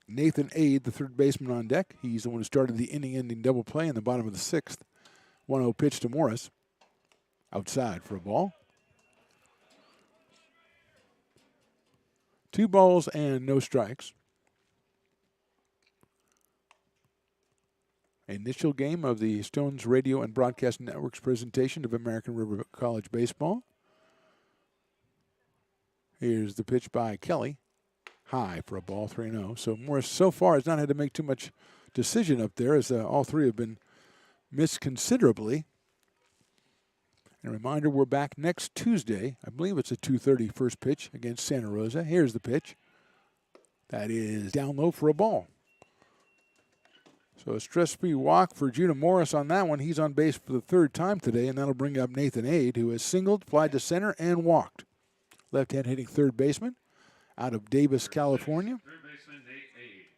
Speaker 2: Nathan Ade, the third baseman, on deck. He's the one who started the inning-ending double play in the bottom of the 6th. 1-0 pitch to Morris. Outside for a ball. 2 balls and no strikes. Initial game of the Stones Radio and Broadcast Network's presentation of American River College Baseball. Here's the pitch by Kelly. High for a ball, 3-0. So Morris so far has not had to make too much decision up there as all 3 have been missed considerably. And a reminder, we're back next Tuesday. I believe it's a 2:30 first pitch against Santa Rosa. Here's the pitch. That is down low for a ball. So a stress-free walk for Judah Morris on that one. He's on base for the 3rd time today, and that'll bring up Nathan Ade, who has singled, flied to center, and walked. Left-hand hitting third baseman out of Davis, California.
Speaker 5: Third baseman Nate Ade.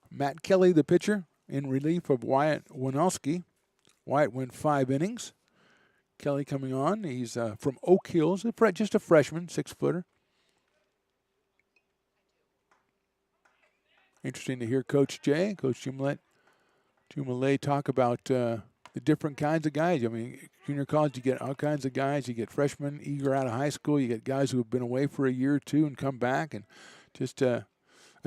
Speaker 2: Matt Kelly, the pitcher, in relief of Wyatt Winowski. Wyatt went 5 innings. Kelly coming on. He's from Oak Hills, just a freshman, 6-footer. Interesting to hear Coach Jumlet talk about the different kinds of guys. I mean, junior college, you get all kinds of guys. You get freshmen eager out of high school. You get guys who have been away for a year or two and come back. And just a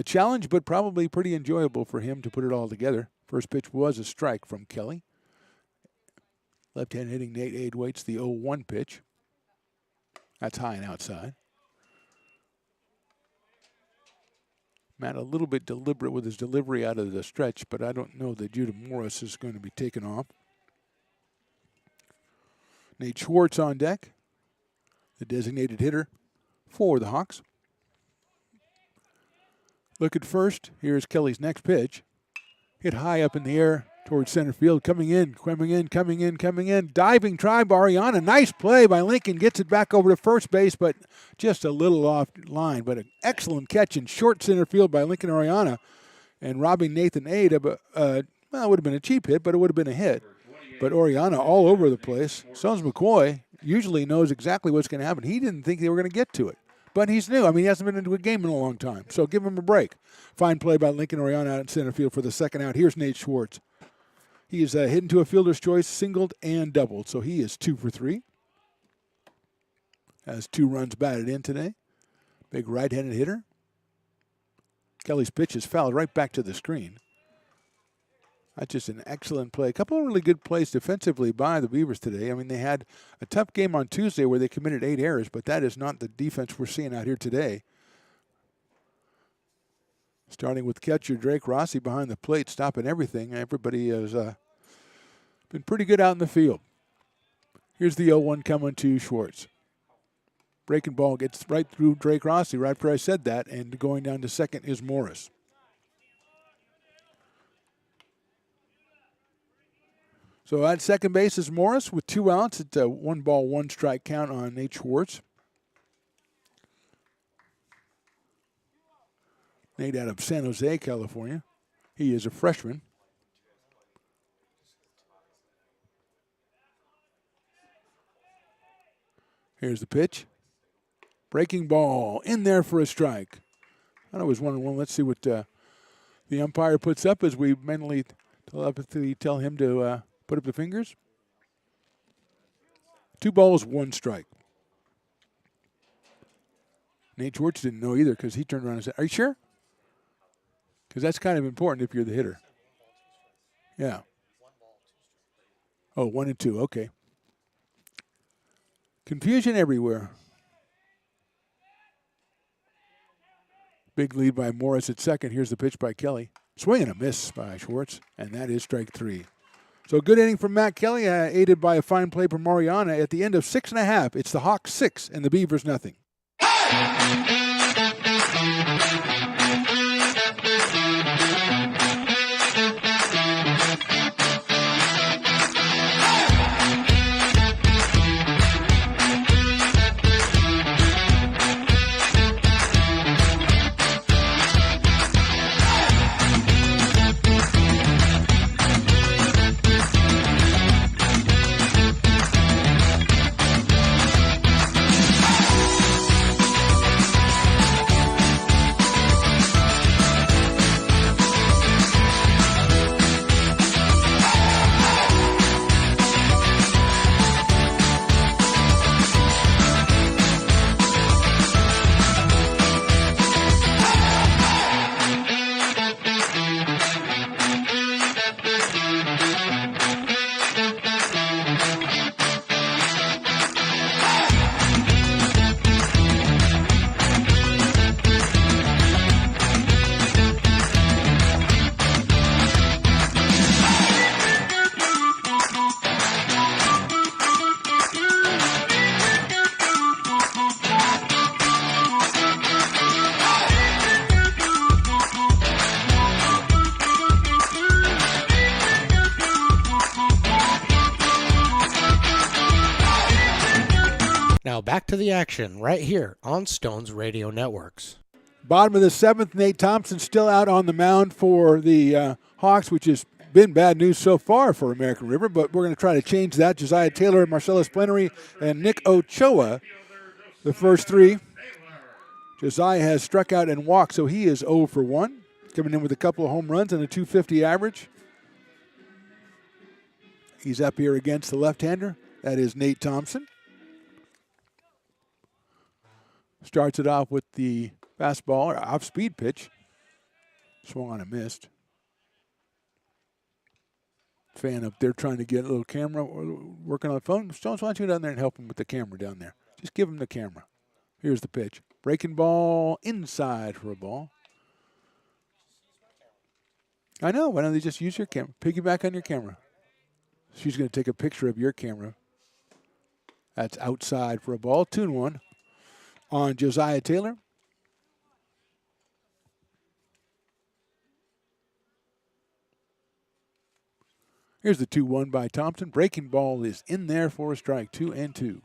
Speaker 2: challenge, but probably pretty enjoyable for him to put it all together. First pitch was a strike from Kelly. Left-hand hitting Nate Ade waits the 0-1 pitch. That's high and outside. Matt a little bit deliberate with his delivery out of the stretch, but I don't know that Judah Morris is going to be taken off. Nate Schwartz on deck, the designated hitter for the Hawks. Look at first. Here's Kelly's next pitch. Hit high up in the air towards center field. Coming in. Diving try by Ariana. Nice play by Lincoln. Gets it back over to first base, but just a little off line. But an excellent catch in short center field by Lincoln Ariana. And robbing Nathan Ade of it would have been a cheap hit, but it would have been a hit. But Oriana all over the place. Sons McCoy usually knows exactly what's going to happen. He didn't think they were going to get to it. But he's new. I mean, he hasn't been into a game in a long time. So give him a break. Fine play by Lincoln Oriana out in center field for the second out. Here's Nate Schwartz. He is hit into a fielder's choice, singled and doubled. So he is 2 for 3. Has 2 runs batted in today. Big right-handed hitter. Kelly's pitch is fouled right back to the screen. That's just an excellent play. A couple of really good plays defensively by the Beavers today. I mean, they had a tough game on Tuesday where they committed 8 errors, but that is not the defense we're seeing out here today. Starting with catcher Drake Rossi behind the plate, stopping everything. Everybody has been pretty good out in the field. Here's the 0-1 coming to Schwartz. Breaking ball gets right through Drake Rossi right after I said that, and going down to second is Morris. So at second base is Morris with 2 outs. It's a 1 ball, 1 strike count on Nate Schwartz. Nate out of San Jose, California. He is a freshman. Here's the pitch. Breaking ball in there for a strike. I thought it was 1-1. Let's see what the umpire puts up as we mentally telepathy tell him to put up the fingers. 2 balls, 1 strike. Nate Schwartz didn't know either because he turned around and said, "Are you sure?" Because that's kind of important if you're the hitter. Yeah. Oh, 1 and 2. Okay. Confusion everywhere. Big lead by Morris at second. Here's the pitch by Kelly. Swing and a miss by Schwartz, and that is strike 3. So good inning from Matt Kelly, aided by a fine play from Mariana. At the end of 6.5, it's the Hawks 6 and the Beavers nothing.
Speaker 1: Now back to the action right here on Stones Radio Networks.
Speaker 2: Bottom of the 7th, Nate Thompson still out on the mound for the Hawks, which has been bad news so far for American River, but we're going to try to change that. Josiah Taylor, Marcellus Plenary, and Nick Ochoa, the first 3. Josiah has struck out and walked, so he is 0 for 1, coming in with a couple of home runs and a .250 average. He's up here against the left-hander. That is Nate Thompson. Starts it off with the fastball, or off-speed pitch. Swung on and missed. Fan up there trying to get a little camera, working on the phone. Stones, why don't you go down there and help him with the camera down there? Just give him the camera. Here's the pitch. Breaking ball inside for a ball. I know. Why don't they just use your camera? Piggyback on your camera. She's going to take a picture of your camera. That's outside for a ball. 2-1 on Josiah Taylor. Here's the 2-1 by Thompson. Breaking ball is in there for a strike. 2-2.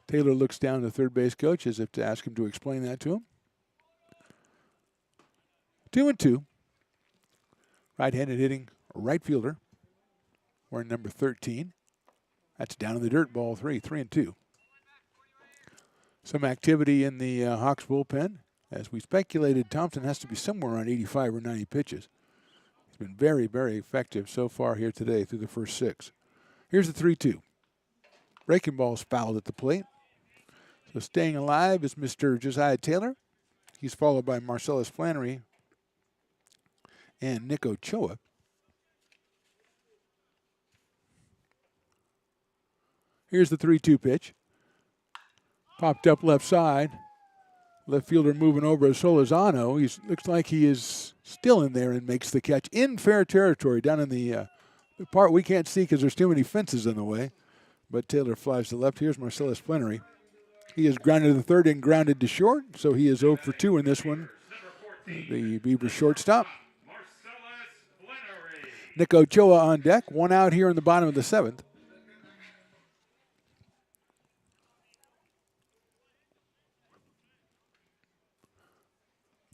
Speaker 2: Taylor looks down to the third base coach as if to ask him to explain that to him. 2-2. Right-handed hitting right fielder. Wearing number 13. That's down in the dirt, ball 3. 3-2. Some activity in the Hawks bullpen. As we speculated, Thompson has to be somewhere around 85 or 90 pitches. He's been very, very effective so far here today through the first 6. Here's the 3-2. Breaking ball's fouled at the plate. So staying alive is Mr. Josiah Taylor. He's followed by Marcellus Flannery and Nick Ochoa. Here's the 3-2 pitch. Popped up left side. Left fielder moving over to Solizano. He looks like he is still in there and makes the catch in fair territory down in the part we can't see because there's too many fences in the way. But Taylor flies to left. Here's Marcellus Plenary. He is grounded to the third and grounded to short, so he is 0 for 2 in this one. The Beavers shortstop. Nick Ochoa on deck. 1 out here in the bottom of the 7th.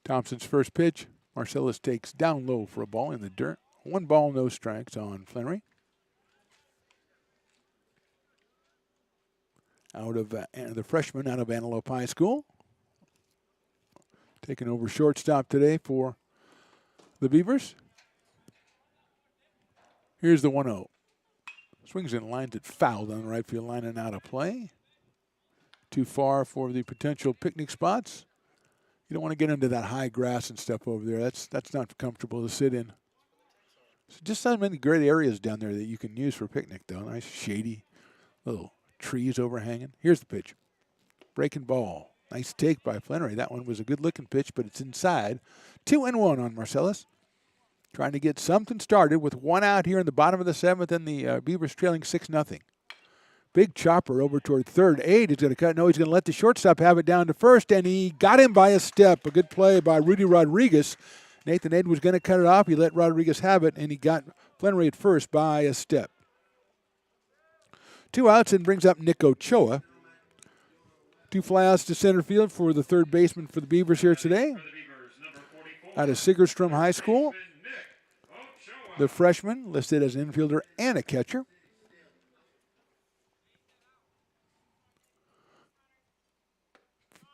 Speaker 2: Thompson's first pitch. Marcellus takes down low for a ball in the dirt. 1 ball, no strikes on Flannery. Out of the freshman out of Antelope High School. Taking over shortstop today for the Beavers. Here's the 1-0. Swings and lines it fouled on the right field line and out of play. Too far for the potential picnic spots. You don't want to get into that high grass and stuff over there. That's not comfortable to sit in. So just so many great areas down there that you can use for picnic, though. Nice shady little trees overhanging. Here's the pitch. Breaking ball. Nice take by Flannery. That one was a good-looking pitch, but it's inside. 2-1 on Marcellus. Trying to get something started with one out here in the bottom of the 7th, and the Beavers trailing 6-0. Big chopper over toward third. Ade is going to cut. No, he's going to let the shortstop have it down to first, and he got him by a step. A good play by Rudy Rodriguez. Nathan Ade was going to cut it off. He let Rodriguez have it, and he got Flannery at first by a step. 2 outs and brings up Nick Ochoa. 2 flyouts to center field for the third baseman for the Beavers here today. Out of Sigerstrom High School. The freshman listed as an infielder and a catcher.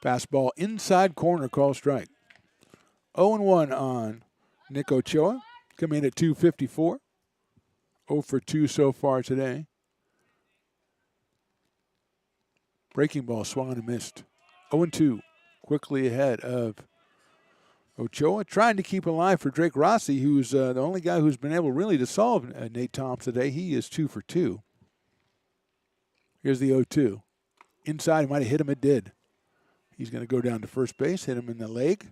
Speaker 2: Fastball inside corner, call strike. 0-1 on Nick Ochoa. Coming in at 254. 0 for 2 so far today. Breaking ball swung on and missed. 0-2. Quickly ahead of Ochoa. Trying to keep alive for Drake Rossi, who's the only guy who's been able really to solve Nate Thompson today. He is 2 for 2. Here's the 0-2. Inside, might have hit him. It did. He's going to go down to first base, hit him in the leg.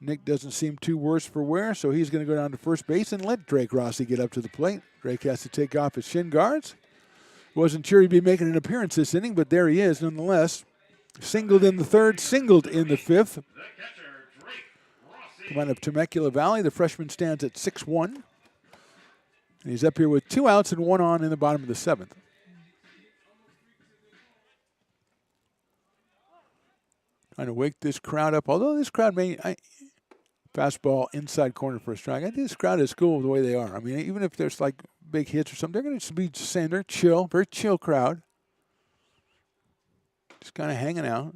Speaker 2: Nick doesn't seem too worse for wear, so he's going to go down to first base and let Drake Rossi get up to the plate. Drake has to take off his shin guards. Wasn't sure he'd be making an appearance this inning, but there he is nonetheless. Singled in the third, singled in the fifth. Come out of Temecula Valley. The freshman stands at 6'1". And he's up here with 2 outs and 1 on in the bottom of the 7th. Trying to wake this crowd up. Although this crowd fastball inside corner for a strike. I think this crowd is cool the way they are. I mean, even if there's like big hits or something, they're going to be saying they're chill, very chill crowd. Just kind of hanging out.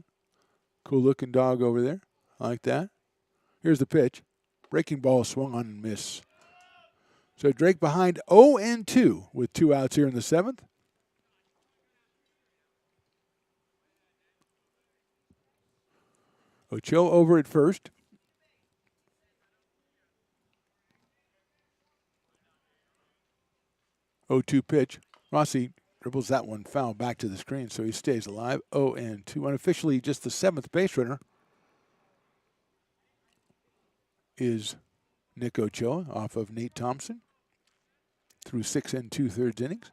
Speaker 2: Cool looking dog over there. I like that. Here's the pitch. Breaking ball swung on and miss. So Drake behind 0-2 with 2 outs here in the 7th. Ochoa over at first. Oh, 2 pitch. Rossi dribbles that one foul back to the screen, so he stays alive. 0-2. Unofficially, just the 7th base runner is Nick Ochoa off of Nate Thompson through 6 2/3 innings.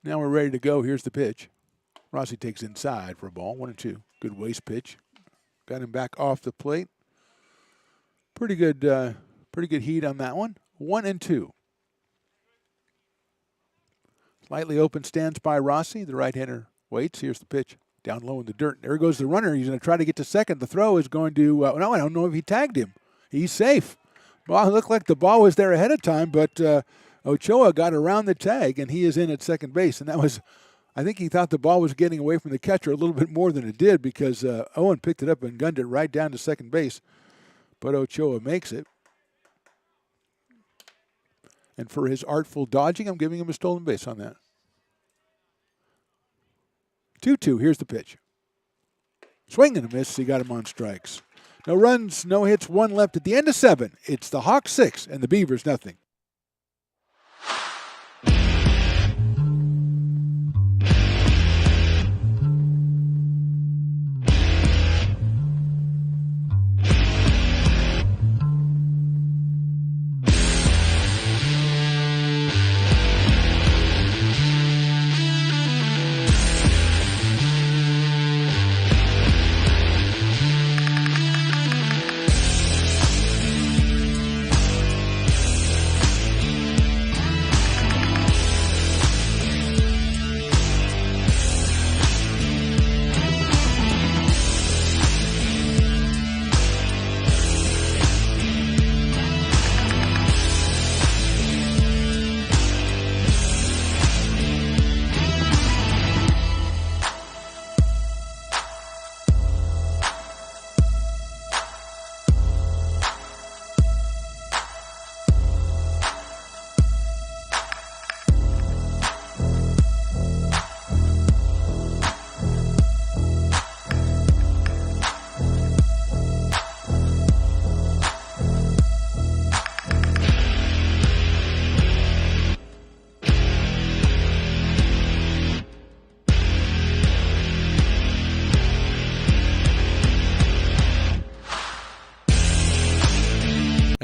Speaker 2: Now we're ready to go. Here's the pitch. Rossi takes inside for a ball. 1-2. Good waist pitch. Got him back off the plate. Pretty good heat on that one. 1-2. Slightly open stance by Rossi. The right-hander waits. Here's the pitch. Down low in the dirt. There goes the runner. He's going to try to get to second. The throw is going to, no, I don't know if he tagged him. He's safe. Well, it looked like the ball was there ahead of time, but Ochoa got around the tag, and he is in at second base. And that was, I think he thought the ball was getting away from the catcher a little bit more than it did because Owen picked it up and gunned it right down to second base. But Ochoa makes it. And for his artful dodging, I'm giving him a stolen base on that. 2-2. Here's the pitch. Swing and a miss. He got him on strikes. No runs, no hits, 1 left at the end of 7. It's the Hawks 6 and the Beavers nothing.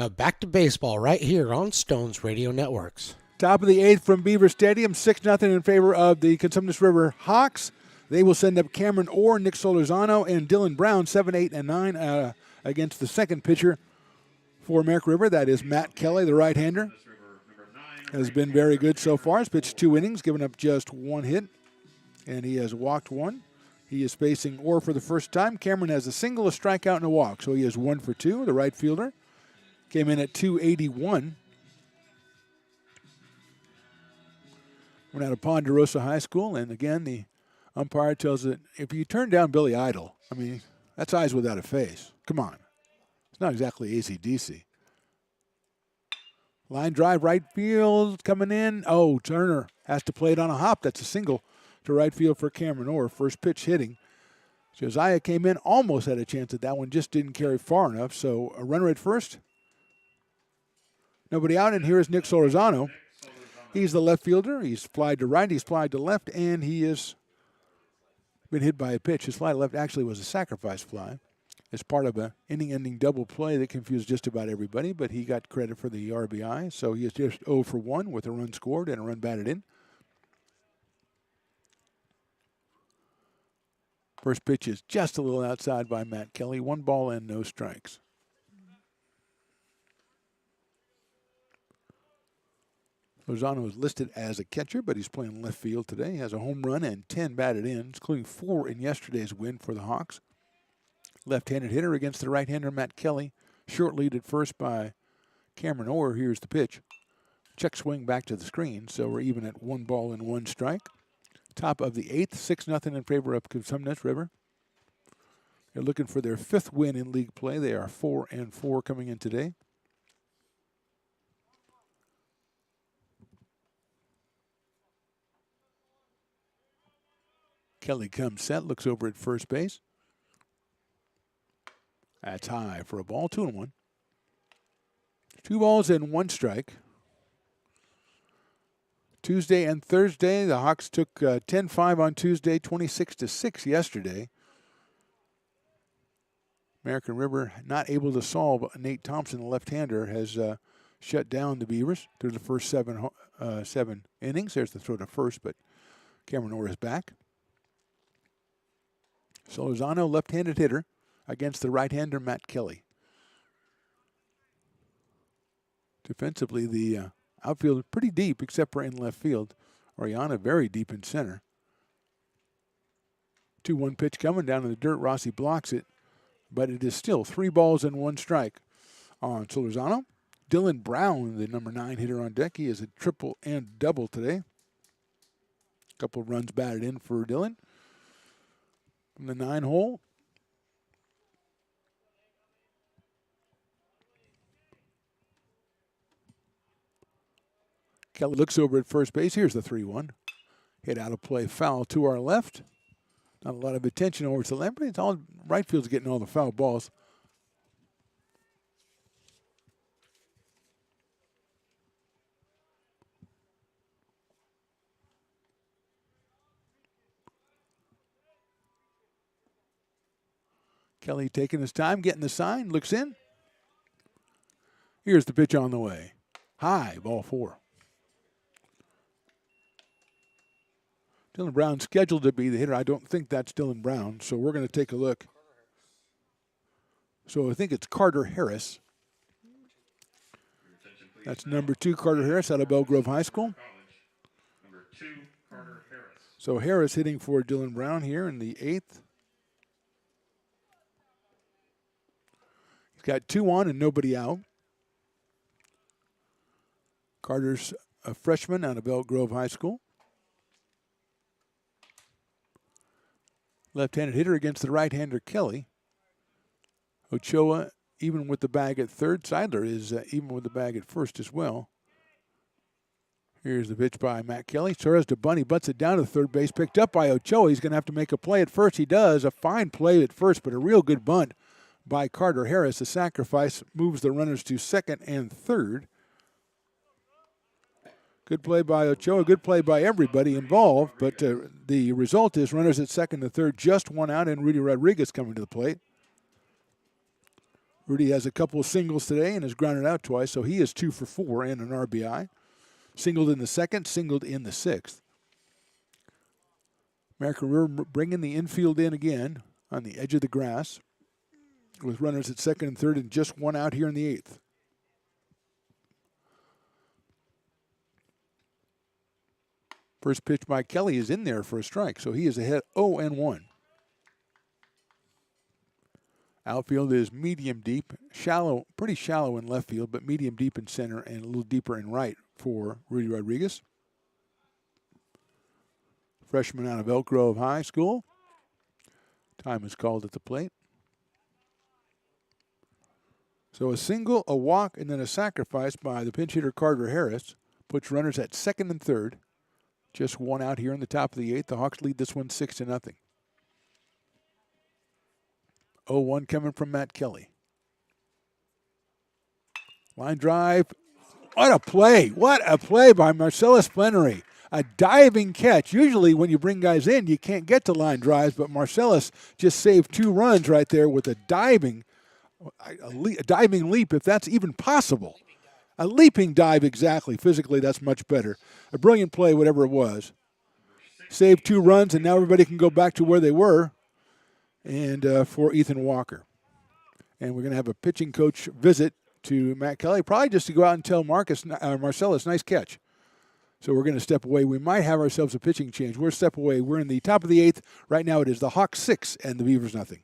Speaker 1: Now back to baseball right here on Stones Radio Networks.
Speaker 2: Top of the 8th from Beaver Stadium, 6-0 in favor of the Consumnes River Hawks. They will send up Cameron Orr, Nick Solorzano, and Dylan Brown, 7, 8, and 9 against the second pitcher for American River. That is Matt Kelly, the right-hander. Has been very good so far. He's pitched 2 innings, given up just 1 hit, and he has walked 1. He is facing Orr for the first time. Cameron has a single, a strikeout, and a walk, so he is 1 for 2, the right fielder. Came in at 281. Went out of Ponderosa High School, and again, the umpire tells it, if you turn down Billy Idol, I mean, that's eyes without a face. Come on. It's not exactly AC/DC. Line drive, right field, coming in. Oh, Turner has to play it on a hop. That's a single to right field for Cameron Orr. First pitch hitting. Josiah came in, almost had a chance at that one, just didn't carry far enough. So a runner at first. Nobody out, and here is Nick Solorzano. He's the left fielder. He's flied to right, he's flied to left, and he has been hit by a pitch. His fly to left actually was a sacrifice fly. It's part of an inning-ending double play that confused just about everybody, but he got credit for the RBI, so he is just 0 for 1 with a run scored and a run batted in. First pitch is just a little outside by Matt Kelly. 1 ball and no strikes. Lozano is listed as a catcher, but he's playing left field today. He has a home run and 10 batted in, including 4 in yesterday's win for the Hawks. Left-handed hitter against the right-hander, Matt Kelly. Short lead at first by Cameron Orr. Here's the pitch. Check swing back to the screen, so we're even at 1 ball and 1 strike. Top of the 8th, 6-0 in favor of Consumnes River. They're looking for their 5th win in league play. They are 4-4 coming in today. Kelly comes set, looks over at first base. That's high for a ball, 2-1. 2 balls and 1 strike. Tuesday and Thursday, the Hawks took 10-5 on Tuesday, 26-6 yesterday. American River not able to solve. Nate Thompson, the left-hander, has shut down the Beavers through the first 7 innings. There's the throw to first, but Cameron Orr is back. Solorzano, left-handed hitter, against the right-hander, Matt Kelly. Defensively, the outfield is pretty deep, except for in left field. Oriana very deep in center. 2-1 pitch coming down in the dirt. Rossi blocks it, but it is still 3 balls and 1 strike on Solorzano. Dylan Brown, the number 9 hitter on deck. He is a triple and double today. A couple runs batted in for Dylan. From the 9 hole. Kelly looks over at first base. Here's the 3-1. Hit out of play, foul to our left. Not a lot of attention over to the left, but it's all right field's getting all the foul balls. Kelly taking his time, getting the sign, looks in. Here's the pitch on the way. High, ball 4. Dylan Brown scheduled to be the hitter. I don't think that's Dylan Brown, so we're going to take a look. So I think it's Carter Harris. That's number 2, Carter Harris, out of Belle Grove High School.
Speaker 5: Number 2, Carter Harris.
Speaker 2: So Harris hitting for Dylan Brown here in the 8th. He's got 2 on and nobody out. Carter's a freshman out of Belle Grove High School. Left-handed hitter against the right-hander, Kelly. Ochoa even with the bag at third. Seidler is even with the bag at first as well. Here's the pitch by Matt Kelly. Torres to bunt. He butts it down to third base. Picked up by Ochoa. He's going to have to make a play at first. He does. A fine play at first, but a real good bunt by Carter Harris. The sacrifice moves the runners to second and third. Good play by Ochoa. Good play by everybody involved. But the result is runners at second and third, just 1 out, and Rudy Rodriguez coming to the plate. Rudy has a couple of singles today and has grounded out twice, so he is 2 for 4 and an RBI. Singled in the second, singled in the sixth. American River bringing the infield in again on the edge of the grass with runners at second and third and just one out here in the eighth. First pitch by Kelly is in there for a strike, so he is ahead 0-1. Outfield is medium deep, shallow, pretty shallow in left field, but medium deep in center and a little deeper in right for Rudy Rodriguez. Freshman out of Elk Grove High School. Time is called at the plate. So a single, a walk, and then a sacrifice by the pinch hitter Carter Harris puts runners at second and third. Just one out here in the top of the eighth. The Hawks lead this one 6-0. 0-1 coming from Matt Kelly. Line drive. What a play. What a play by Marcellus Flannery. A diving catch. Usually when you bring guys in, you can't get to line drives, but Marcellus just saved 2 runs right there with a diving leap, if that's even possible. A leaping dive, exactly. Physically, that's much better. A brilliant play, whatever it was. Saved 2 runs, and now everybody can go back to where they were. And for Ethan Walker. And we're going to have a pitching coach visit to Matt Kelly, probably just to go out and tell Marcellus, nice catch. So we're going to step away. We might have ourselves a pitching change. We're a step away. We're in the top of the eighth. Right now it is the Hawks 6 and the Beavers nothing.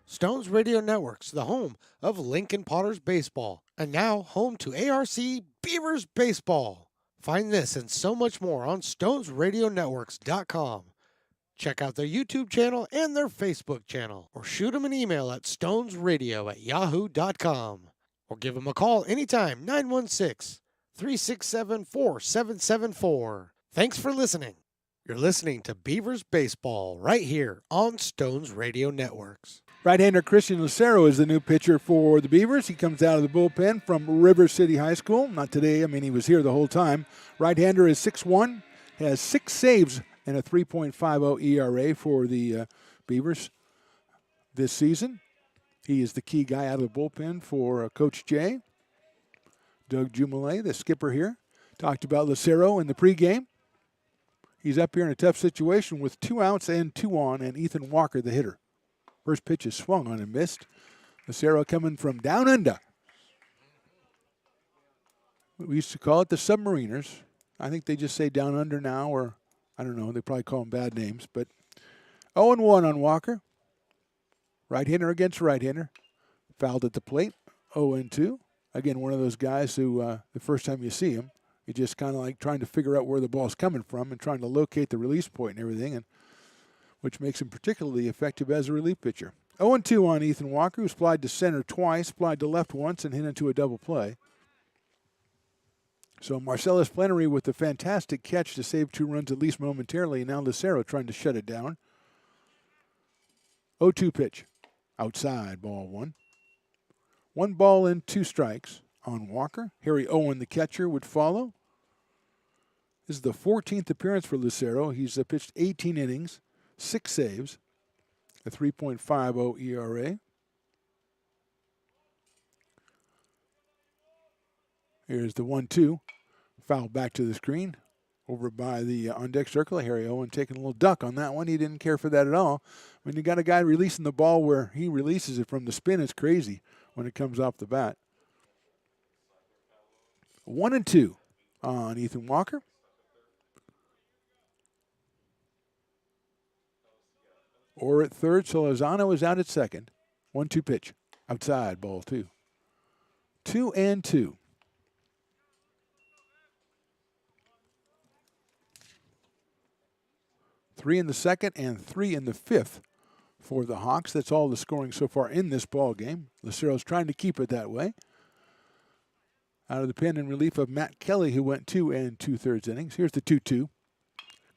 Speaker 1: Stones Radio Networks, the home of Lincoln Potters Baseball, and now home to ARC Beavers Baseball. Find this and so much more on StonesRadioNetworks.com. Check out their YouTube channel and their Facebook channel, or shoot them an email at stonesradio@yahoo.com, or give them a call anytime, 916-367-4774. Thanks for listening. You're listening to Beavers Baseball right here on Stones Radio Networks.
Speaker 2: Right-hander Christian Lucero is the new pitcher for the Beavers. He comes out of the bullpen from River City High School. Not today. I mean, he was here the whole time. Right-hander is 6'1", has 6 saves and a 3.50 ERA for the Beavers this season. He is the key guy out of the bullpen for Coach Jay. Doug Jumelet, the skipper here, talked about Lucero in the pregame. He's up here in a tough situation with 2 outs and 2 on, and Ethan Walker, the hitter. First pitch is swung on and missed. Lucero coming from down under. We used to call it the Submariners. I think they just say down under now, or I don't know. They probably call them bad names. But 0-1 on Walker. Right-hander against right-hander. Fouled at the plate. 0-2. Again, one of those guys who the first time you see him, you're just kind of like trying to figure out where the ball's coming from and trying to locate the release point and everything, and which makes him particularly effective as a relief pitcher. 0-2 on Ethan Walker, who's flied to center twice, flied to left once, and hit into a double play. So Marcellus Flannery with the fantastic catch to save 2 runs at least momentarily, and now Lucero trying to shut it down. 0-2 pitch. Outside, ball 1. 1 ball and 2 strikes on Walker. Harry Owen, the catcher, would follow. This is the 14th appearance for Lucero. He's pitched 18 innings, 6 saves, a 3.50 ERA. Here's the 1-2. Foul back to the screen. Over by the on-deck circle. Harry Owen taking a little duck on that one. He didn't care for that at all. When you got a guy releasing the ball where he releases it from the spin, it's crazy when it comes off the bat. 1-2 on Ethan Walker. Or at third, so Lozano is out at second. 1-2 pitch. Outside, ball 2. 2-2. 3 in the second and 3 in the fifth for the Hawks. That's all the scoring so far in this ball game. Lucero's trying to keep it that way. Out of the pen in relief of Matt Kelly, who went 2 2/3 innings. Here's the 2-2.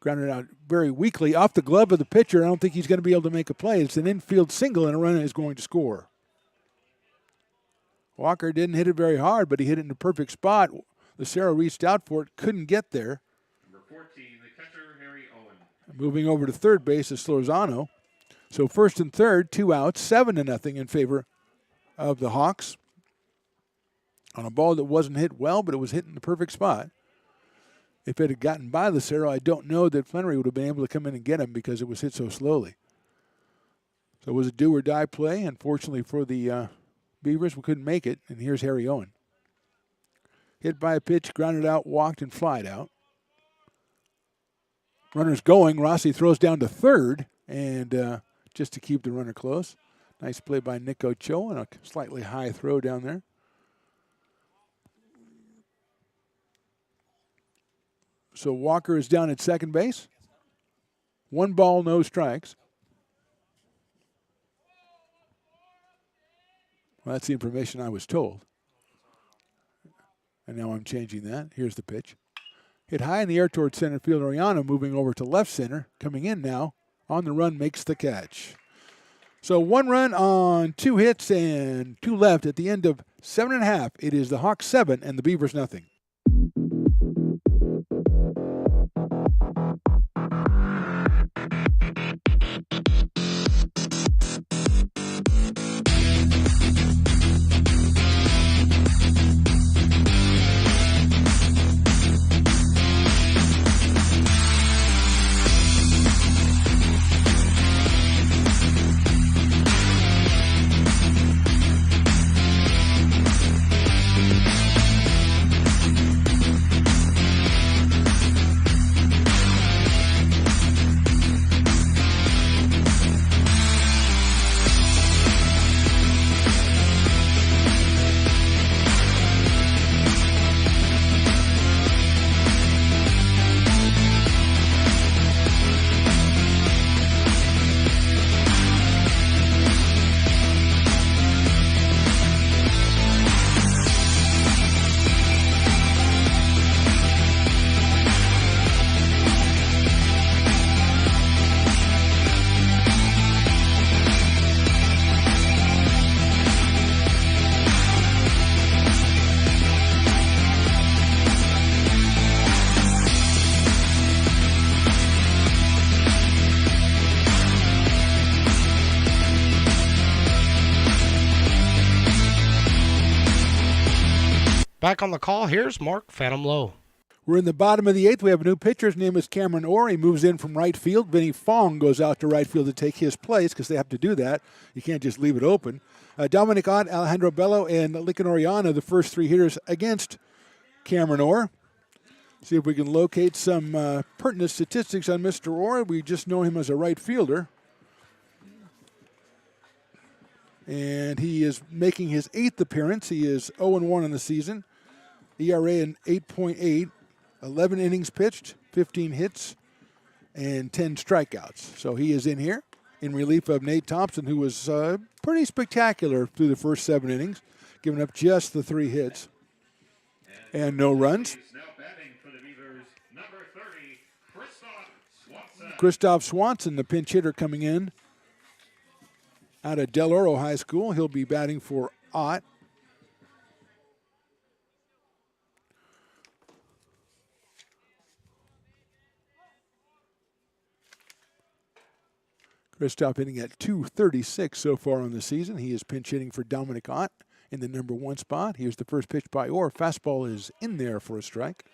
Speaker 2: Grounded out very weakly off the glove of the pitcher. I don't think he's going to be able to make a play. It's an infield single, and a runner is going to score. Walker didn't hit it very hard, but he hit it in the perfect spot. Lucero reached out for it, couldn't get there.
Speaker 5: Number 14, the catcher, Harry Owen.
Speaker 2: Moving over to third base is Lozano. So first and third, 2 outs, 7-0 in favor of the Hawks. On a ball that wasn't hit well, but it was hit in the perfect spot. If it had gotten by Lucero, I don't know that Flannery would have been able to come in and get him because it was hit so slowly. So it was a do-or-die play. Unfortunately for the Beavers, we couldn't make it, and here's Harry Owen. Hit by a pitch, grounded out, walked, and flied out. Runner's going. Rossi throws down to third, and just to keep the runner close. Nice play by Nick Ochoa, and a slightly high throw down there. So Walker is down at second base. 1 ball, no strikes. Well, that's the information I was told. And now I'm changing that. Here's the pitch. Hit high in the air towards center field. Oriano moving over to left center. Coming in now. On the run, makes the catch. So 1 run on 2 hits and 2 left at the end of 7.5. It is the Hawks 7 and the Beavers nothing.
Speaker 1: Back on the call, here's Mark Phantom Low.
Speaker 2: We're in the bottom of the 8th. We have a new pitcher. His name is Cameron Orr. He moves in from right field. Vinny Fong goes out to right field to take his place because they have to do that. You can't just leave it open. Dominic Ott, Alejandro Bello, and Lincoln Oriana, the first 3 hitters against Cameron Orr. See if we can locate some pertinent statistics on Mr. Orr. We just know him as a right fielder. And he is making his 8th appearance. He is 0-1 in the season. ERA in 8.8, 11 innings pitched, 15 hits, and 10 strikeouts. So he is in here in relief of Nate Thompson, who was pretty spectacular through the first 7 innings, giving up just the 3 hits and no runs.
Speaker 5: Now
Speaker 2: Christoph Swanson, the pinch hitter coming in out of Del Oro High School. He'll be batting for Ott. Christoph hitting at .236 so far on the season. He is pinch hitting for Dominic Ott in the number 1 spot. Here's the first pitch by Orr. Fastball is in there for a strike.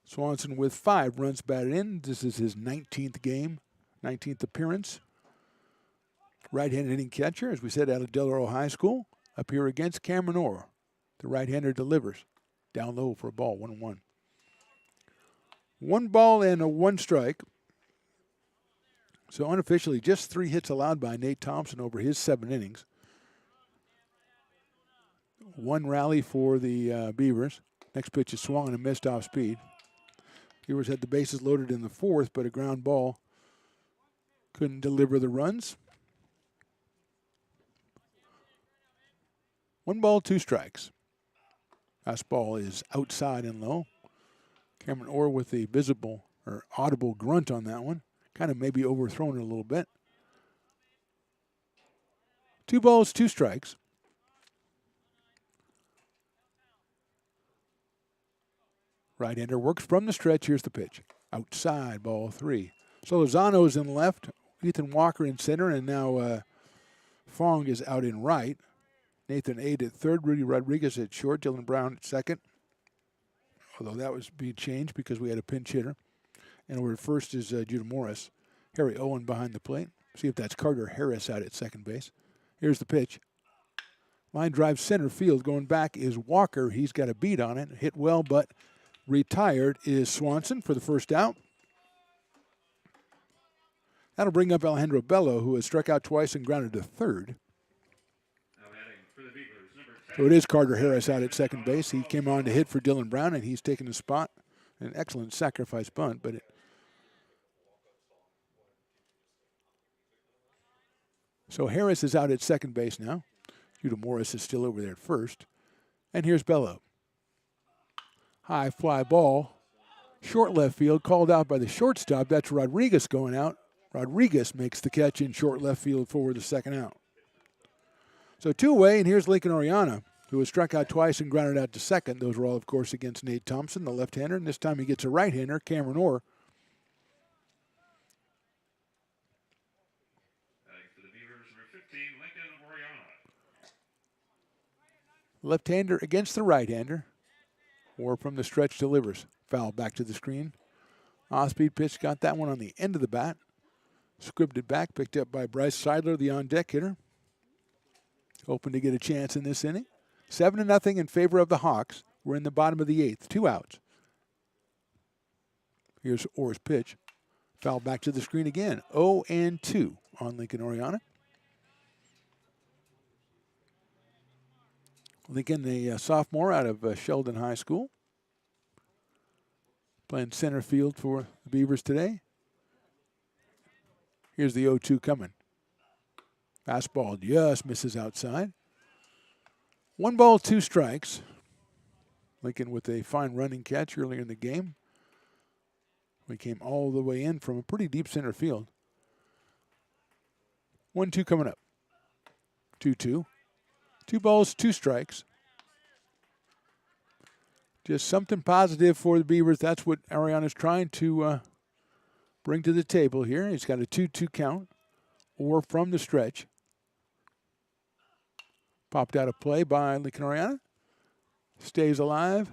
Speaker 2: Swanson with 5 runs batted in. This is his 19th game, 19th appearance. Right-handed hitting catcher, as we said, out of Del Oro High School. Up here against Cameron Orr. The right-hander delivers. Down low for a ball, 1-1. 1 ball and a 1 strike. So unofficially, just 3 hits allowed by Nate Thompson over his 7 innings. 1 rally for the Beavers. Next pitch is swung and a missed off speed. Beavers had the bases loaded in the 4th, but a ground ball couldn't deliver the runs. 1 ball, 2 strikes. Fastball is outside and low. Cameron Orr with the visible or audible grunt on that one. Kind of maybe overthrown it a little bit. 2 balls, 2 strikes. Right-hander works from the stretch. Here's the pitch. Outside, ball 3. So Lozano's in left, Ethan Walker in center, and now Fong is out in right. Nathan Aid at third, Rudy Rodriguez at short, Dylan Brown at second. Although that was being changed because we had a pinch hitter. And over at first is Judah Morris. Harry Owen behind the plate. See if that's Carter Harris out at second base. Here's the pitch. Line drive center field. Going back is Walker. He's got a beat on it. Hit well, but retired is Swanson for the first out. That'll bring up Alejandro Bello, who has struck out twice and grounded to third. So it is Carter Harris out at second base. He came on to hit for Dylan Brown, and he's taken a spot. An excellent sacrifice bunt, but so Harris is out at second base now. Judah Morris is still over there at first. And here's Bello. High fly ball. Short left field, called out by the shortstop. That's Rodriguez going out. Rodriguez makes the catch in short left field for the second out. So 2 away, and here's Lincoln Oriana, who has struck out twice and grounded out to second. Those were all, of course, against Nate Thompson, the left-hander, and this time he gets a right-hander, Cameron Orr.
Speaker 5: For the Beavers, number 15, Lincoln Oriana.
Speaker 2: Left-hander against the right-hander. Orr from the stretch delivers. Foul back to the screen. Off-speed pitch, got that one on the end of the bat. Scribbed it back, picked up by Bryce Seidler, the on-deck hitter. Hoping to get a chance in this inning. 7-0 in favor of the Hawks. We're in the bottom of the 8th. 2 outs. Here's Orr's pitch. Foul back to the screen again. 0-2 on Lincoln Oriana. Lincoln, a sophomore out of Sheldon High School. Playing center field for the Beavers today. Here's the 0-2 coming. Fastball just misses outside. 1 ball, 2 strikes. Lincoln with a fine running catch earlier in the game. We came all the way in from a pretty deep center field. 1-2 coming up. 2-2. 2 balls, 2 strikes. Just something positive for the Beavers. That's what Ariana's trying to bring to the table here. He's got a 2-2 count. Or from the stretch. Popped out of play by Lincoln Oriana. Stays alive.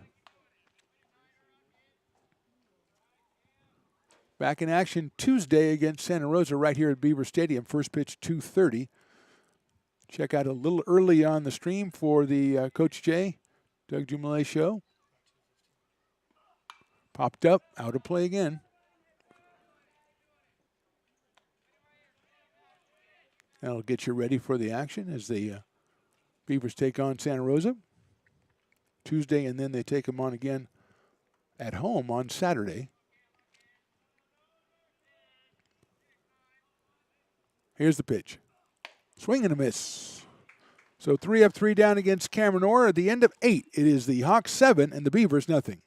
Speaker 2: Back in action Tuesday against Santa Rosa right here at Beaver Stadium. First pitch 2:30. Check out a little early on the stream for the Coach J, Doug Jumele show. Popped up, out of play again. That'll get you ready for the action as the Beavers take on Santa Rosa Tuesday, and then they take them on again at home on Saturday. Here's the pitch. Swing and a miss. So 3 up, 3 down against Cameron Orr. At the end of 8, it is the Hawks 7 and the Beavers nothing.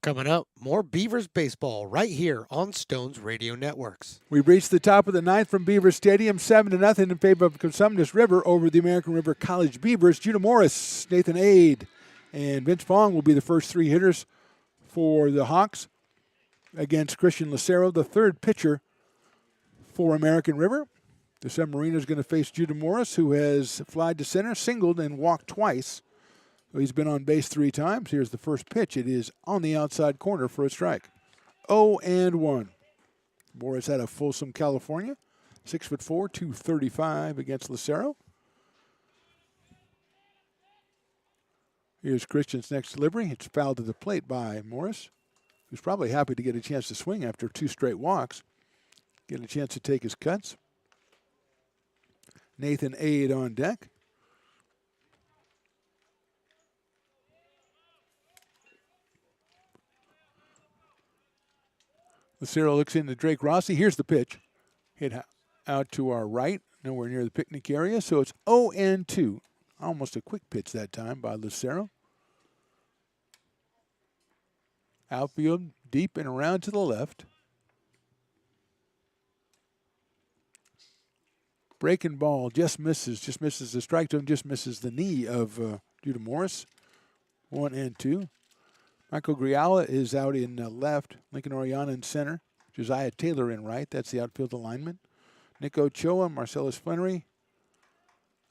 Speaker 1: Coming up, more Beavers baseball right here on Stones Radio Networks.
Speaker 2: We've reached the top of the 9th from Beaver Stadium, 7-0 in favor of Consumnes River over the American River College Beavers. Judah Morris, Nathan Ade, and Vince Fong will be the first 3 hitters for the Hawks against Christian Lucero, the third pitcher for American River. The Submariner is going to face Judah Morris, who has flied to center, singled, and walked twice. So he's been on base 3 times. Here's the first pitch. It is on the outside corner for a strike. 0-1. Morris out of Folsom, California. 6'4", 235 against Lucero. Here's Christian's next delivery. It's fouled to the plate by Morris, who's probably happy to get a chance to swing after 2 straight walks. Get a chance to take his cuts. Nathan Ade on deck. Lucero looks into Drake Rossi. Here's the pitch. Hit out to our right, nowhere near the picnic area. So it's 0-2. Almost a quick pitch that time by Lucero. Outfield, deep and around to the left. Breaking ball just misses the strike zone, just misses the knee of Judah Morris. 1-2. Michael Griala is out in left. Lincoln Oriana in center. Josiah Taylor in right. That's the outfield alignment. Nick Ochoa, Marcellus Flannery,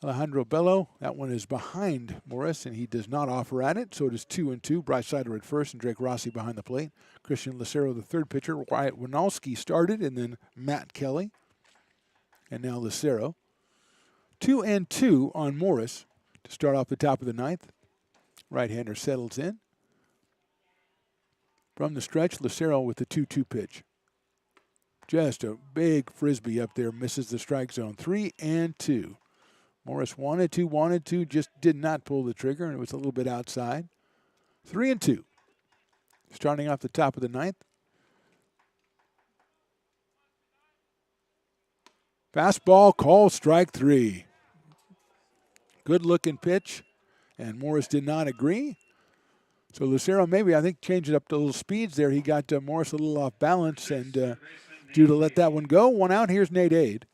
Speaker 2: Alejandro Bello. That one is behind Morris, and he does not offer at it. So it is 2-2. Bryce Sider at first and Drake Rossi behind the plate. Christian Lucero, the third pitcher. Wyatt Winalski started, and then Matt Kelly. And now Lucero. 2-2 on Morris to start off the top of the 9th. Right-hander settles in. From the stretch, Lucero with the 2-2 pitch. Just a big frisbee up there, misses the strike zone. 3-2. Morris wanted to, just did not pull the trigger, and it was a little bit outside. 3-2. Starting off the top of the 9th. Fastball, call, strike 3. Good-looking pitch, and Morris did not agree. So Lucero maybe, I think, changed it up to a little speeds there. He got Morris a little off balance, and Judah let that one go. 1 out. Here's Nate Ade.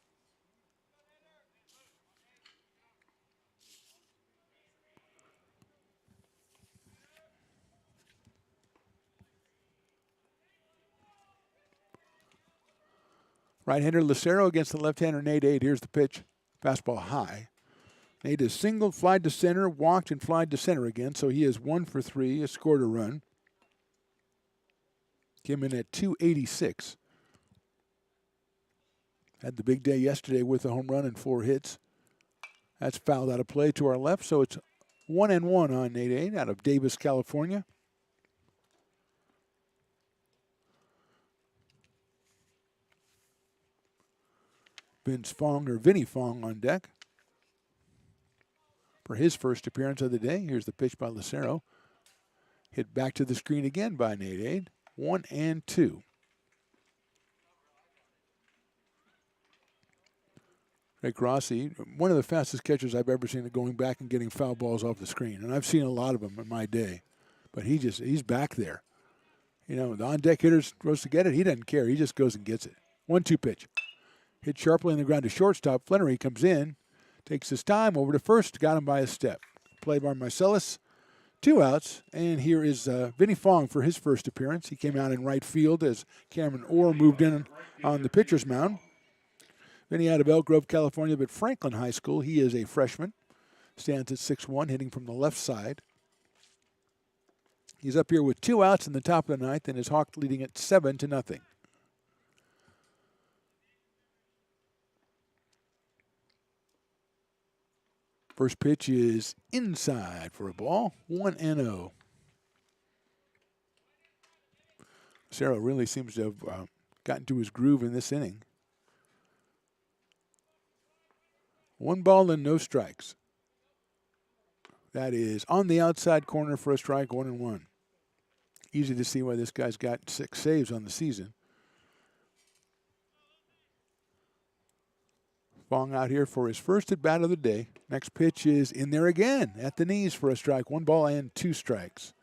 Speaker 2: Right-hander Lucero against the left-hander Nate Ade. Here's the pitch. Fastball high. Nate has singled, flied to center, walked, and flied to center again. So he is 1 for 3, has scored a run. Came in at 286. Had the big day yesterday with a home run and 4 hits. That's fouled out of play to our left. So it's 1-1 on Nate Ade out of Davis, California. Vinny Fong on deck. for his first appearance of the day. Here's the pitch by Lucero. Hit back to the screen again by Nate Aid. 1-2. Drake Rossi, one of the fastest catchers I've ever seen, going back and getting foul balls off the screen. And I've seen a lot of them in my day. But he's back there. You know, the on-deck hitter goes to get it. He doesn't care. He just goes and gets it. 1-2 pitch. Hit sharply on the ground to shortstop. Flannery comes in, takes his time over to first, got him by a step. Play by Marcellus. 2 outs, and here is Vinny Fong for his first appearance. He came out in right field as Cameron Orr moved in on the pitcher's mound. Vinny out of Elk Grove, California, but Franklin High School. He is a freshman. Stands at 6'1", hitting from the left side. He's up here with 2 outs in the top of the ninth, and his Hawks leading at 7-0. First pitch is inside for a ball, 1-0. Lucero really seems to have gotten to his groove in this inning. 1 ball and no strikes. That is on the outside corner for a strike, 1-1. Easy to see why this guy's got 6 saves on the season. Fong out here for his first at bat of the day. Next pitch is in there again at the knees for a strike. 1 ball and 2 strikes.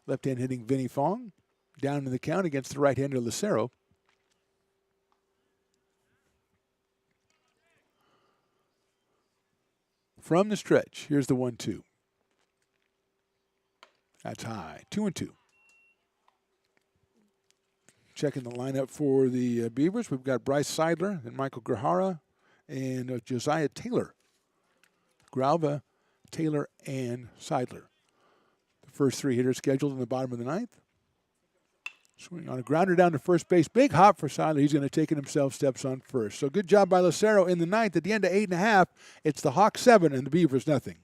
Speaker 2: Left hand hitting Vinny Fong. Down in the count against the right-hander Lucero. From the stretch, here's the 1-2. That's high. 2-2. Checking the lineup for the Beavers. We've got Bryce Seidler and Michael Grahara and Josiah Taylor. Gralva, Taylor, and Seidler. The first 3 hitters scheduled in the bottom of the ninth. Swing on a grounder down to first base. Big hop for Seidler. He's going to take it himself, steps on first. So good job by Lucero in the ninth. At the end of 8.5, it's the Hawks 7 and the Beavers nothing.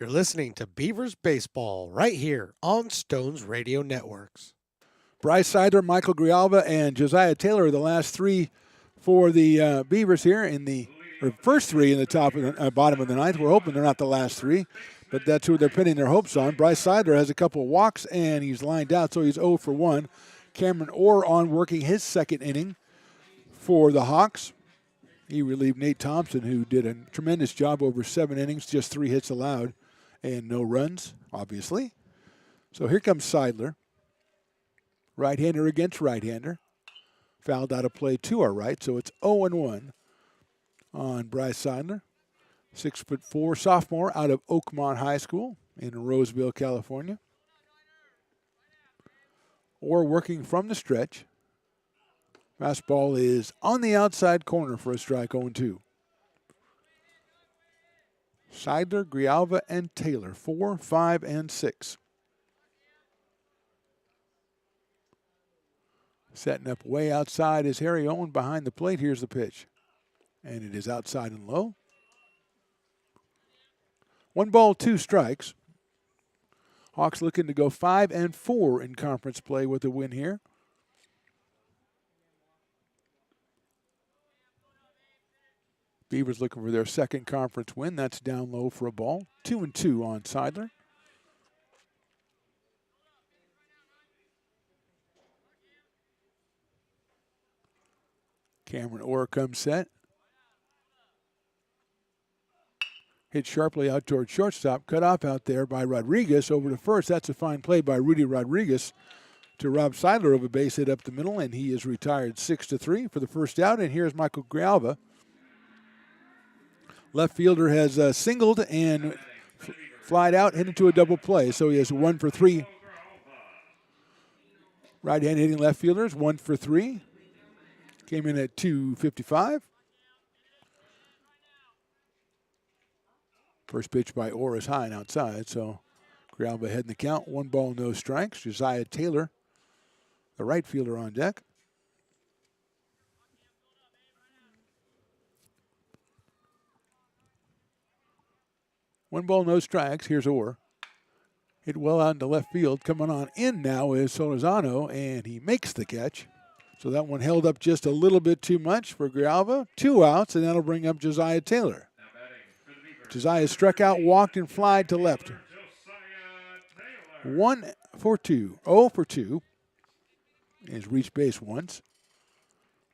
Speaker 1: Listening to Beavers Baseball right here on Stones Radio Networks.
Speaker 2: Bryce Seidler, Michael Grialva, and Josiah Taylor are the last 3 for the Beavers here in the first 3 in the top of the bottom of the ninth. We're hoping they're not the last 3, but that's who they're pinning their hopes on. Bryce Seidler has a couple of walks, and he's lined out, so he's 0 for 1. Cameron Orr on working his second inning for the Hawks. He relieved Nate Thompson, who did a tremendous job over 7 innings, just 3 hits allowed. And no runs, obviously. So here comes Seidler. Right-hander against right-hander. Fouled out of play to our right, so it's 0-1 on Bryce Seidler. 6'4" sophomore out of Oakmont High School in Roseville, California. Or working from the stretch. Fastball is on the outside corner for a strike, 0-2. Seidler, Grialva, and Taylor, 4, 5, and 6. Setting up way outside is Harry Owen behind the plate. Here's the pitch. And it is outside and low. 1 ball, 2 strikes. Hawks looking to go 5-4 in conference play with a win here. Beavers looking for their second conference win. That's down low for a ball. 2-2 on Seidler. Cameron Orr comes set. Hit sharply out toward shortstop. Cut off out there by Rodriguez over to first. That's a fine play by Rudy Rodriguez to rob Seidler of a base hit up the middle, and he is retired 6-3 for the first out. And here's Michael Grijalva. Left fielder has singled and flied out, headed to a double play. So he has 1 for 3. Right-hand hitting left fielders, 1 for 3. Came in at 255. First pitch by Orr is high and outside, so Grijalva ahead in the count. 1 ball, no strikes. Josiah Taylor, the right fielder, on deck. One ball, no strikes. Here's Orr. Hit well out into left field. Coming on in now is Solorzano, and he makes the catch. So that one held up just a little bit too much for Grijalva. 2 outs, and that'll bring up Josiah Taylor. Josiah struck out, walked, and flied to left. 1 for 2. 0 for 2. Has reached base once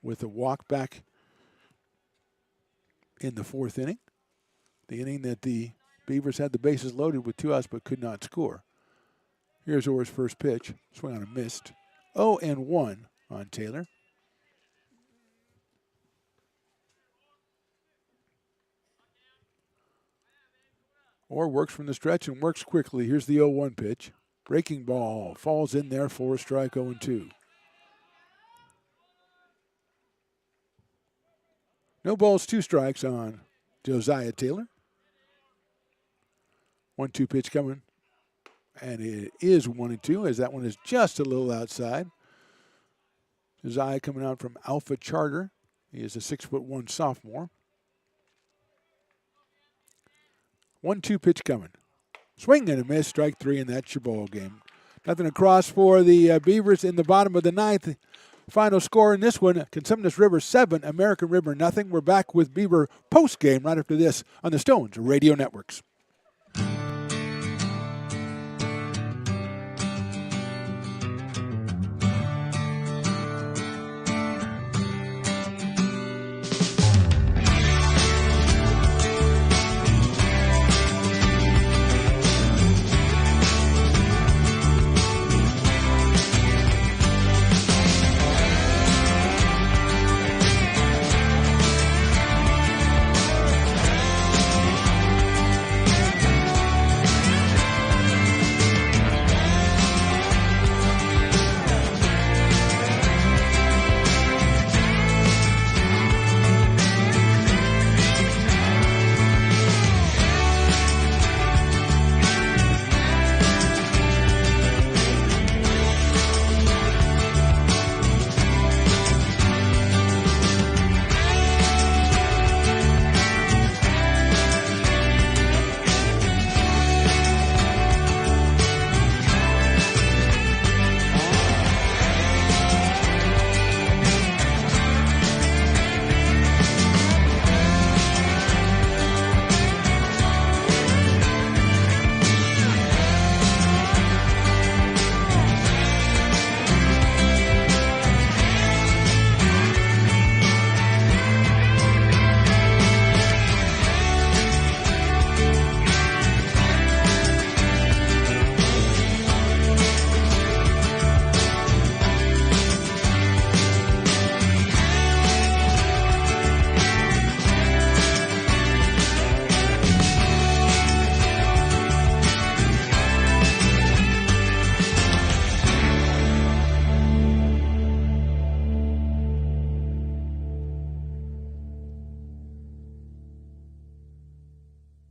Speaker 2: with a walk back in the 4th inning. The inning that the Beavers had the bases loaded with 2 outs but could not score. Here's Orr's first pitch. Swing on a missed. 0-1 on Taylor. Orr works from the stretch and works quickly. Here's the 0-1 pitch. Breaking ball. Falls in there for a strike, 0-2. No balls, 2 strikes on Josiah Taylor. 1-2 pitch coming. And it is 1-2 as that one is just a little outside. Josiah coming out from Alpha Charter. He is a 6'1" sophomore. 1-2 pitch coming. Swing and a miss, strike 3, and that's your ball game. Nothing across for the Beavers in the bottom of the 9th. Final score in this one, Consumnes River 7, American River nothing. We're back with Beaver post game right after this on the Stones Radio Networks.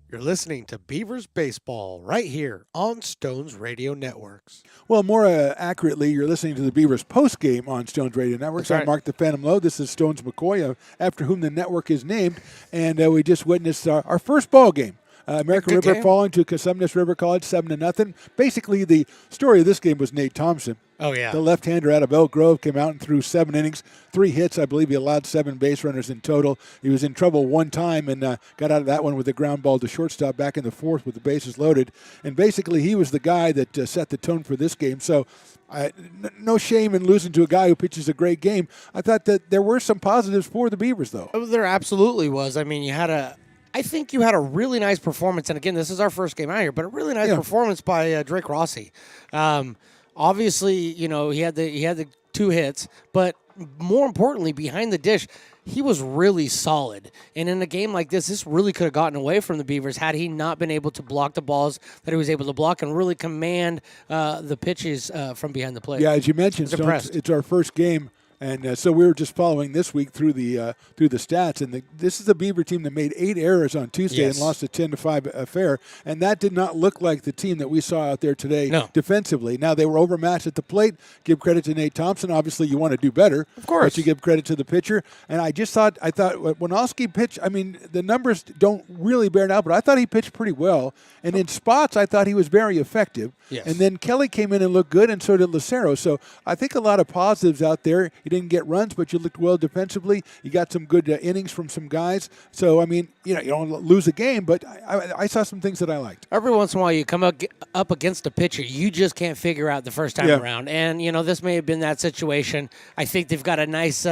Speaker 1: You're listening to Beavers Baseball right here on Stones Radio Networks.
Speaker 2: Well, more accurately, you're listening to the Beavers postgame on Stones Radio Networks.
Speaker 1: That's right.
Speaker 2: I'm Mark the Phantom Lowe. This is Stones McCoy, after whom the network is named. And we just witnessed our first ball game American
Speaker 1: Good
Speaker 2: River
Speaker 1: game.
Speaker 2: falling to Consumnes River College 7-0. Basically, the story of this game was Nate Thompson.
Speaker 1: Oh, yeah.
Speaker 2: The left-hander out of Elk Grove came out and threw 7 innings, 3 hits. I believe he allowed 7 base runners in total. He was in trouble one time and got out of that one with a ground ball to shortstop back in the 4th with the bases loaded. And basically, he was the guy that set the tone for this game. So no shame in losing to a guy who pitches a great game. I thought that there were some positives for the Beavers, though.
Speaker 1: Oh, there absolutely was. I mean, I think you had a really nice performance, and again, this is our first game out here, but a really nice performance by Drake Rossi. Obviously, you know, he had the 2 hits, but more importantly, behind the dish, he was really solid. And in a game like this really could have gotten away from the Beavers had he not been able to block the balls that he was able to block and really command the pitches from behind the plate.
Speaker 2: Yeah, as you mentioned, Stones, it's our first game. And so we were just following this week through the stats, and this is the Beaver team that made 8 errors on Tuesday and lost a 10-5 affair, and that did not look like the team that we saw out there today defensively. Now, they were overmatched at the plate. Give credit to Nate Thompson. Obviously, you want to do better.
Speaker 1: Of course.
Speaker 2: But you give credit to the pitcher. And I thought when Oski pitched, I mean, the numbers don't really bear it out, but I thought he pitched pretty well. And in spots, I thought he was very effective.
Speaker 1: Yes.
Speaker 2: And then Kelly came in and looked good, and so did Lucero. So I think a lot of positives out there. You didn't get runs, but you looked well defensively. You got some good innings from some guys. So, I mean, you don't lose a game, but I saw some things that I liked.
Speaker 1: Every once in a while, you come up against a pitcher you just can't figure out the first time around. And, this may have been that situation. I think they've got a nice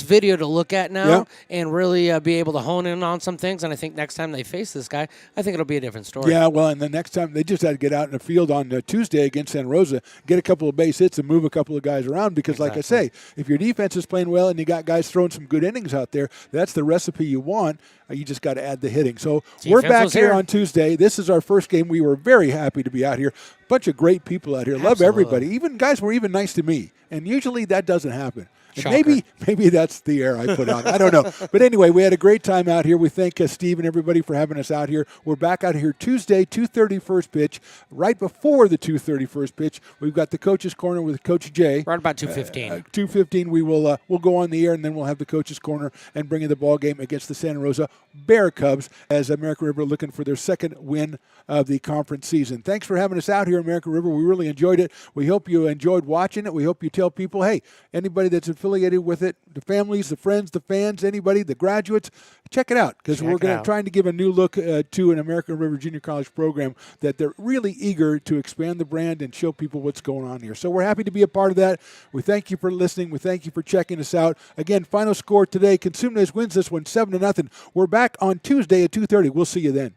Speaker 1: video to look at now and really be able to hone in on some things. And I think next time they face this guy, I think it'll be a different story.
Speaker 2: Yeah, well, and the next time they just had to get out in the field on Tuesday against Santa Rosa, get a couple of base hits and move a couple of guys around because, like I say, if your defense is playing well and you got guys throwing some good innings out there, that's the recipe you want. You just got to add the hitting. So we're back here on Tuesday. This is our first game. We were very happy to be out here. Bunch of great people out here. Love everybody. Even guys were even nice to me. And usually that doesn't happen. And maybe that's the air I put on. I don't know. But anyway, we had a great time out here. We thank Steve and everybody for having us out here. We're back out here Tuesday, 2:30 first pitch. Right before the 2:30 first pitch, we've got the Coach's Corner with Coach Jay.
Speaker 1: Right about 2:15.
Speaker 2: 2:15, we'll go on the air, and then we'll have the Coach's Corner and bring in the ball game against the Santa Rosa Bear Cubs as American River looking for their second win of the conference season. Thanks for having us out here, American River. We really enjoyed it. We hope you enjoyed watching it. We hope you tell people, hey, anybody that's affiliated with it, the families, the friends, the fans, anybody, the graduates, check it out because we're trying to give a new look to an American River Junior College program that they're really eager to expand the brand and show people what's going on here. So we're happy to be a part of that. We thank you for listening. We thank you for checking us out. Again, final score today, Consumnes wins this one 7-0. We're back on Tuesday at 2:30. We'll see you then.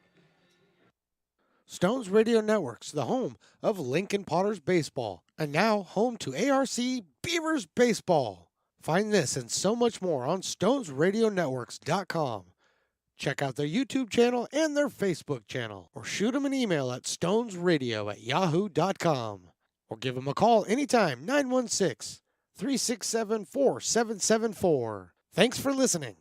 Speaker 1: Stones Radio Networks, the home of Lincoln Potters Baseball, and now home to ARC Beavers Baseball. Find this and so much more on StonesRadioNetworks.com. Check out their YouTube channel and their Facebook channel, or shoot them an email at stonesradio@yahoo.com, or give them a call anytime, 916-367-4774. Thanks for listening.